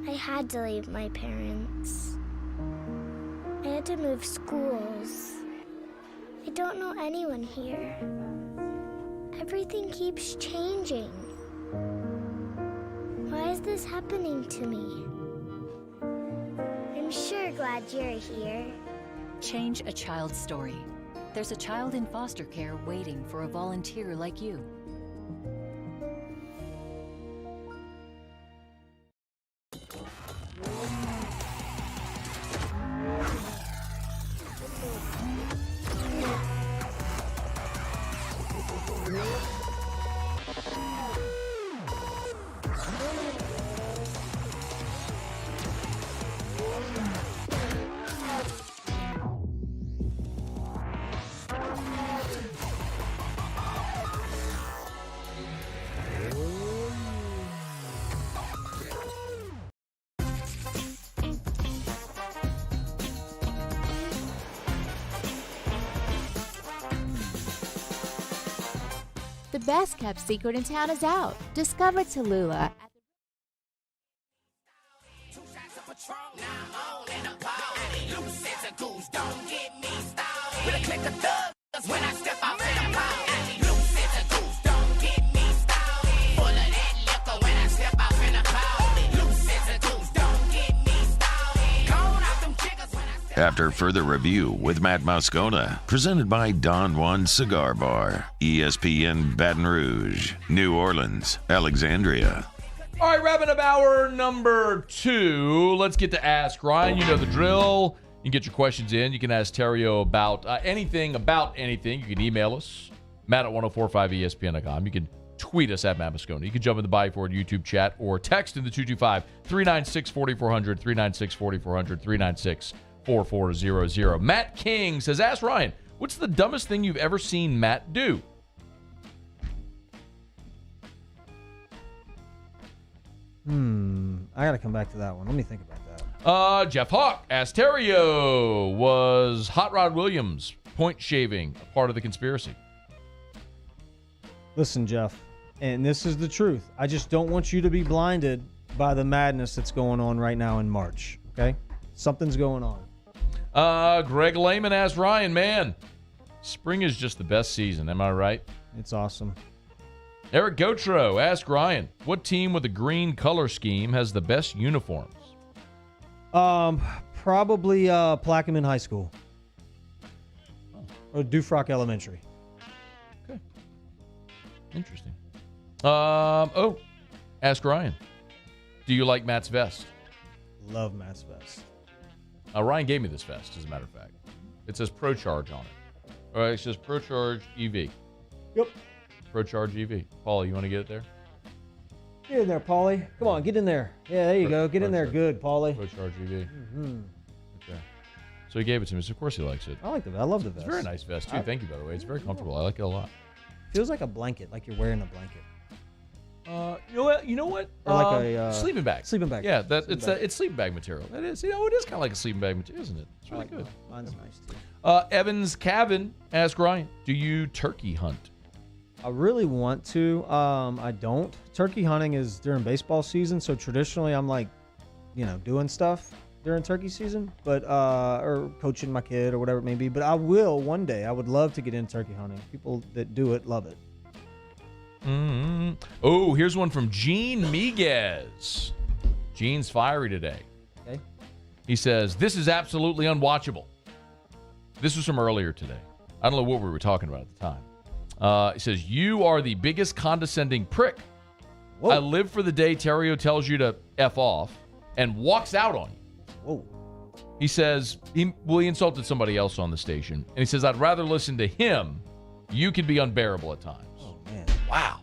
I had to leave my parents. I had to move schools. I don't know anyone here. Everything keeps changing. Why is this happening to me? I'm sure glad you're here. Change a child's story. There's a child in foster care waiting for a volunteer like you. The best kept secret in town is out. Discover Tallulah. After further review with Matt Moscona, presented by Don Juan Cigar Bar, ESPN Baton Rouge, New Orleans, Alexandria. All right, wrapping up hour number 2. Let's get to Ask Ryan. You know the drill. You can get your questions in. You can ask Theriot about anything. You can email us, Matt at 1045ESPN.com. You can tweet us at Matt Moscona. You can jump in the Bayou Ford YouTube chat or text in the 225-396-4400, 396-4400, 396-4400. Matt King says, ask Ryan, what's the dumbest thing you've ever seen Matt do? I got to come back to that one. Let me think about that. Jeff Hawk asked Theriot, was Hot Rod Williams point shaving a part of the conspiracy? Listen, Jeff, and this is the truth. I just don't want you to be blinded by the madness that's going on right now in March, okay? Something's going on. Greg Lehman asked Ryan, man, spring is just the best season. Am I right? It's awesome. Eric Gautreau asked Ryan, what team with a green color scheme has the best uniforms? Probably Plaquemine High School. Or Dufrock Elementary. Okay. Interesting. Ask Ryan, do you like Matt's vest? Love Matt's vest. Ryan gave me this vest, as a matter of fact. It says Pro Charge on it. All right, it says Pro Charge EV. Yep. Pro Charge EV. Paul, you want to get it there? Get in there, Paulie. Come on, get in there. Yeah, there you go. Get in there good, Paulie. Pro Charge EV. Okay. So he gave it to me, so of course he likes it. I love the vest. It's a very nice vest, too. Thank you, by the way. It's very comfortable. I like it a lot. Feels like a blanket, like you're wearing a blanket. You know what? Or like a sleeping bag. Sleeping bag. Yeah, it's sleeping bag material. It is. It is kind of like a sleeping bag material, isn't it? It's really good. Mine's nice too. Evans Cavan asked Ryan, do you turkey hunt? I really want to. I don't. Turkey hunting is during baseball season, so traditionally I'm like, doing stuff during turkey season, but or coaching my kid or whatever it may be. But I will one day. I would love to get into turkey hunting. People that do it love it. Mm-hmm. Oh, here's one from Gene Miguez. Gene's fiery today. Okay. He says, this is absolutely unwatchable. This was from earlier today. I don't know what we were talking about at the time. He says, you are the biggest condescending prick. Whoa. I live for the day Theriot tells you to F off and walks out on you. Whoa. He says, he insulted somebody else on the station. And he says, I'd rather listen to him. You can be unbearable at times. Oh, man. Wow.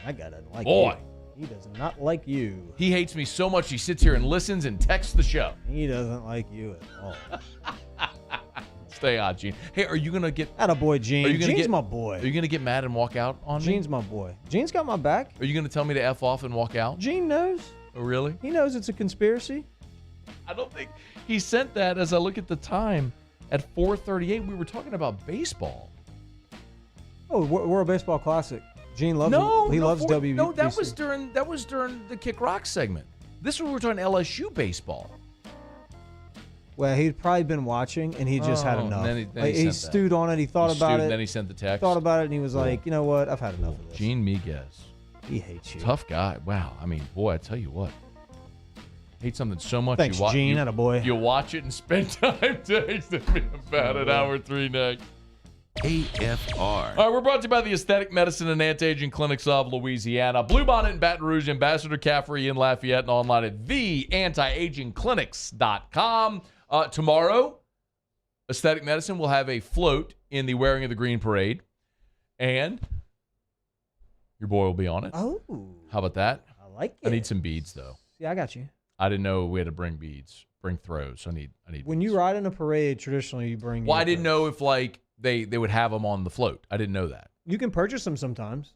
That guy doesn't like Boy. you. He does not like you. He hates me so much he sits here and listens and texts the show. He doesn't like you at all. Stay on, Gene. Hey, are you going to get... Attaboy, Gene. Gene's my boy. Are you going to get mad and walk out on me? Gene's my boy. Gene's got my back. Are you going to tell me to F off and walk out? Gene knows. Oh, really? He knows it's a conspiracy. I don't think he sent that. As I look at the time at 4:38, we were talking about baseball. Oh, World Baseball Classic. Gene loves He loves WBC. No, that was during the Kick Rock segment. This was we were talking LSU baseball. Well, he'd probably been watching, and he just had enough. Then he stewed on it. He thought about it. And then he sent the text. Thought about it, and he was like, you know what? I've had enough of this. Gene Miguez. He hates you. Tough guy. Wow. I mean, boy, I tell you what. Hate something so much. Thanks, Gene. Attaboy. You watch it and spend time texting me about it. Hour 3 next. AFR. All right, we're brought to you by the Aesthetic Medicine and Anti-Aging Clinics of Louisiana. Bluebonnet in Baton Rouge, Ambassador Caffrey in Lafayette, and online at theantiagingclinics.com. Tomorrow, Aesthetic Medicine will have a float in the Wearing of the Green Parade, and your boy will be on it. Oh. How about that? I like it. I need some beads, though. Yeah, I got you. I didn't know we had to bring beads, bring throws. I need. When beads. you ride in a parade, traditionally you bring. Well, I didn't know if they would have them on the float. I didn't know that. You can purchase them sometimes.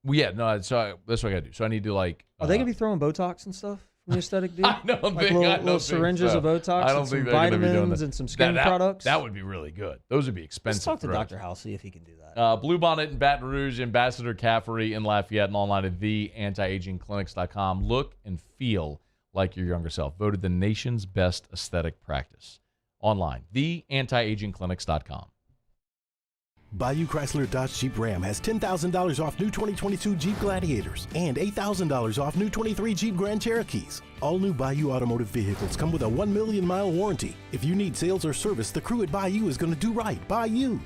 Well, yeah, no. So that's what I got to do. So I need to Are they gonna be throwing Botox and stuff from the aesthetic dude? I don't think little syringes so. of Botox. I don't and some think they're gonna be doing vitamins that. and some skin products. That would be really good. Those would be expensive. Let's talk to drugs. Dr. House, see if he can do that. Bluebonnet in Baton Rouge, Ambassador Caffrey in Lafayette, and online at theantiagingclinics.com. Look and feel like your younger self. Voted the nation's best aesthetic practice. Online, theantiagingclinics.com. Bayou Chrysler Dodge Jeep Ram has $10,000 off new 2022 Jeep Gladiators and $8,000 off new 23 Jeep Grand Cherokees. All new Bayou automotive vehicles come with a 1 million mile warranty. If you need sales or service, the crew at Bayou is going to do right by you.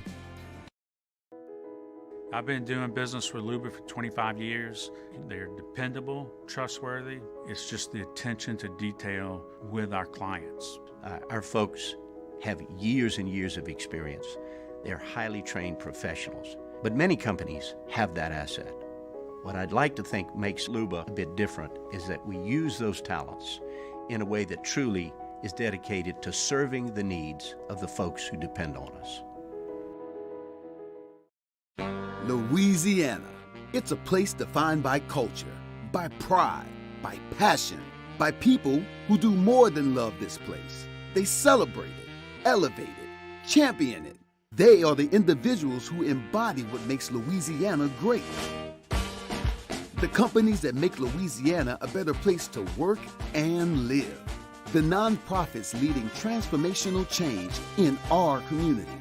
I've been doing business with Luba for 25 years. They're dependable, trustworthy. It's just the attention to detail with our clients. Our folks have years and years of experience. They're highly trained professionals, but many companies have that asset. What I'd like to think makes Luba a bit different is that we use those talents in a way that truly is dedicated to serving the needs of the folks who depend on us. Louisiana. It's a place defined by culture, by pride, by passion, by people who do more than love this place. They celebrate it, elevate it, champion it. They are the individuals who embody what makes Louisiana great. The companies that make Louisiana a better place to work and live. The nonprofits leading transformational change in our communities.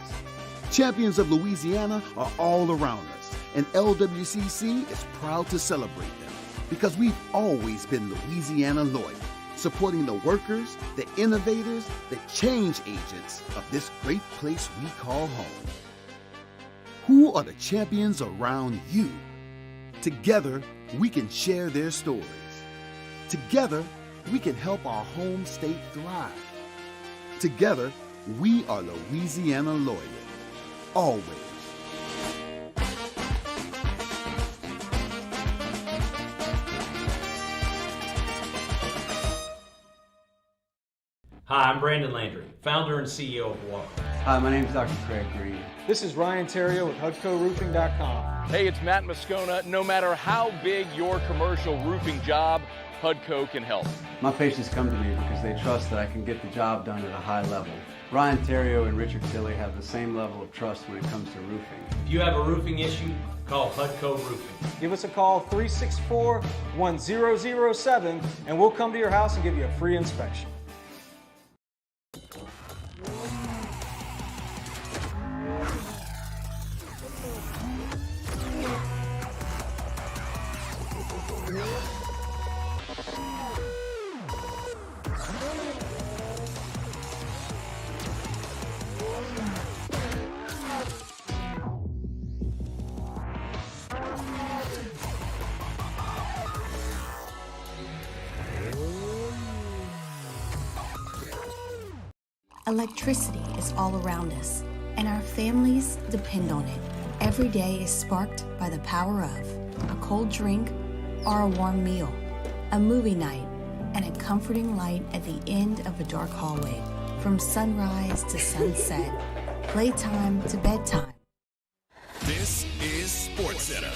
Champions of Louisiana are all around us, and LWCC is proud to celebrate them because we've always been Louisiana loyal, supporting the workers, the innovators, the change agents of this great place we call home. Who are the champions around you? Together, we can share their stories. Together, we can help our home state thrive. Together, we are Louisiana loyal. Always. Hi, I'm Brandon Landry, founder and CEO of Walker. Hi, my name is Dr. Craig Green. This is Ryan Theriot with HUDCORoofing.com. Hey, it's Matt Moscona. No matter how big your commercial roofing job, HUDCO can help. My patients come to me because they trust that I can get the job done at a high level. Ryan Theriot and Richard Tilley have the same level of trust when it comes to roofing. If you have a roofing issue, call HUDCO Roofing. Give us a call, 364-1007, and we'll come to your house and give you a free inspection. Electricity is all around us, and our families depend on it. Every day is sparked by the power of a cold drink or a warm meal, a movie night, and a comforting light at the end of a dark hallway. From sunrise to sunset, playtime to bedtime. This is SportsCenter.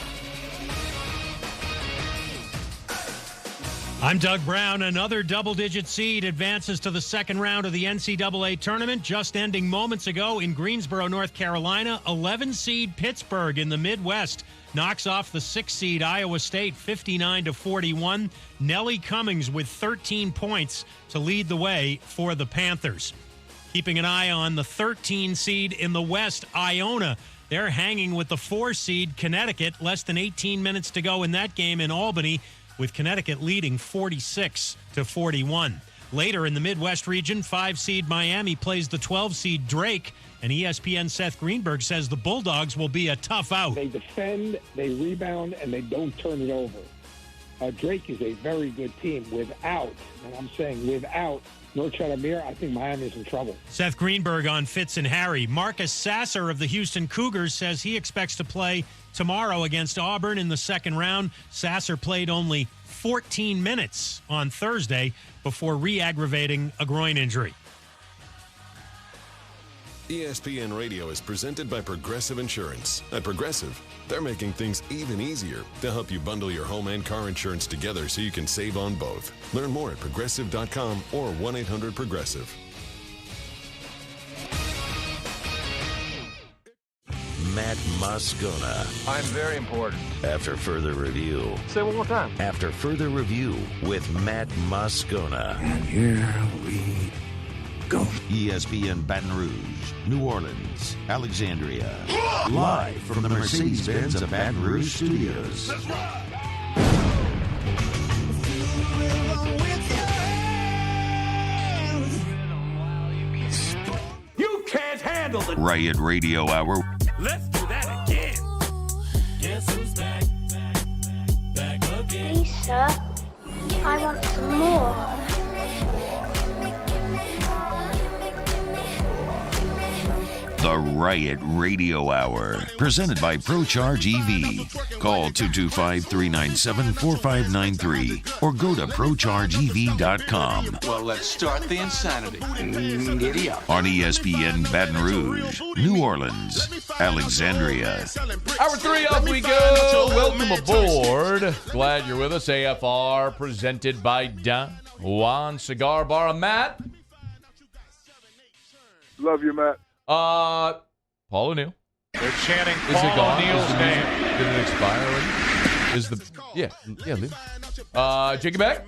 I'm Doug Brown. Another double-digit seed advances to the second round of the NCAA tournament. Just ending moments ago in Greensboro, North Carolina, 11-seed Pittsburgh in the Midwest knocks off the 6-seed Iowa State 59-41. Nellie Cummings with 13 points to lead the way for the Panthers. Keeping an eye on the 13-seed in the West, Iona. They're hanging with the 4-seed Connecticut. Less than 18 minutes to go in that game in Albany, with Connecticut leading 46-41. Later in the Midwest region, 5-seed Miami plays the 12-seed Drake, and ESPN Seth Greenberg says the Bulldogs will be a tough out. They defend, they rebound, and they don't turn it over. Drake is a very good team. Without, and I'm saying without, Norchad Amir, I think Miami's in trouble. Seth Greenberg on Fitz and Harry. Marcus Sasser of the Houston Cougars says he expects to play tomorrow against Auburn in the second round. Sasser played only 14 minutes on Thursday before re-aggravating a groin injury. ESPN Radio is presented by Progressive Insurance. At Progressive, they're making things even easier to help you bundle your home and car insurance together so you can save on both. Learn more at Progressive.com or 1-800-PROGRESSIVE. Matt Moscona. I'm very important. After further review. Say one more time. After further review with Matt Moscona. And here we go. ESPN Baton Rouge, New Orleans, Alexandria. Live from the Mercedes-Benz of Baton Rouge studios. Let's ride. You can't handle the Riot Radio Hour. Let's do that again. Guess who's back? Back again. Lisa, I want some more. The Riot Radio Hour, presented by ProCharge EV. Call 225-397-4593 or go to ProChargeEV.com. Well, let's start the insanity. Giddy up. On ESPN Baton Rouge, New Orleans, Alexandria. Hour 3 off we go. Welcome aboard. Glad you're with us. AFR presented by Don Juan Cigar Bar. I'm Matt. Love you, Matt. Paul O'Neill. They're chanting Is it Paul gone? O'Neill's Is the name. music- Did it expire already? Is the leave it. Jacob Beck.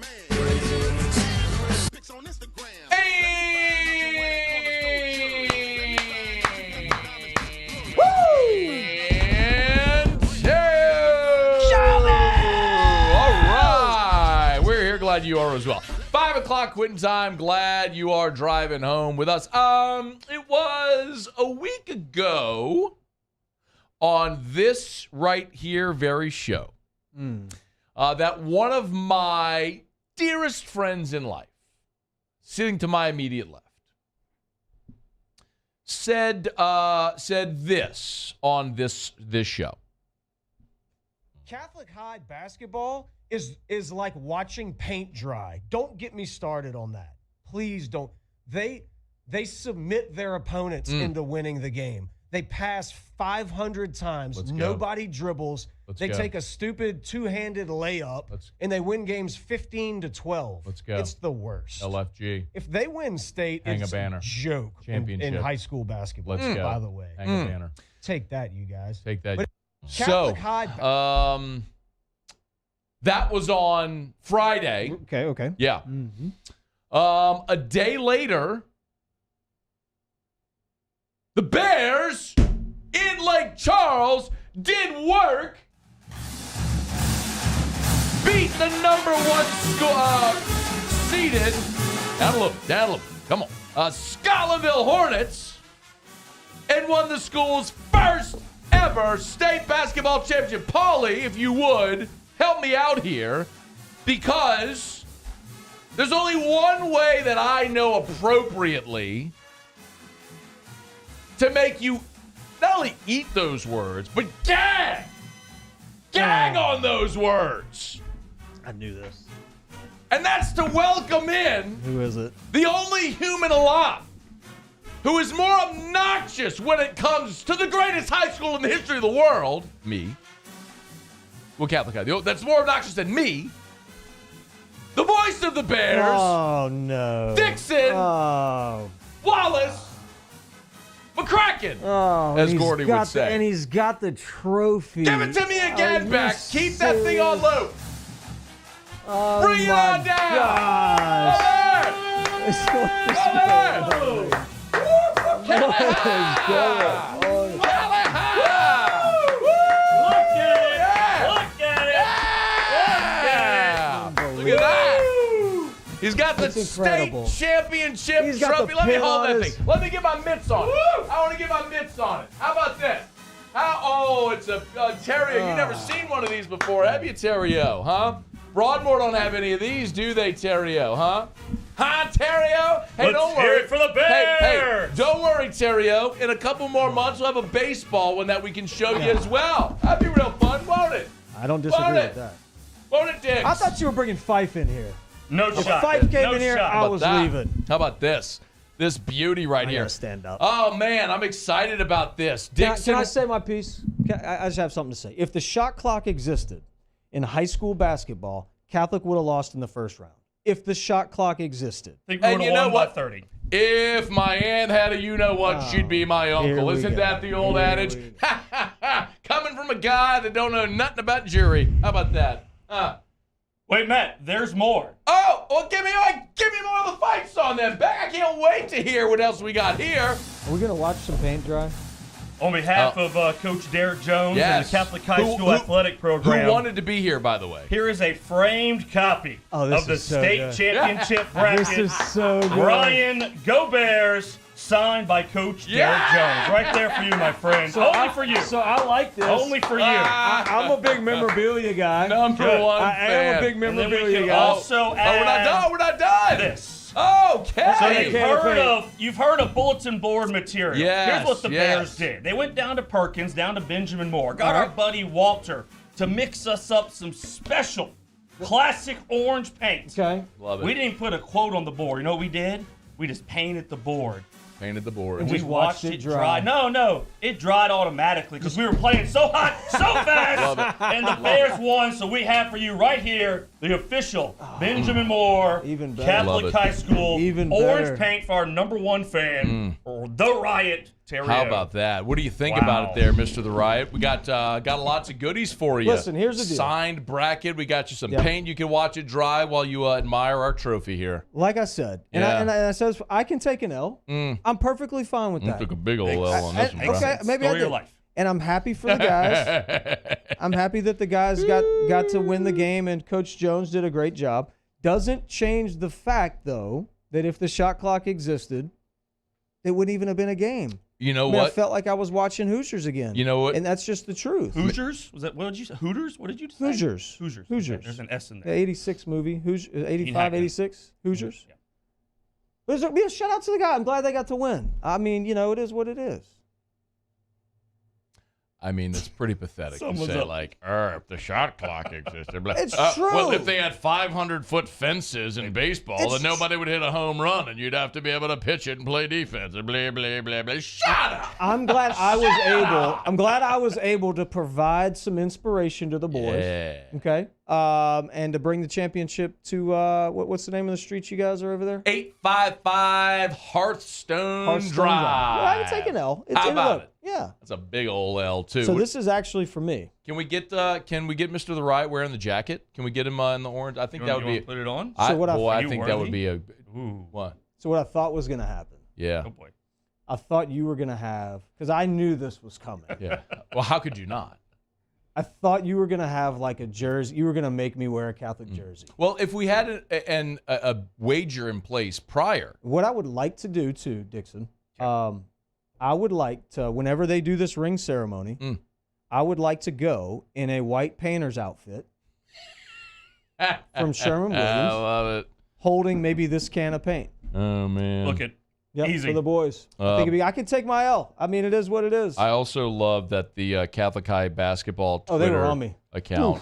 All right. We're here. Glad you are as well. 5 o'clock quitting time. Glad you are driving home with us. It was a week ago on this right here very show that one of my dearest friends in life, sitting to my immediate left, said this on this show. Catholic High basketball is like watching paint dry. Don't get me started on that. Please don't. They submit their opponents into winning the game. They pass 500 times. Nobody dribbles. They take a stupid two-handed layup, and they win games 15-12. Let's go. It's the worst. LFG. If they win state, Hang it's a banner. Joke Championship. in high school basketball. Let's go. By the way. Hang a banner. Take that, you guys. Take that. But So, that was on Friday. Okay. Yeah. Mm-hmm. A day later, the Bears in Lake Charles did work, beat the number one seeded, down a little, come on, Scotlandville Hornets, and won the school's first ever state basketball championship. Paulie, if you would, help me out here, because there's only one way that I know appropriately to make you not only eat those words, but gag on those words. I knew this. And that's to welcome in Who is it? the only human alive who is more obnoxious when it comes to the greatest high school in the history of the world, me. Well, Catholic High. That's more obnoxious than me. The boy Next of the Bears. Oh, no. Dixon. Oh. Wallace. McCracken. Oh, as and Gordy would say. And he's got the trophy. Give it to me again, back. Keep that thing on loop. Oh, Bring it on down. Look at that. He's got the state championship trophy. Let me hold that thing. Let me get my mitts on it. I want to get my mitts on it. How about this? It's a Theriot. You've never seen one of these before, have you, Theriot? Huh? Broadmoor don't have any of these, do they, Theriot? Huh? Huh, Theriot? Hey, don't worry. Hear it for the Bears. Hey, don't worry, Theriot. In a couple more months, we'll have a baseball one that we can show you as well. That'd be real fun, won't it? I don't disagree with that. Won't it, Diggs? I thought you were bringing Fife in here. No if shot. Fife came no in here, shot. I was leaving. How about this? This beauty right here. Stand up. Oh, man, I'm excited about this. Dixon. Can I say my piece? I just have something to say. If the shot clock existed in high school basketball, Catholic would have lost in the first round. If the shot clock existed. I think we would have won by 30. If my aunt had a you-know-what, she'd be my uncle. Isn't that the old adage? Coming from a guy that don't know nothing about jury. How about that? Wait, Matt, there's more. Oh, well, give me more of the fight song then, Beck. I can't wait to hear what else we got here. Are we going to watch some paint dry? On behalf of Coach Derek Jones and the Catholic High School Athletic Program. Who wanted to be here, by the way? Here is a framed copy of the state championship bracket. This is so good. Ryan, go Bears, signed by Coach Derek Jones. Right there for you, my friend. Only for you. So I like this. Only for you. I'm a big memorabilia guy. Number one I am a big memorabilia guy. Also add we're not done. This. Okay. So you've heard of bulletin board material. Yes, Here's what the Bears did. They went down to Perkins, down to Benjamin Moore, got our buddy Walter to mix us up some special classic orange paint. Okay. Love it. We didn't put a quote on the board. You know what we did? We just painted the board. Painted the board. And we just watched it dry. No. It dried automatically because we were playing so hot, so fast. Love it. And the Bears won, so we have for you right here the official Benjamin Moore Even better. Catholic High School Even orange better. paint for our number one fan, the Riot, Theriot. How about that? What do you think about it there, Mr. The Riot? We got lots of goodies for you. Listen, here's the deal. Signed bracket. We got you some paint. You can watch it dry while you admire our trophy here. Like I said, and I said I can take an L. I'm perfectly fine with You that. took a big old L on this one, bro. Okay, maybe Story I did. of life. And I'm happy for the guys. I'm happy that the guys got to win the game, and Coach Jones did a great job. Doesn't change the fact, though, that if the shot clock existed, it wouldn't even have been a game. You know I what? I felt like I was watching Hoosiers again. You know what? And that's just the truth. Hoosiers? Was that, what did you say? Hooters? What did you say? Hoosiers. Hoosiers. Hoosiers. There's an S in The there. 86 movie, 85, 86, Hoosiers. Yeah. But a shout out to the guy. I'm glad they got to win. I mean, it is what it is. I mean, it's pretty pathetic to Someone's say, up. like, if the shot clock existed. Blah. It's true. Well, if they had 500-foot fences in baseball, then nobody would hit a home run, and you'd have to be able to pitch it and play defense. Blah, blah, blah, blah. Shut up! I'm glad I was able to provide some inspiration to the boys. Yeah. Okay. And to bring the championship to what's the name of the street you guys are over there? 855 Hearthstone Drive. Yeah, I can take an L. How about it? Yeah. That's a big old L, too. So this is actually for me. Can we get Mr. The Riot wearing the jacket? Can we get him in the orange? I think that would be. Put it on? I Are think you that would worthy? be a. Ooh. What? So what I thought was going to happen. Yeah. Oh, boy. I thought you were going to have, because I knew this was coming. Yeah. Well, how could you not? I thought you were going to have like a jersey. You were going to make me wear a Catholic jersey. Well, if we had a wager in place prior. What I would like to do too, Dixon, I would like to, whenever they do this ring ceremony, I would like to go in a white painter's outfit from Sherman Williams. I love it. Holding maybe this can of paint. Oh, man. Look at easy for the boys. I can take my L. I mean, it is what it is. I also love that the Catholic High basketball Twitter they were on me. account.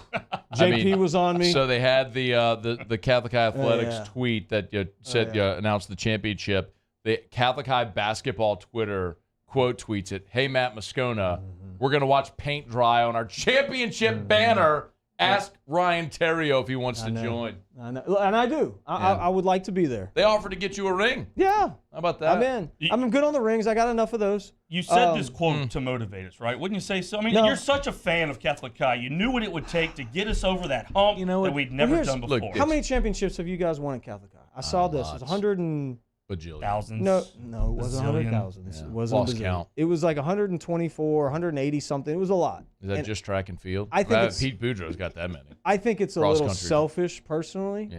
JP was on me. So they had the Catholic High Athletics tweet that said announced the championship. The Catholic High basketball Twitter quote tweets it. Hey, Matt Moscona, we're going to watch paint dry on our championship banner Ask Ryan Theriot if he wants to join. I know. And I do. I would like to be there. They offered to get you a ring. Yeah. How about that? I'm in. I'm good on the rings. I got enough of those. You said this quote to motivate us, right? Wouldn't you say so? I mean, you're such a fan of Catholic Chi. You knew what it would take to get us over that hump that we'd never done before. How many championships have you guys won at Catholic Chi? I saw this. It's 100 and... Bajillion. Thousands. No, it wasn't 100,000. It wasn't Lost count. It was like 124, 180 something. It was a lot. Is that just track and field? I think Pete Boudreaux's got that many. I think it's a little selfish, personally,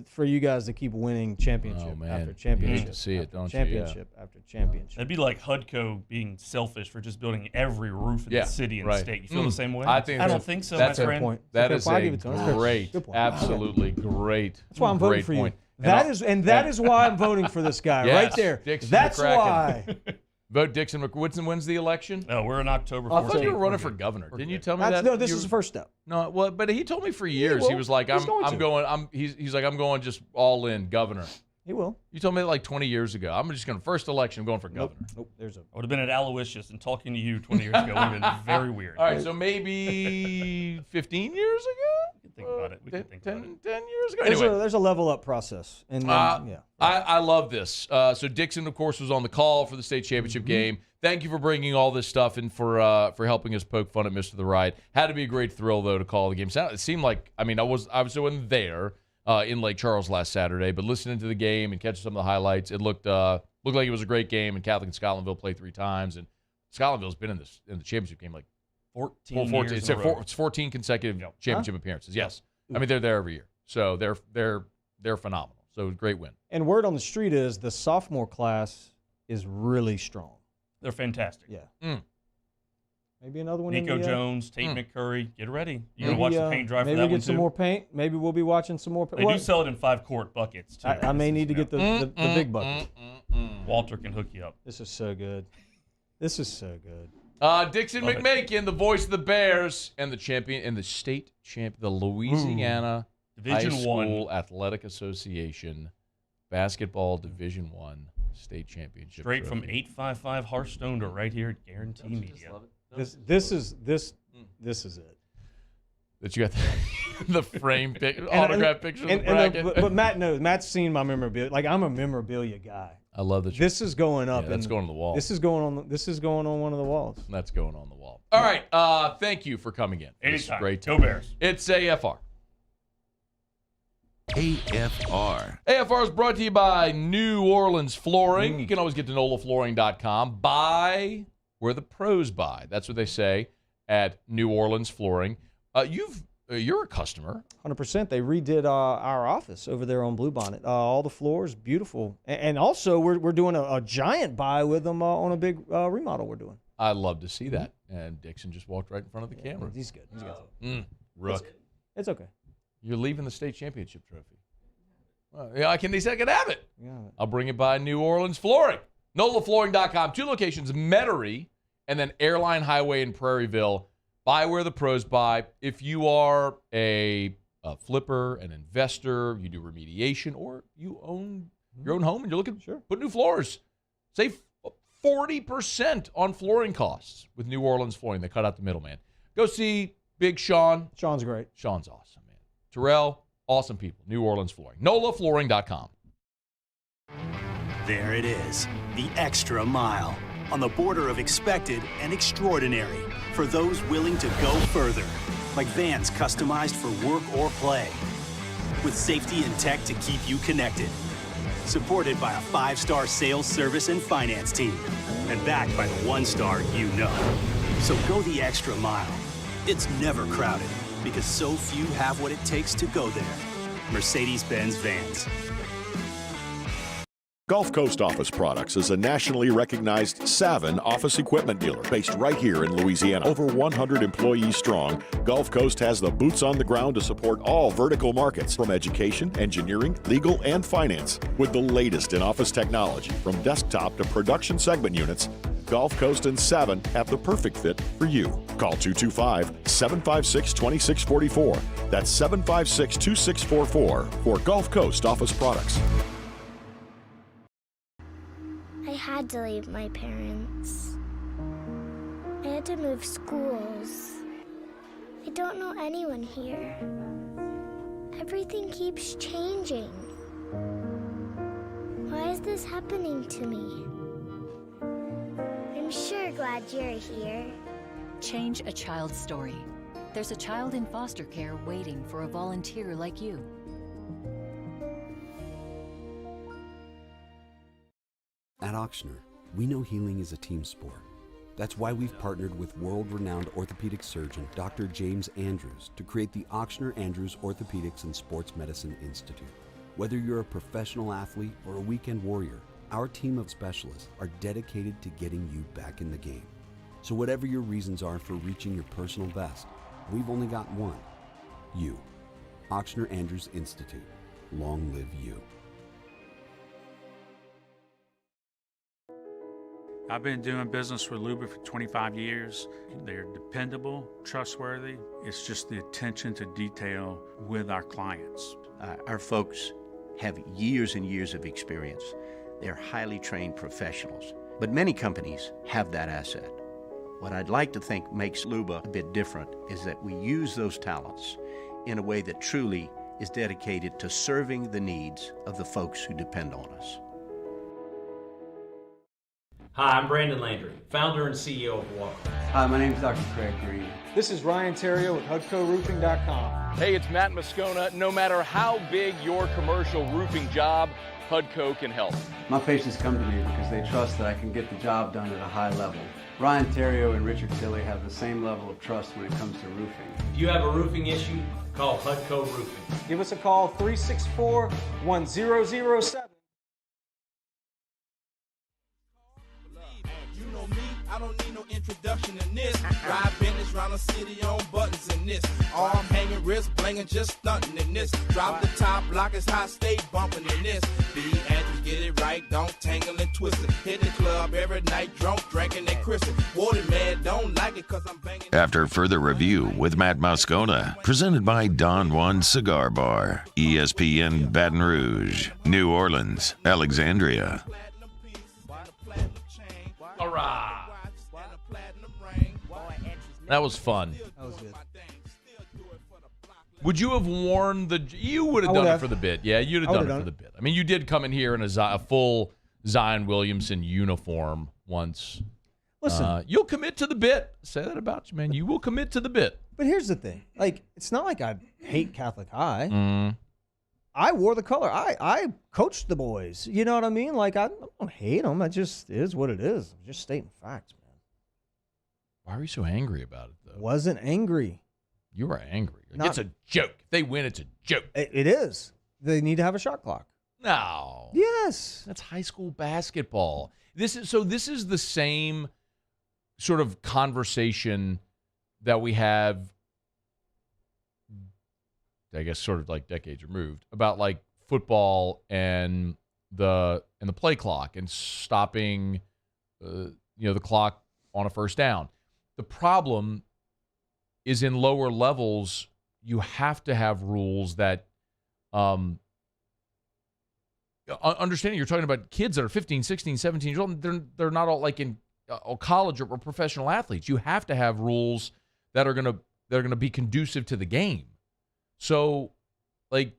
for you guys to keep winning championship after championship. You hate to see it, don't you? Championship after championship. It'd be like HUDCO being selfish for just building every roof in the city and state. You feel the same way? I don't think so, that's my friend. Point. That is a great, absolutely great. That's why I'm voting for you. That is why I'm voting for this guy right there. Dixon That's McCracken. why. Vote Dixon McCracken. When's the election? No, we're in October 14th. I thought you were running for governor. Didn't you tell me that? No, this is the first step. No, well, but he told me for years. He was like, he's like, I'm going just all in governor. He will. You told me that like 20 years ago. I'm just going to first election. I'm going for governor. Nope. I would have been at Aloysius and talking to you 20 years ago would have been very weird. All right, so maybe 15 years ago? We can think about it. We can think 10 about it. years ago? Anyway. There's a level up process. And then, I love this. So Dixon, of course, was on the call for the state championship game. Thank you for bringing all this stuff and for helping us poke fun at Mr. The Riot. Had to be a great thrill, though, to call the game. It seemed like, I obviously wasn't there in Lake Charles last Saturday, but listening to the game and catching some of the highlights, it looked like it was a great game. And Catholic and Scotlandville played 3 times, and Scotlandville's been in the championship game like 14 years in a row. It's 14 consecutive championship appearances. Yes, I mean they're there every year, so they're phenomenal. So great win. And word on the street is the sophomore class is really strong. They're fantastic. Yeah. Maybe another one. Nico Jones, Tate McCurry, get ready. You're gonna watch the paint dry for that one too. Maybe get some more paint. Maybe we'll be watching some more. They do sell it in 5-quart buckets too. I may need to get the big bucket. Walter can hook you up. This is so good. This is so good. Dixon McMakin, the voice of the Bears and the champion and the state champ, the Louisiana Division High School Athletic Association basketball Division I state championship. Straight trophy. from 855 Hearthstone to right here at Guarantee Media. This is it. That you got the frame autograph picture of the bracket. But Matt knows. Matt's seen my memorabilia. Like, I'm a memorabilia guy. I love that. This is going up. Yeah, that's going on the wall. This is going on one of the walls. That's going on the wall. All right. Thank you for coming in. Anytime. Great Go Bears. It's AFR. AFR. AFR is brought to you by New Orleans Flooring. You can always get to NOLAflooring.com. Buy where the pros buy. That's what they say at New Orleans Flooring. You're a customer. 100%. They redid our office over there on Bluebonnet. All the floors, beautiful. And also, we're doing a giant buy with them on a big remodel we're doing. I love to see that. And Dixon just walked right in front of the camera. He's good. He's good. Rook. It's okay. You're leaving the state championship trophy. Well, yeah, I can have it. Yeah. I'll bring it by New Orleans Flooring. NOLAflooring.com. 2 locations, Metairie and then Airline Highway in Prairieville. Buy where the pros buy. If you are a flipper, an investor, you do remediation, or you own your own home and you're looking to put new floors, save 40% on flooring costs with New Orleans Flooring. They cut out the middleman. Go see Big Sean. Sean's great. Sean's awesome, man. Terrell, awesome people. New Orleans Flooring. NOLAflooring.com. There it is, the extra mile. On the border of expected and extraordinary for those willing to go further. Like vans customized for work or play. With safety and tech to keep you connected. Supported by a 5-star sales, service, and finance team. And backed by the 1-star you know. So go the extra mile. It's never crowded because so few have what it takes to go there. Mercedes-Benz Vans. Gulf Coast Office Products is a nationally recognized Savin office equipment dealer based right here in Louisiana. Over 100 employees strong, Gulf Coast has the boots on the ground to support all vertical markets, from education, engineering, legal, and finance. With the latest in office technology, from desktop to production segment units, Gulf Coast and Savin have the perfect fit for you. Call 225-756-2644. That's 756-2644 for Gulf Coast Office Products. I had to leave my parents. I had to move schools. I don't know anyone here. Everything keeps changing. Why is this happening to me? I'm sure glad you're here. Change a child's story. There's a child in foster care waiting for a volunteer like you. At Ochsner, we know healing is a team sport. That's why we've partnered with world-renowned orthopedic surgeon Dr. James Andrews to create the Ochsner Andrews Orthopedics and Sports Medicine Institute. Whether you're a professional athlete or a weekend warrior, our team of specialists are dedicated to getting you back in the game. So whatever your reasons are for reaching your personal best, we've only got one: you. Ochsner Andrews Institute. Long live you. I've been doing business with Luba for 25 years. They're dependable, trustworthy. It's just the attention to detail with our clients. Our folks have years and years of experience. They're highly trained professionals. But many companies have that asset. What I'd like to think makes Luba a bit different is that we use those talents in a way that truly is dedicated to serving the needs of the folks who depend on us. Hi, I'm Brandon Landry, founder and CEO of Water. Hi, my name is Dr. Craig Green. This is Ryan Theriot with HUDCORoofing.com. Hey, it's Matt Moscona. No matter how big your commercial roofing job, HUDCO can help. My patients come to me because they trust that I can get the job done at a high level. Ryan Theriot and Richard Tilley have the same level of trust when it comes to roofing. If you have a roofing issue, call HUDCO Roofing. Give us a call, 364-1007. I don't need no introduction in this. Ride business round the city on buttons in this. Arm hanging, wrist blinging, just stunting in this. Drop the top, block is high, stay bumping in this. Be Andrews, get it right, don't tangle and twist it. Hit the club every night, drunk, drinking and christening. Water man, don't like it cause I'm banging. After further review with Matt Moscona, presented by Don Juan Cigar Bar, ESPN Baton Rouge, New Orleans, Alexandria. Hurrah! That was fun. That was good. Would you have worn the... You would have done it for the bit. Yeah, you'd have done it for the bit. I mean, you did come in here in a full Zion Williamson uniform once. Listen. You'll commit to the bit. Say that about you, man. You will commit to the bit. But here's the thing. Like, it's not like I hate Catholic High. I wore the color. I coached the boys. You know what I mean? Like, I don't hate them. It just is what it is. I'm just stating facts, man. Why are you so angry about it, though? Wasn't angry. You were angry. Like, it's a joke. If they win, it's a joke. It is. They need to have a shot clock. No. Yes. That's high school basketball. This is the same sort of conversation that we have, I guess, sort of like decades removed, about like football and the play clock and stopping the clock on a first down. The problem is in lower levels, you have to have rules that understanding you're talking about kids that are 15, 16, 17 years old. They're not all like in college or professional athletes. You have to have rules that are going to be conducive to the game. So, like,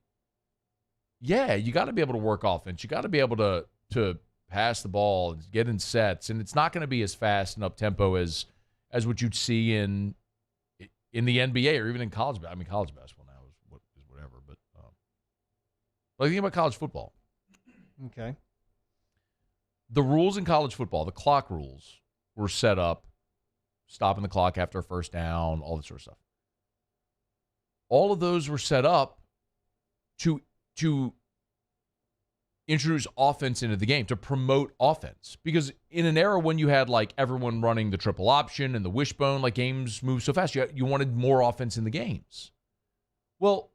yeah, you got to be able to work offense. You got to be able to pass the ball and get in sets, and it's not going to be as fast and up tempo as what you'd see in the NBA or even in college. I mean, college basketball now is whatever. But like, think about college football. Okay. The rules in college football, the clock rules, were set up, stopping the clock after a first down, all this sort of stuff. All of those were set up to introduce offense into the game, to promote offense. Because in an era when you had like everyone running the triple option and the wishbone, like games move so fast, you wanted more offense in the games. Well,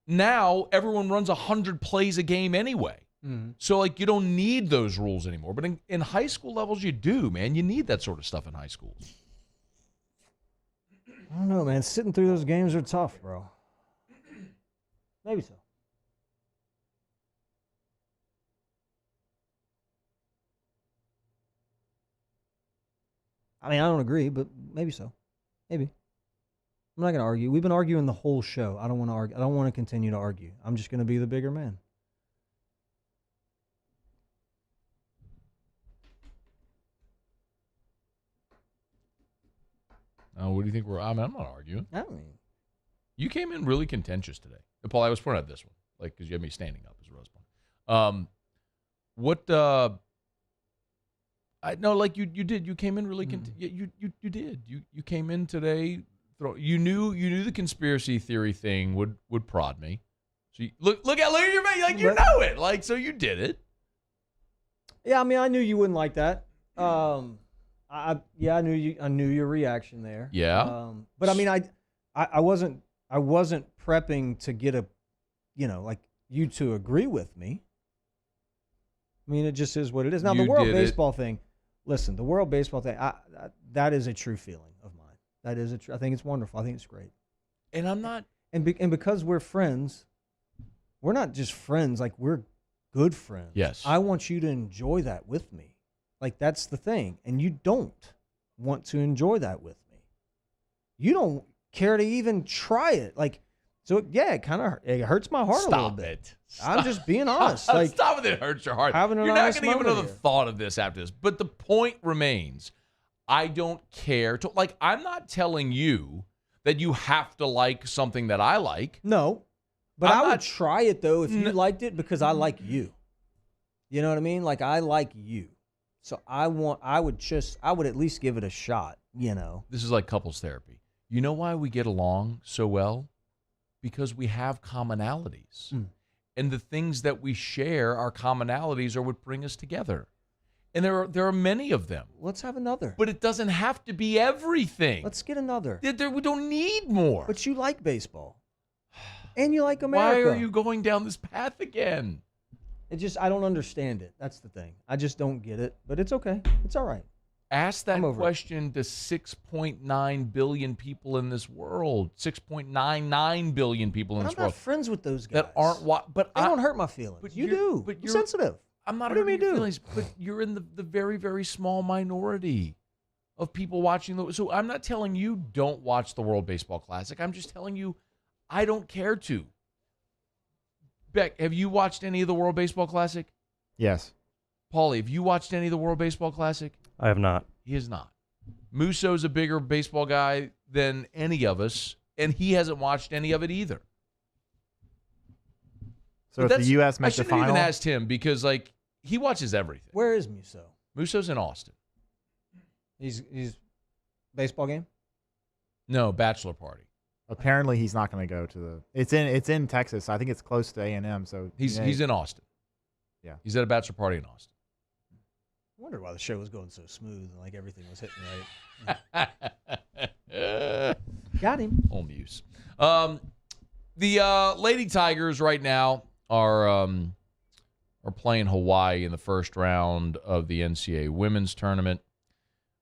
now everyone runs 100 plays a game anyway. Mm-hmm. So like you don't need those rules anymore. But in high school levels, you do, man. You need that sort of stuff in high schools. I don't know, man. Sitting through those games are tough, bro. Maybe so. I mean, I don't agree, but maybe so. Maybe. I'm not going to argue. We've been arguing the whole show. I don't want to argue. I don't want to continue to argue. I'm just going to be the bigger man. What do you think I'm not arguing. I mean, you came in really contentious today. Paul, I was pointing out this one, because you had me standing up as well. You did. You came in really you did. You came in today. You knew the conspiracy theory thing would prod me. So look at your face, like you know it. So you did it. Yeah, I mean, I knew you wouldn't like that. I knew your reaction there. Yeah. But I mean, I wasn't prepping to get you to agree with me. I mean, it just is what it is. Now, the World Baseball thing, listen, the World Baseball thing, that is a true feeling of mine. That is I think it's wonderful. I think it's great. And I'm not. And because we're friends, we're not just friends. Like, we're good friends. Yes. I want you to enjoy that with me. Like, that's the thing. And you don't want to enjoy that with me. You don't care to even try it. Like, so yeah, it hurts my heart a little bit. I'm just being honest. Like, stop it. It hurts your heart. You're not going to give another thought of this after this. But the point remains, I don't care to, I'm not telling you that you have to like something that I like. No. But I would try it though if you liked it, because I like you. You know what I mean? Like, I like you. So I would at least give it a shot, This is like couples therapy. You know why we get along so well? Because we have commonalities. And the things that we share, our commonalities, are what bring us together. And there are many of them. Let's have another. But it doesn't have to be everything. Let's get another. We don't need more. But you like baseball. And you like America. Why are you going down this path again? I don't understand it. That's the thing. I just don't get it. But it's okay. It's all right. Ask that question to 6.9 billion people in this world. 6.99 billion people in this world. I'm not friends with those guys. That aren't but they don't hurt my feelings. But you do. But you're sensitive. I'm not hurting your feelings, but you're in the very, very small minority of people watching. So I'm not telling you don't watch the World Baseball Classic. I'm just telling you I don't care to. Beck, have you watched any of the World Baseball Classic? Yes. Paulie, have you watched any of the World Baseball Classic? I have not. He has not. Muso's a bigger baseball guy than any of us, and he hasn't watched any of it either. So if the U.S. makes the final? I shouldn't even asked him because, he watches everything. Where is Muso? Muso's in Austin. He's baseball game? No, bachelor party. Apparently, he's not going to go to the. It's in Texas. I think it's close to A&M. So he's in Austin. Yeah, he's at a bachelor party in Austin. I wonder why the show was going so smooth and everything was hitting right. Got him. Home use. The Lady Tigers right now are playing Hawaii in the first round of the NCAA women's tournament.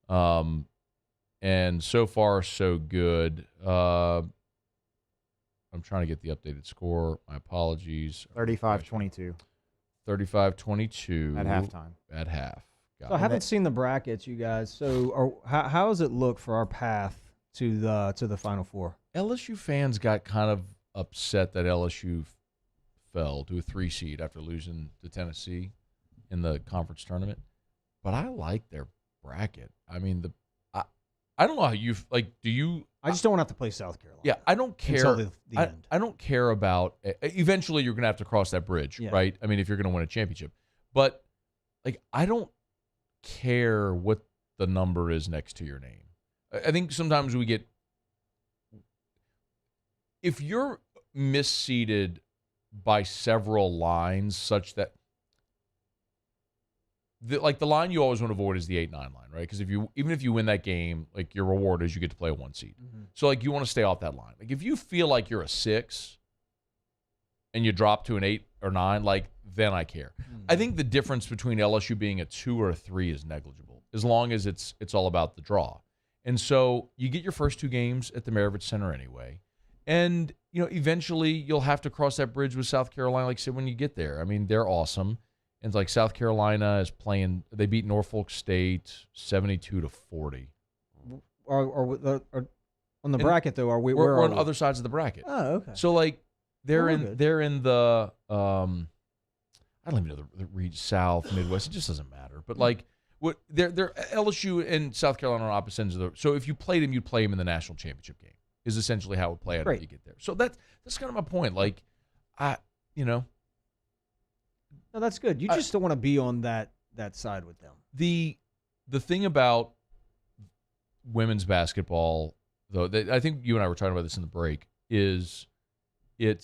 And so far, so good. I'm trying to get the updated score. My apologies. 35-22. 35-22. At halftime. At half. So I haven't seen the brackets, you guys. So how does it look for our path to the Final Four? LSU fans got kind of upset that LSU fell to a 3 seed after losing to Tennessee in the conference tournament. But I like their bracket. I mean, I don't know how you do you. I just don't want to have to play South Carolina. Yeah, I don't care. Until the end. I don't care about. Eventually, you're going to have to cross that bridge, right? I mean, if you're going to win a championship, but I don't care what the number is next to your name. I think sometimes we get, if you're misseeded by several lines such that the line you always want to avoid is the 8-9 line, right? Because even if you win that game, your reward is you get to play a 1 seed. Mm-hmm. So you want to stay off that line. If you feel like you're a 6 and you drop to an 8 or 9, then I care. Mm-hmm. I think the difference between LSU being a 2 or a 3 is negligible, as long as it's all about the draw. And so you get your first 2 games at the Maravich Center anyway. And, eventually you'll have to cross that bridge with South Carolina, like I said, when you get there. I mean, they're awesome. And South Carolina is playing, they beat Norfolk State 72-40. On the bracket, though, are we? We're on other sides of the bracket. Oh, okay. So, like, they're Well, in the I don't even know the region, South, Midwest. It just doesn't matter. But like, what they're LSU and South Carolina are on opposite ends of the. So if you played them, you'd play them in the national championship game. Is essentially how it would play out if you get there. So that's kind of my point. Like, No, that's good. You just don't want to be on that side with them. The thing about women's basketball, though, I think you and I were talking about this in the break, is maybe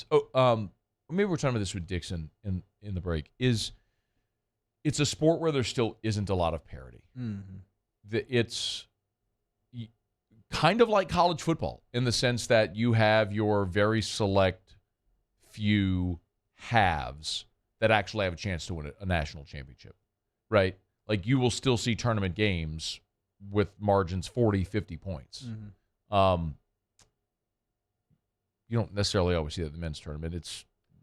we're talking about this with Dixon in the break, is it's a sport where there still isn't a lot of parity. Mm-hmm. It's kind of like college football in the sense that you have your very select few halves that actually have a chance to win a national championship, right? Like you will still see tournament games with margins 40, 50 points. Mm-hmm. You don't necessarily always see that in the men's tournament.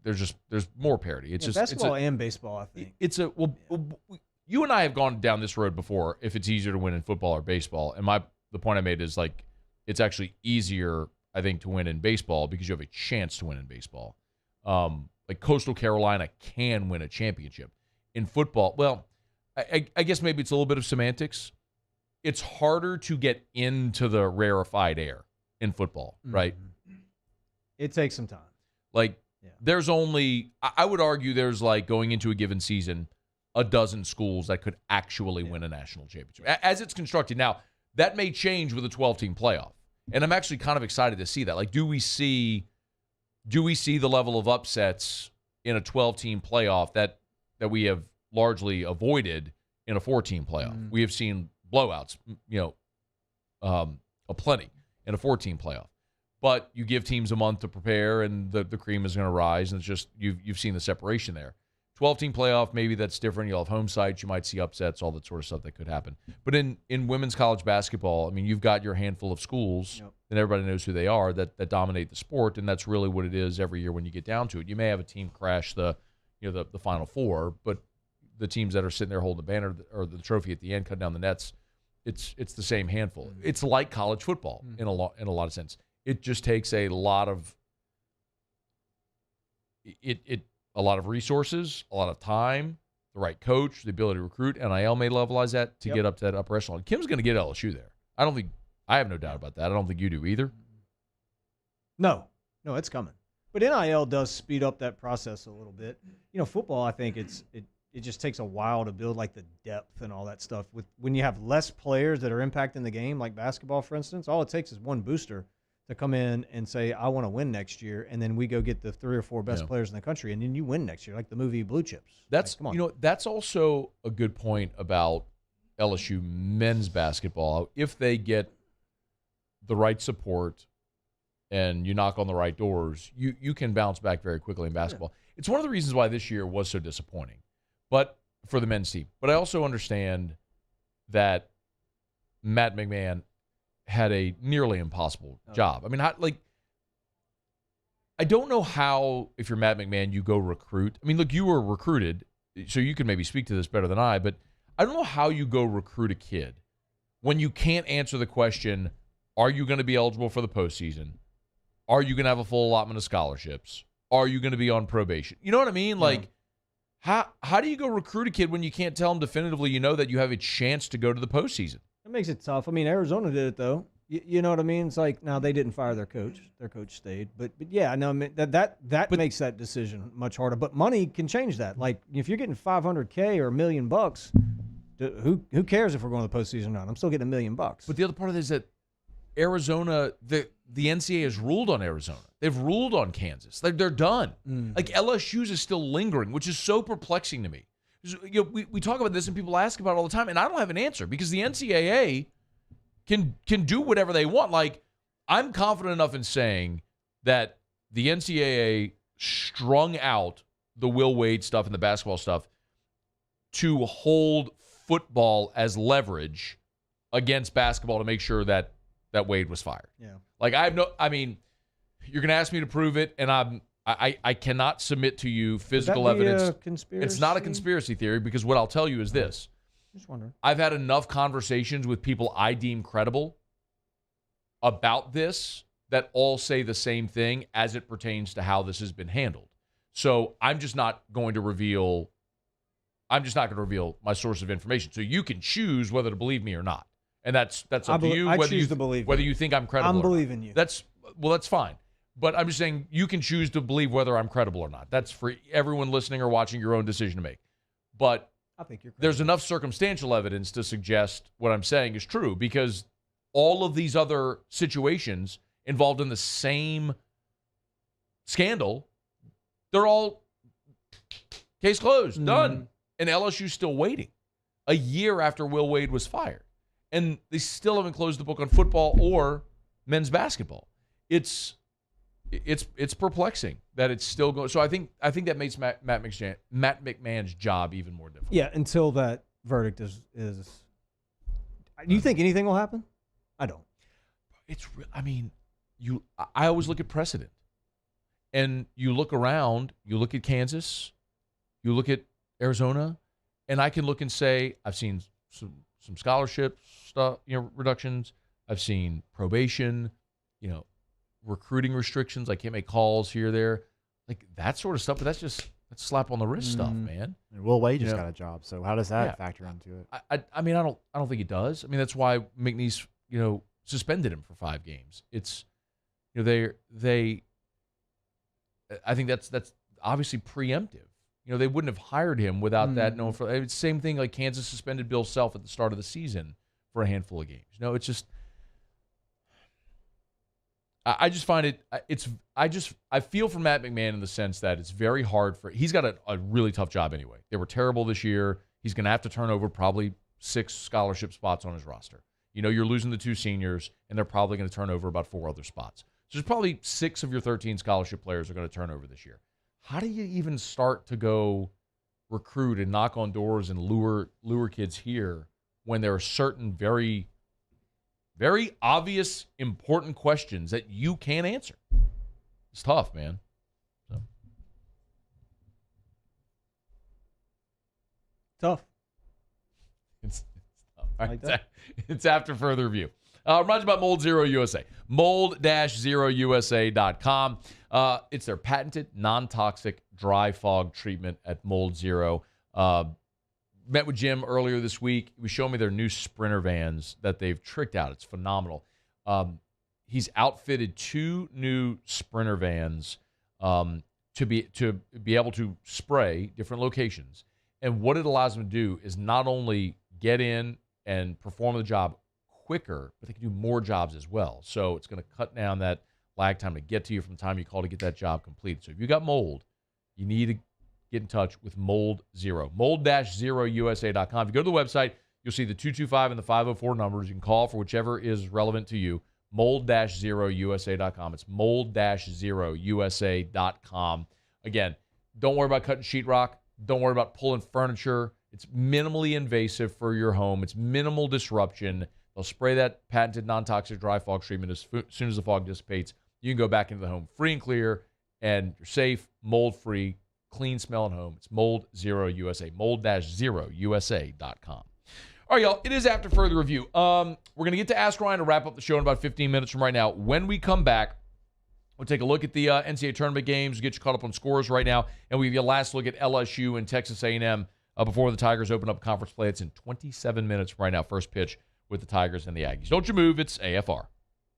There's more parity. It's just basketball and baseball, I think. You and I have gone down this road before. If it's easier to win in football or baseball, and the point I made is like it's actually easier, I think, to win in baseball because you have a chance to win in baseball. Like Coastal Carolina can win a championship in football. Well, I guess maybe it's a little bit of semantics. It's harder to get into the rarefied air in football, right? It takes some time. Like, there's only, I would argue there's like going into a given season, a dozen schools that could actually win a national championship as it's constructed. Now, that may change with a 12-team playoff. And I'm actually kind of excited to see that. Like, do we see the level of upsets in a 12-team playoff that we have largely avoided in a 4-team playoff? We have seen blowouts, aplenty in a 4-team playoff. But you give teams a month to prepare, and the cream is going to rise, and it's just you've seen the separation there. 12-team playoff, maybe that's different. You'll have home sites. You might see upsets, all that sort of stuff that could happen. But in women's college basketball, I mean, you've got your handful of schools, and everybody knows who they are, that dominate the sport, and that's really what it is every year when you get down to it. You may have a team crash the Final Four, but the teams that are sitting there holding the banner or the trophy at the end, cutting down the nets, it's the same handful. It's like college football in a lot of sense. It just takes a lot of resources, a lot of time, the right coach, the ability to recruit. NIL may levelize that to get up to that upper echelon. Kim's going to get LSU there. I have no doubt about that. I don't think you do either. No, it's coming. But NIL does speed up that process a little bit. Football, I think it just takes a while to build like the depth and all that stuff. When you have less players that are impacting the game, like basketball, for instance, all it takes is one booster to come in and say, I want to win next year, and then we go get the 3 or 4 best players in the country, and then you win next year, like the movie Blue Chips. Come on. That's also a good point about LSU men's basketball. If they get the right support and you knock on the right doors, you can bounce back very quickly in basketball. Yeah. It's one of the reasons why this year was so disappointing, but for the men's team. But I also understand that Matt McMahon had a nearly impossible job. I mean, I don't know how, if you're Matt McMahon, you go recruit. I mean, look, you were recruited, so you can maybe speak to this better than I, but I don't know how you go recruit a kid when you can't answer the question, are you going to be eligible for the postseason? Are you going to have a full allotment of scholarships? Are you going to be on probation? You know what I mean? Like, how do you go recruit a kid when you can't tell them definitively that you have a chance to go to the postseason? It makes it tough. I mean, Arizona did it, though. You know what I mean? It's like, now they didn't fire their coach. Their coach stayed. But yeah, no, I mean, that makes that decision much harder. But money can change that. Like, if you're getting $500K or $1 million, who cares if we're going to the postseason or not? I'm still getting $1 million. But the other part of it is that Arizona, the NCAA has ruled on Arizona. They've ruled on Kansas. They're done. Like, LSU's is still lingering, which is so perplexing to me. We talk about this and people ask about it all the time, and I don't have an answer because the NCAA can do whatever they want. Like, I'm confident enough in saying that the NCAA strung out the Will Wade stuff and the basketball stuff to hold football as leverage against basketball to make sure that Wade was fired. Yeah. Like, you're going to ask me to prove it, and I cannot submit to you physical evidence. A conspiracy? It's not a conspiracy theory because what I'll tell you is this. Just wondering. I've had enough conversations with people I deem credible about this that all say the same thing as it pertains to how this has been handled. So I'm just not going to reveal my source of information. So you can choose whether to believe me or not. And that's up to you. I choose to believe whether you. You think I'm credible. I'm or believing not. you. That's fine. But I'm just saying you can choose to believe whether I'm credible or not. That's for everyone listening or watching, your own decision to make. But I think you're credible. There's enough circumstantial evidence to suggest what I'm saying is true, because all of these other situations involved in the same scandal, they're all case closed, done. And LSU's still waiting a year after Will Wade was fired. And they still haven't closed the book on football or men's basketball. It's perplexing that it's still going. So I think that makes Matt McMahon's job even more difficult. Yeah, until that verdict is. Do you think anything will happen? I don't. I always look at precedent, and you look around. You look at Kansas, you look at Arizona, and I can look and say I've seen some scholarship stuff, reductions. I've seen probation, recruiting restrictions. I can't make calls here or there, like that sort of stuff. But that's slap on the wrist stuff, man. And Will Wade just got a job, so how does that factor into it? I don't think it does. I mean, that's why McNeese, suspended him for 5 games. It's, they I think that's obviously preemptive. They wouldn't have hired him without that. No, it's the same thing like Kansas suspended Bill Self at the start of the season for a handful of games. It's just. I just find it. I feel for Matt McMahon in the sense that it's very hard he's got a really tough job anyway. They were terrible this year. He's going to have to turn over probably 6 scholarship spots on his roster. You're losing the 2 seniors, and they're probably going to turn over about 4 other spots. So there's probably 6 of your 13 scholarship players are going to turn over this year. How do you even start to go recruit and knock on doors and lure kids here when there are certain very, very obvious, important questions that you can't answer? It's tough, man. So. Tough. It's tough. All right, it's after further review. Reminds you about Mold Zero USA. Mold-Zero-USA.com. It's their patented, non-toxic dry fog treatment at Mold Zero. Met with Jim earlier this week. He was showing me their new Sprinter vans that they've tricked out. It's phenomenal. He's outfitted 2 new Sprinter vans to be able to spray different locations. And what it allows them to do is not only get in and perform the job quicker, but they can do more jobs as well. So it's going to cut down that lag time to get to you from the time you call to get that job completed. So if you got mold, you need to get in touch with Mold Zero. Mold-Zero-USA.com. If you go to the website, you'll see the 225 and the 504 numbers. You can call for whichever is relevant to you. Mold-Zero-USA.com. It's Mold-Zero-USA.com. Again, don't worry about cutting sheetrock. Don't worry about pulling furniture. It's minimally invasive for your home. It's minimal disruption. They'll spray that patented non-toxic dry fog treatment as soon as the fog dissipates. You can go back into the home free and clear, and you're safe, mold-free, clean smelling home. It's Mold Zero USA. Mold-Zero-USA.com. All right, y'all. It is after further review. We're going to get to Ask Ryan to wrap up the show in about 15 minutes from right now. When we come back, we'll take a look at the NCAA tournament games, get you caught up on scores right now, and we'll give you a last look at LSU and Texas A&M before the Tigers open up conference play. It's in 27 minutes from right now. First pitch with the Tigers and the Aggies. Don't you move. It's AFR.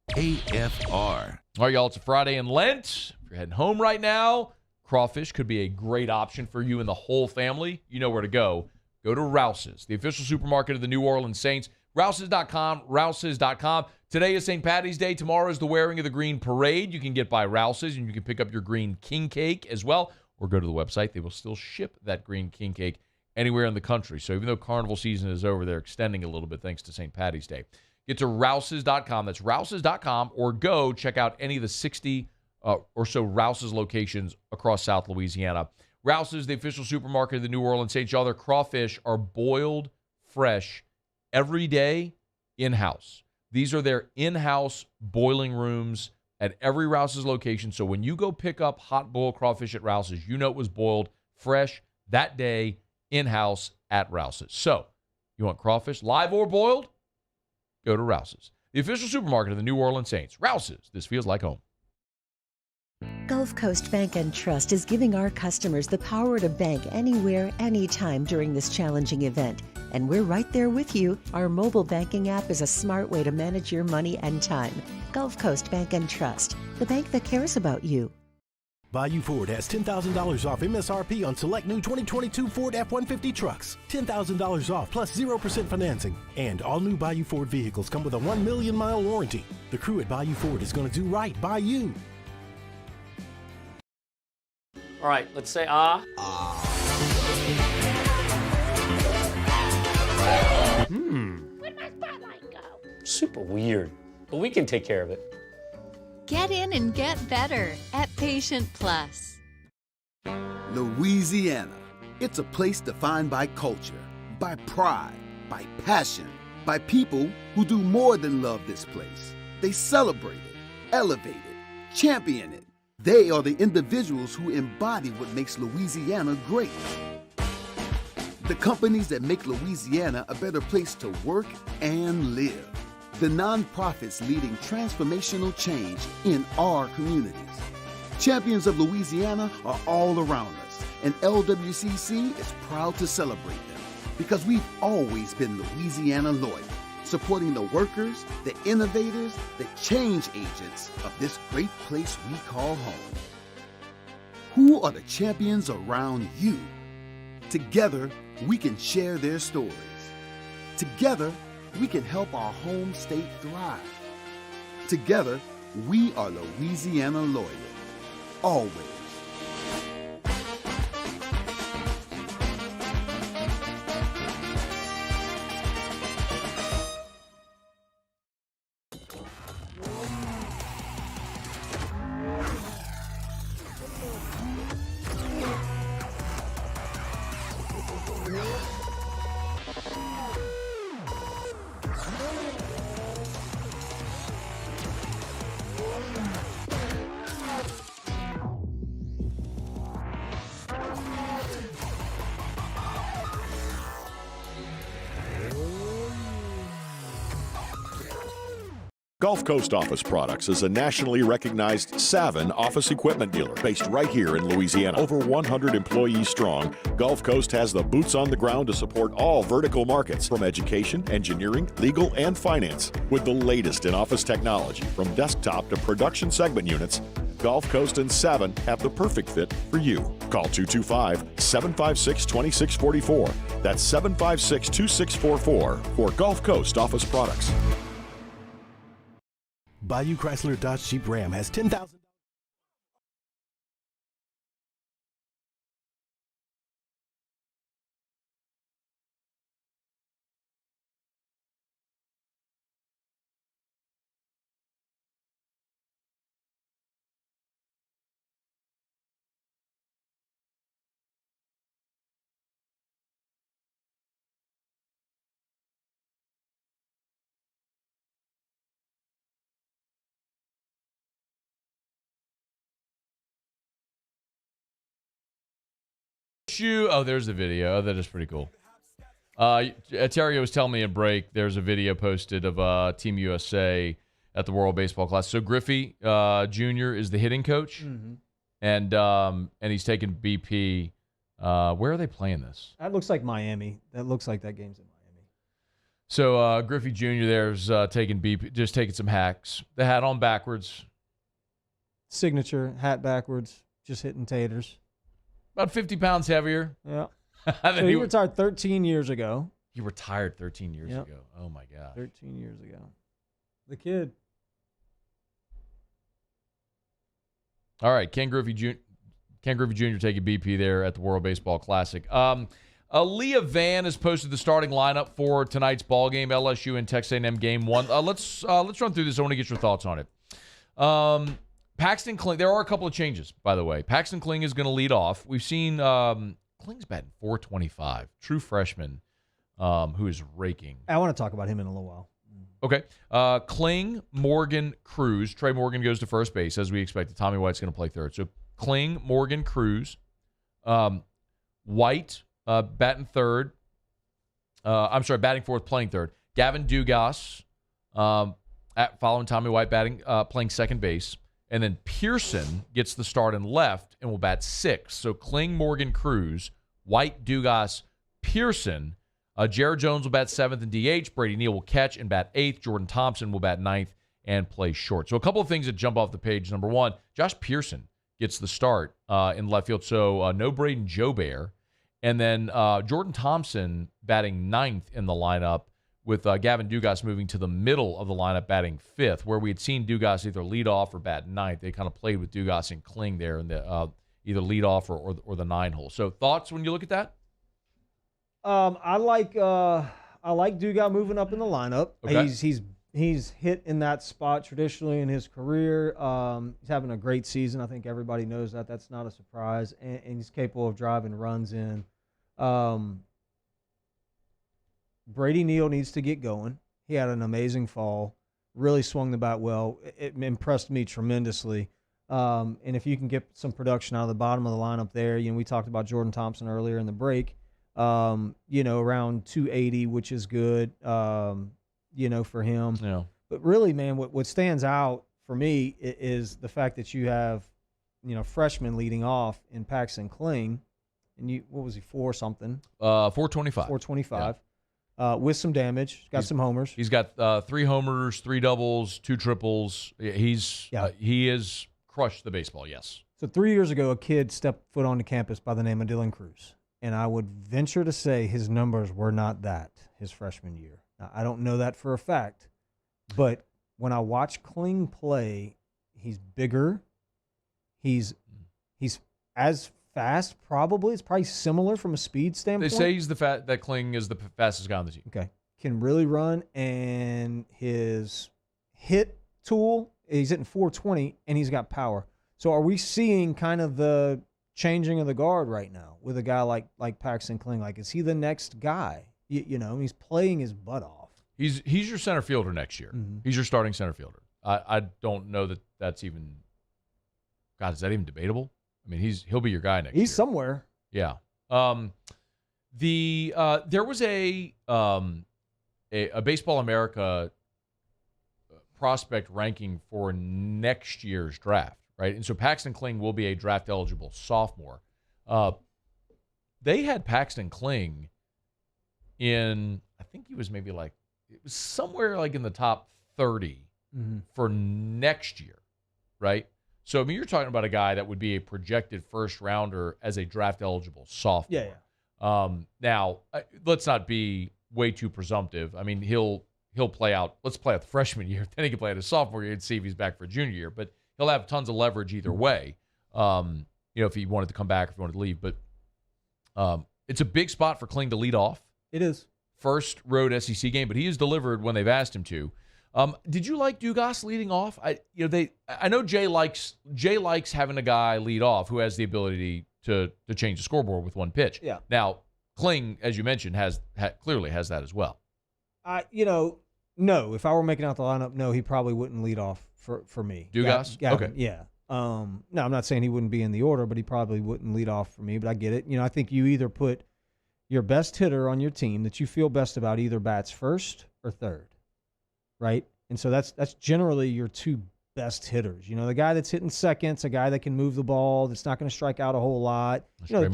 AFR. All right, y'all. It's a Friday in Lent. If you're heading home right now, crawfish could be a great option for you and the whole family. You know where to go. Go to Rouse's, the official supermarket of the New Orleans Saints. Rouse's.com, Rouse's.com. Today is St. Patty's Day. Tomorrow is the wearing of the green parade. You can get by Rouse's, and you can pick up your green king cake as well, or go to the website. They will still ship that green king cake anywhere in the country. So even though carnival season is over, they're extending a little bit thanks to St. Patty's Day. Get to Rouse's.com. That's Rouse's.com, or go check out any of the 60 or so Rouse's locations across South Louisiana. Rouse's, the official supermarket of the New Orleans Saints. Y'all, their crawfish are boiled fresh every day in-house. These are their in-house boiling rooms at every Rouse's location. So when you go pick up hot boiled crawfish at Rouse's, you know it was boiled fresh that day in-house at Rouse's. So you want crawfish live or boiled? Go to Rouse's. the official supermarket of the New Orleans Saints. Rouse's, this feels like home. Gulf Coast Bank and Trust is giving our customers the power to bank anywhere, anytime during this challenging event. And we're right there with you. Our mobile banking app is a smart way to manage your money and time. Gulf Coast Bank and Trust, the bank that cares about you. Bayou Ford has $10,000 off MSRP on select new 2022 Ford F-150 trucks. $10,000 off plus 0% financing. And all new Bayou Ford vehicles come with a 1 million mile warranty. The crew at Bayou Ford is going to do right by you. All right, let's say ah. Where'd my spotlight go? Super weird, but we can take care of it. Get in and get better at Patient Plus. Louisiana. It's a place defined by culture, by pride, by passion, by people who do more than love this place. They celebrate it, elevate it, champion it. They are the individuals who embody what makes Louisiana great. The companies that make Louisiana a better place to work and live. The nonprofits leading transformational change in our communities. Champions of Louisiana are all around us, and LWCC is proud to celebrate them because we've always been Louisiana loyal, supporting the workers, the innovators, the change agents of this great place we call home. Who are the champions around you? Together, we can share their stories. Together, we can help our home state thrive. Together, we are Louisiana loyal. Always. Gulf Coast Office Products is a nationally recognized Savin office equipment dealer based right here in Louisiana. Over 100 employees strong, Gulf Coast has the boots on the ground to support all vertical markets, from education, engineering, legal, and finance. With the latest in office technology, from desktop to production segment units, Gulf Coast and Savin have the perfect fit for you. Call 225-756-2644. That's 756-2644 for Gulf Coast Office Products. Bayou Chrysler Dodge Jeep Ram has $10,000. Oh, there's the video. Oh, that is pretty cool. Theriot was telling me in break, there's a video posted of Team USA at the World Baseball Classic. So Griffey Jr. is the hitting coach, and he's taking BP. Where are they playing this? That looks like Miami. That looks like that game's in Miami. So Griffey Jr. there's taking BP, just taking some hacks. The hat on backwards. Signature, hat backwards, just hitting taters. About 50 pounds heavier. Yeah. So he retired 13 years ago. He retired 13 years ago. Oh, my God. 13 years ago. The kid. All right. Ken Griffey Jr. taking BP there at the World Baseball Classic. Leah Van has posted the starting lineup for tonight's ball game, LSU and Texas A&M Game 1. Let's run through this. I want to get your thoughts on it. Paxton Kling, there are a couple of changes, by the way. Paxton Kling is going to lead off. We've seen Kling's batting .425, true freshman who is raking. I want to talk about him in a little while. Okay. Kling, Morgan, Cruz. Trey Morgan goes to first base, as we expected. Tommy White's going to play third. So Kling, Morgan, Cruz. White, batting fourth, playing third. Gavin Dugas, following Tommy White playing second base. And then Pearson gets the start in left and will bat 6. So Kling, Morgan, Cruz, White, Dugas, Pearson. Jared Jones will bat 7th and DH. Brady Neal will catch and bat 8th. Jordan Thompson will bat 9th and play short. So a couple of things that jump off the page. Number one, Josh Pearson gets the start in left field. So no Braden Jobert. And then Jordan Thompson batting 9th in the lineup with Gavin Dugas moving to the middle of the lineup batting 5th, where we had seen Dugas either lead off or bat 9th. They kind of played with Dugas and Kling there in the either lead off or the 9 hole. So thoughts when you look at that? I like Dugas moving up in the lineup. Okay. He's hit in that spot traditionally in his career. He's having a great season. I think everybody knows that. That's not a surprise. And he's capable of driving runs in. Brady Neal needs to get going. He had an amazing fall. Really swung the bat well. It impressed me tremendously. And if you can get some production out of the bottom of the lineup there, we talked about Jordan Thompson earlier in the break. Around 280, which is good. For him. Yeah. But really, man, what stands out for me is the fact that you have, freshmen leading off in Paxton Kling, and what was he, 4 something? 425. 425. Yeah. With some damage, got some homers. He's got 3 homers, 3 doubles, 2 triples. He has crushed the baseball. Yes. So 3 years ago, a kid stepped foot onto campus by the name of Dylan Cruz, and I would venture to say his numbers were not that his freshman year. Now, I don't know that for a fact, but when I watch Kling play, he's bigger. He's as fast, probably. It's probably similar from a speed standpoint. They say that Kling is the fastest guy on the team. Okay. Can really run, and his hit tool, he's hitting 420, and he's got power. So are we seeing kind of the changing of the guard right now with a guy like Paxton Kling? Like, is he the next guy? He's playing his butt off. He's your center fielder next year. Mm-hmm. He's your starting center fielder. I don't know that's even. God, is that even debatable? I mean, he'll be your guy next year. He's somewhere. Yeah. There was a Baseball America prospect ranking for next year's draft, right? And so Paxton Kling will be a draft eligible sophomore. They had Paxton Kling in, I think he was maybe it was somewhere in the top 30 for next year, right? So, I mean, you're talking about a guy that would be a projected first rounder as a draft eligible sophomore. Yeah. Now, let's not be way too presumptive. I mean, he'll play out. Let's play out the freshman year. Then he can play out his sophomore year and see if he's back for junior year. But he'll have tons of leverage either way. If he wanted to come back, if he wanted to leave. But it's a big spot for Kling to lead off. It is. First road SEC game, but he has delivered when they've asked him to. Did you like Dugas leading off? I know Jay likes having a guy lead off who has the ability to change the scoreboard with one pitch. Yeah. Now, Kling, as you mentioned, clearly has that as well. No. If I were making out the lineup, no, he probably wouldn't lead off for me. Dugas? Gavin, Okay. Yeah. No, I'm not saying he wouldn't be in the order, but he probably wouldn't lead off for me. But I get it. I think you either put your best hitter on your team that you feel best about either bats first or third, right? And so that's generally your 2 best hitters. The guy that's hitting seconds, a guy that can move the ball, that's not going to strike out a whole lot. The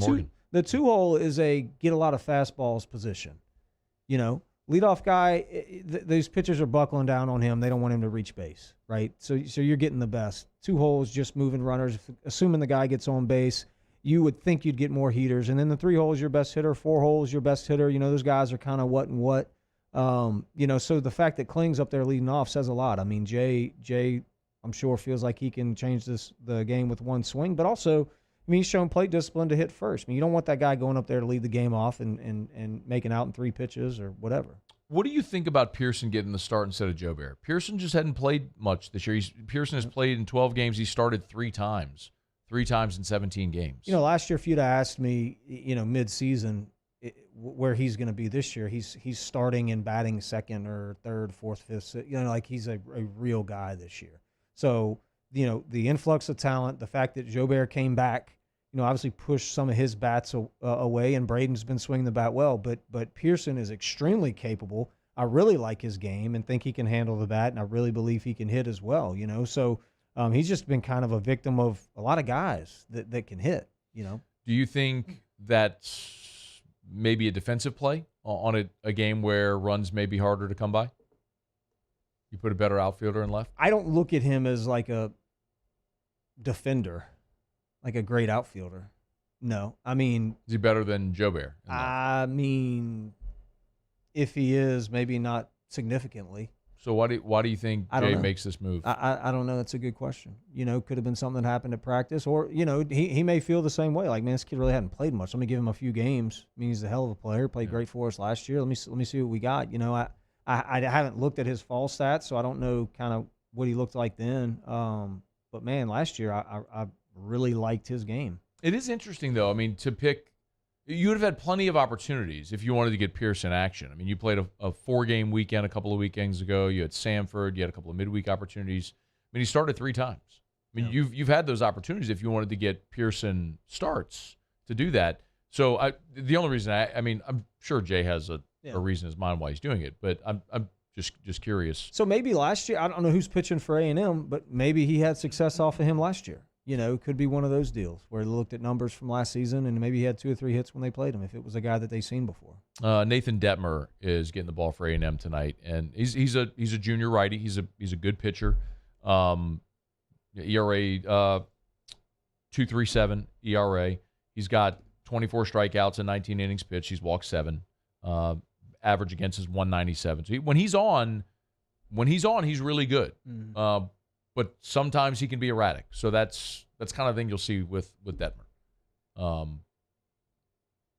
2-hole is a get a lot of fastballs position. Leadoff guy, those pitchers are buckling down on him. They don't want him to reach base, right? So you're getting the best. 2 holes, just moving runners. Assuming the guy gets on base, you would think you'd get more heaters. And then the 3 holes, your best hitter. 4 holes, your best hitter. Those guys are kind of what and what. So the fact that Kling's up there leading off says a lot. I mean, Jay, I'm sure feels like he can change the game with one swing, but also, he's shown plate discipline to hit first. I mean, you don't want that guy going up there to lead the game off and making out in 3 pitches or whatever. What do you think about Pearson getting the start instead of Jobert? Pearson just hadn't played much this year. Pearson has played in 12 games. He started 3 times in 17 games. Last year, if you'd asked me, mid-season, where he's going to be this year, he's starting and batting second or third, fourth, fifth. He's a real guy this year. So, the influx of talent, the fact that Jobert came back, obviously pushed some of his bats away, and Braden's been swinging the bat well. But Pearson is extremely capable I really like his game and think he can handle the bat, and I really believe he can hit as well, you know. So he's just been kind of a victim of a lot of guys that can hit, you know. Do you think that's maybe a defensive play on a game where runs may be harder to come by? You put a better outfielder in left? I don't look at him as like a defender, like a great outfielder. No. I mean, is he better than Joe Bear? I mean, if he is, maybe not significantly. So why do you think Jay makes this move? I don't know. That's a good question. You know, could have been something that happened at practice, or, you know, he may feel the same way. Like, man, this kid really hadn't played much. Let me give him a few games. I mean, he's a hell of a player. Played great for us last year. Let me see what we got. You know, I haven't looked at his fall stats, so I don't know kind of what he looked like then. But man, last year I really liked his game. It is interesting though. I mean, to pick. You would have had plenty of opportunities if you wanted to get Pierce in action. I mean, you played a 4-game weekend a couple of weekends ago. You had Samford. You had a couple of midweek opportunities. I mean, he started 3 times. I mean, you've had those opportunities if you wanted to get Pearson starts to do that. So the only reason I mean, I'm sure Jay has a reason in his mind why he's doing it, but I'm just curious. So maybe last year, I don't know who's pitching for A&M, but maybe he had success off of him last year. You know, could be one of those deals where they looked at numbers from last season and maybe he had 2 or 3 hits when they played him if it was a guy that they've seen before. Nathan Detmer is getting the ball for A&M tonight, and he's a junior righty. He's a good pitcher. ERA 2.37 ERA. He's got 24 strikeouts and 19 innings pitched. He's walked 7. Average against is 197. So when he's on, he's really good. Mm-hmm. But sometimes he can be erratic. So that's kind of thing you'll see with Detmer.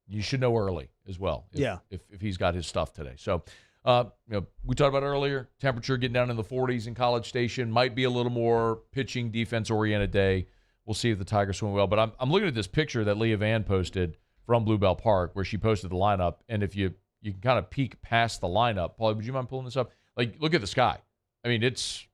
You should know early as well. If he's got his stuff today. So, we talked about earlier, temperature getting down in the 40s in College Station. Might be a little more pitching, defense-oriented day. We'll see if the Tigers swing well. But I'm looking at this picture that Leah Van posted from Bluebell Park where she posted the lineup. And if you can kind of peek past the lineup. Paulie, would you mind pulling this up? Like, look at the sky. I mean, it's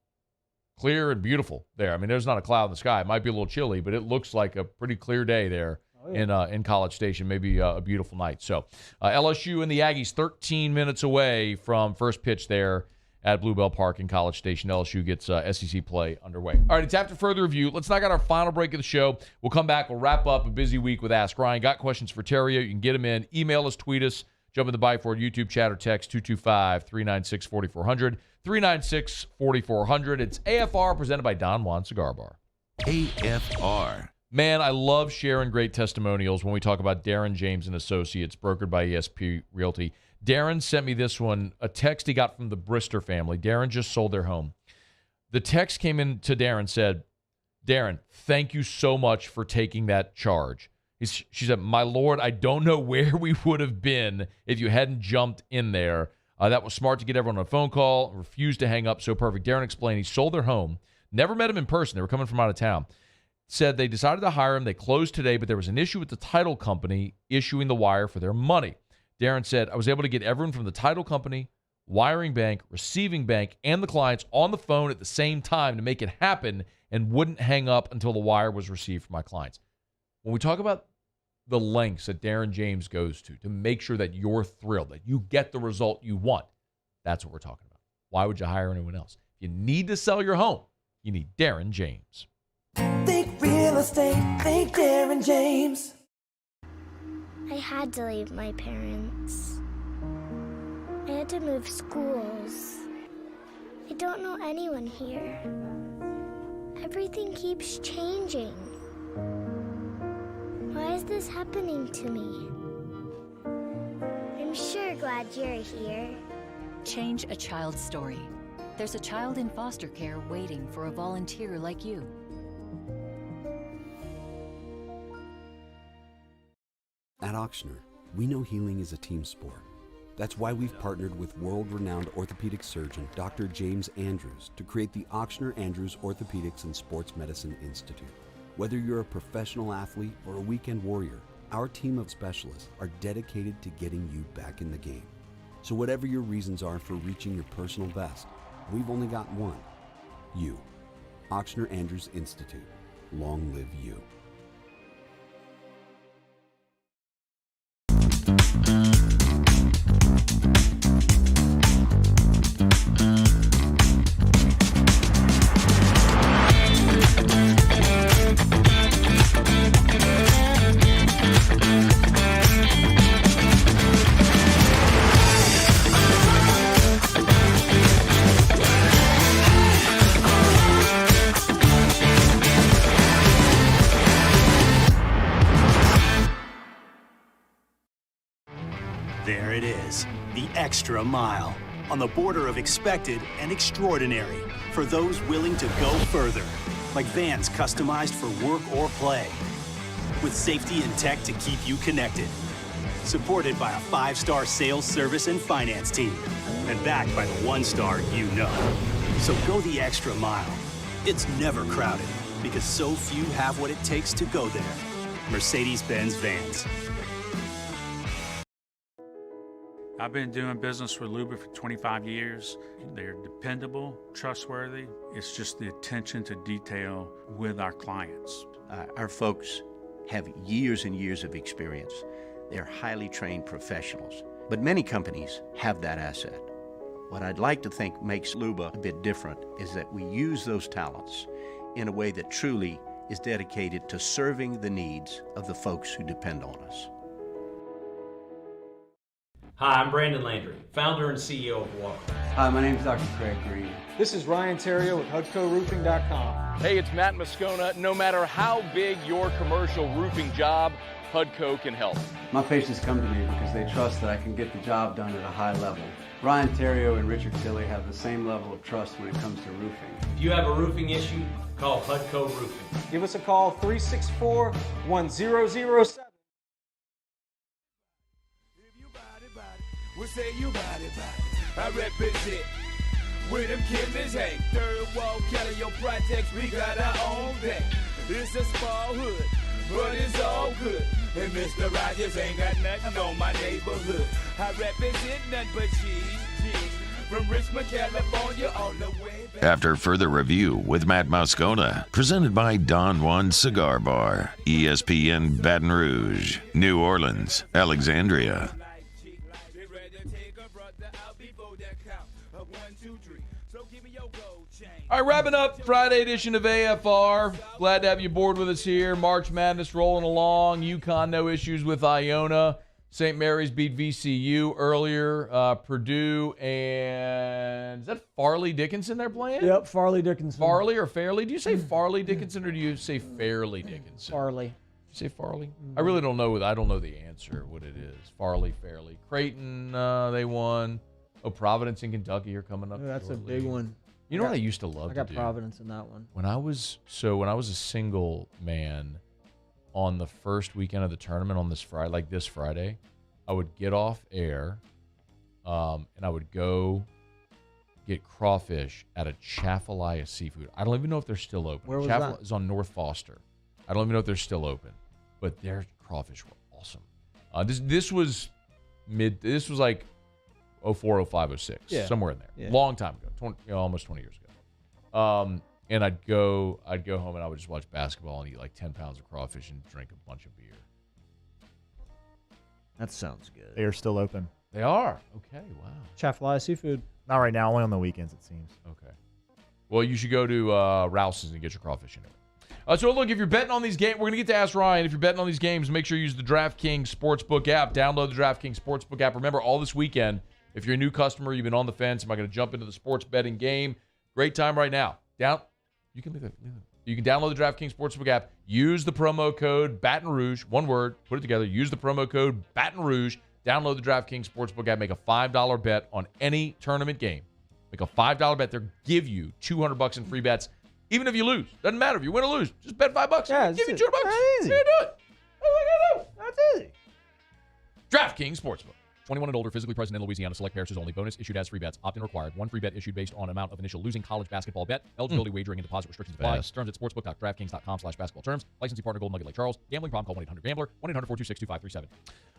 clear and beautiful there. I mean, there's not a cloud in the sky. It might be a little chilly, but it looks like a pretty clear day there in College Station. Maybe a beautiful night. So LSU and the Aggies 13 minutes away from first pitch there at Bluebell Park in College Station. LSU gets SEC play underway. All right, it's after further review. Let's knock out our final break of the show. We'll come back. We'll wrap up a busy week with Ask Ryan. Got questions for Theriot? You can get them in. Email us, tweet us, jump in the Bayou Ford YouTube chat or text 225-396-4400. 396-4400. It's AFR presented by Don Juan Cigar Bar. AFR. Man, I love sharing great testimonials when we talk about Darren James and Associates, brokered by ESP Realty. Darren sent me this one, a text he got from the Brister family. Darren just sold their home. The text came in to Darren, said, Darren, thank you so much for taking that charge. She said, my Lord, I don't know where we would have been if you hadn't jumped in there. That was smart to get everyone on a phone call, refused to hang up. So perfect. Darren explained he sold their home, never met him in person. They were coming from out of town. Said they decided to hire him. They closed today, but there was an issue with the title company issuing the wire for their money. Darren said, I was able to get everyone from the title company, wiring bank, receiving bank, and the clients on the phone at the same time to make it happen and wouldn't hang up until the wire was received from my clients. When we talk about the lengths that Darren James goes to make sure that you're thrilled, that you get the result you want, that's what we're talking about. Why would you hire anyone else? If you need to sell your home, you need Darren James. Think real estate, think Darren James. I had to leave my parents. I had to move schools. I don't know anyone here. Everything keeps changing. Why is this happening to me? I'm sure glad you're here. Change a child's story. There's a child in foster care waiting for a volunteer like you. At Ochsner, we know healing is a team sport. That's why we've partnered with world-renowned orthopedic surgeon Dr. James Andrews to create the Ochsner Andrews Orthopedics and Sports Medicine Institute. Whether you're a professional athlete or a weekend warrior, our team of specialists are dedicated to getting you back in the game. So whatever your reasons are for reaching your personal best, we've only got one. You. Ochsner Andrews Institute. Long live you. There it is, the extra mile, on the border of expected and extraordinary for those willing to go further, like vans customized for work or play, with safety and tech to keep you connected, supported by a 5-star sales, service, and finance team, and backed by the 1-star you know. So go the extra mile. It's never crowded, because so few have what it takes to go there. Mercedes-Benz Vans. I've been doing business with Luba for 25 years. They're dependable, trustworthy. It's just the attention to detail with our clients. Our folks have years and years of experience. They're highly trained professionals. But many companies have that asset. What I'd like to think makes Luba a bit different is that we use those talents in a way that truly is dedicated to serving the needs of the folks who depend on us. Hi, I'm Brandon Landry, founder and CEO of Walker. Hi, my name is Dr. Craig Green. This is Ryan Theriot with HUDCORoofing.com. Hey, it's Matt Moscona. No matter how big your commercial roofing job, HUDCO can help. My patients come to me because they trust that I can get the job done at a high level. Ryan Theriot and Richard Tilley have the same level of trust when it comes to roofing. If you have a roofing issue, call HUDCO Roofing. Give us a call, 364-1007. We say you body. I represent with them killers, hey. Third wall, Kelly, your projects, we got our own thing. It's a small hood, but it's all good. And Mr. Rogers ain't got nothing on my neighborhood. I represent nothing but cheese. From Richmond, California, all the way back. After further review with Matt Moscona, presented by Don Juan Cigar Bar, ESPN Baton Rouge, New Orleans, Alexandria. All right, wrapping up Friday edition of AFR. Glad to have you aboard with us here. March Madness rolling along. UConn, no issues with Iona. St. Mary's beat VCU earlier. Purdue and is that Farley Dickinson they're playing? Yep, Farley Dickinson. Farley or Fairley? Do you say Farley Dickinson or do you say Fairley Dickinson? Farley. You say Farley? I really don't know. I don't know the answer, what it is. Farley, Fairley. Creighton, they won. Oh, Providence and Kentucky are coming up. Oh, that's shortly. a big one. You know what I used to love to do? I got Providence in that one. When I was a single man on the first weekend of the tournament on this Friday, I would get off air and I would go get crawfish at a Chafalaya Seafood. I don't even know if they're still open. Where was that? It's on North Foster. I don't even know if they're still open, but their crawfish were awesome. This was like 04, 05, 06, somewhere in there. Yeah. Long time ago, almost 20 years ago. And I'd go home and I would just watch basketball and eat like 10 pounds of crawfish and drink a bunch of beer. That sounds good. They are still open. They are? Okay, wow. Chafalaya Seafood. Not right now, only on the weekends, it seems. Okay. Well, you should go to Rouse's and get your crawfish in it. So, look, if you're betting on these games, we're going to get to Ask Ryan. If you're betting on these games, make sure you use the DraftKings Sportsbook app. Download the DraftKings Sportsbook app. Remember, all this weekend, if you're a new customer, you've been on the fence, am I going to jump into the sports betting game? Great time right now. You can download the DraftKings Sportsbook app. Use the promo code Baton Rouge. One word. Put it together. Use the promo code Baton Rouge. Download the DraftKings Sportsbook app. Make a $5 bet on any tournament game. Make a $5 bet. They'll give you $200 in free bets, even if you lose. Doesn't matter if you win or lose. Just bet $5. Yeah, give you $200. That's easy. Do it. That's easy. DraftKings Sportsbook. 21 and older, physically present in Louisiana. Select parishes only. Bonus issued as free bets. Opt-in required. One free bet issued based on amount of initial losing college basketball bet. Eligibility, wagering, and deposit restrictions apply. Terms at sportsbook.draftkings.com/basketball terms. Licensee partner Golden Nugget Lake Charles. Gambling problem? Call 1-800-GAMBLER. 1-800-426-2537.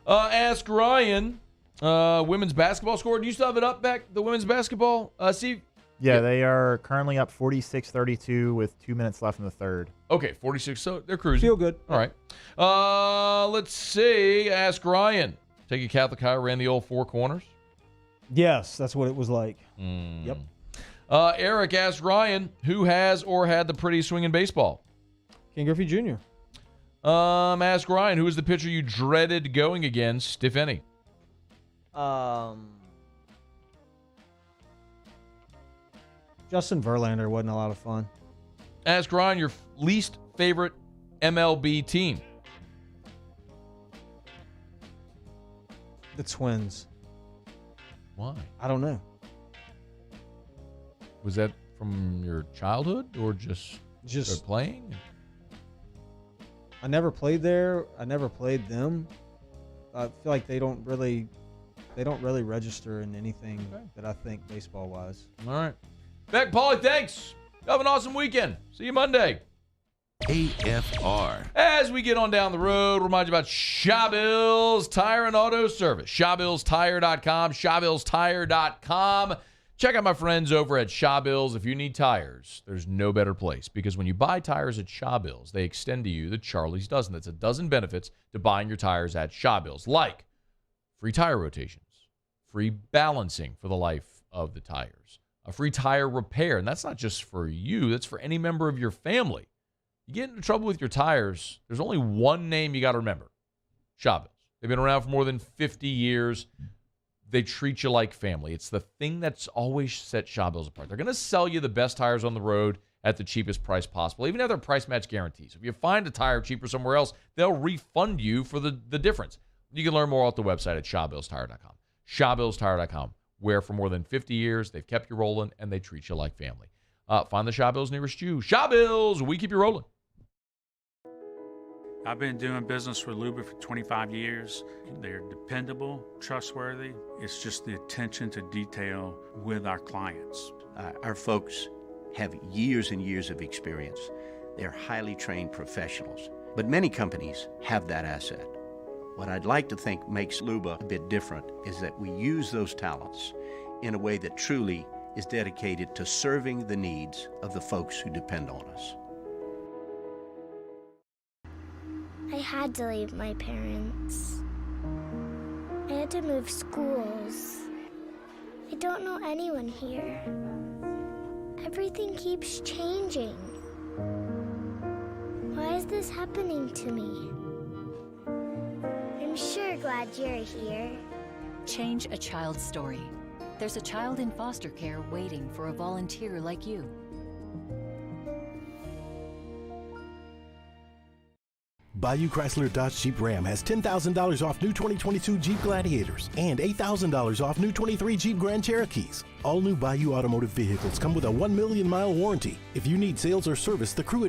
Ask Ryan. Women's basketball score. Do you still have it up, Beck? The women's basketball? Yeah, they are currently up 46-32 with 2 minutes left in the third. Okay, 46. So they're cruising. Feel good. All right. Let's see. Ask Ryan. Take a Catholic High, ran the old four corners? Yes, that's what it was like. Yep. Eric asked Ryan, who has or had the prettiest swing in baseball? Ken Griffey Jr. Ask Ryan, who is the pitcher you dreaded going against, if any? Justin Verlander wasn't a lot of fun. Ask Ryan, your least favorite MLB team? The Twins. Why? I don't know. Was that from your childhood or just playing? I never played there. I never played them. I feel like they don't really register in anything that I think baseball wise. All right. Beck, Paulie, thanks. Have an awesome weekend. See you Monday. AFR. As we get on down the road, remind you about Shawbill's Tire and Auto Service. ShawbillsTire.com. ShawbillsTire.com. Check out my friends over at Shawbills. If you need tires, there's no better place, because when you buy tires at Shawbills, they extend to you the Charlie's Dozen. That's a dozen benefits to buying your tires at Shawbills, like free tire rotations, free balancing for the life of the tires, a free tire repair. And that's not just for you, that's for any member of your family. You get into trouble with your tires, there's only one name you got to remember: Shawbills. They've been around for more than 50 years. They treat you like family. It's the thing that's always set Shawbills apart. They're going to sell you the best tires on the road at the cheapest price possible, even have their price match guarantees. If you find a tire cheaper somewhere else, they'll refund you for the difference. You can learn more at the website at ShawbillsTire.com. ShawbillsTire.com, where for more than 50 years, they've kept you rolling and they treat you like family. Find the Shawbills nearest you. Shawbills, we keep you rolling. I've been doing business with Luba for 25 years. They're dependable, trustworthy. It's just the attention to detail with our clients. Our folks have years and years of experience. They're highly trained professionals, but many companies have that asset. What I'd like to think makes Luba a bit different is that we use those talents in a way that truly is dedicated to serving the needs of the folks who depend on us. I had to leave my parents. I had to move schools. I don't know anyone here. Everything keeps changing. Why is this happening to me? I'm sure glad you're here. Change a child's story. There's a child in foster care waiting for a volunteer like you. Bayou Chrysler Dodge Jeep Ram has $10,000 off new 2022 Jeep Gladiators and $8,000 off new 23 Jeep Grand Cherokees. All new Bayou automotive vehicles come with a 1 million mile warranty. If you need sales or service, the crew at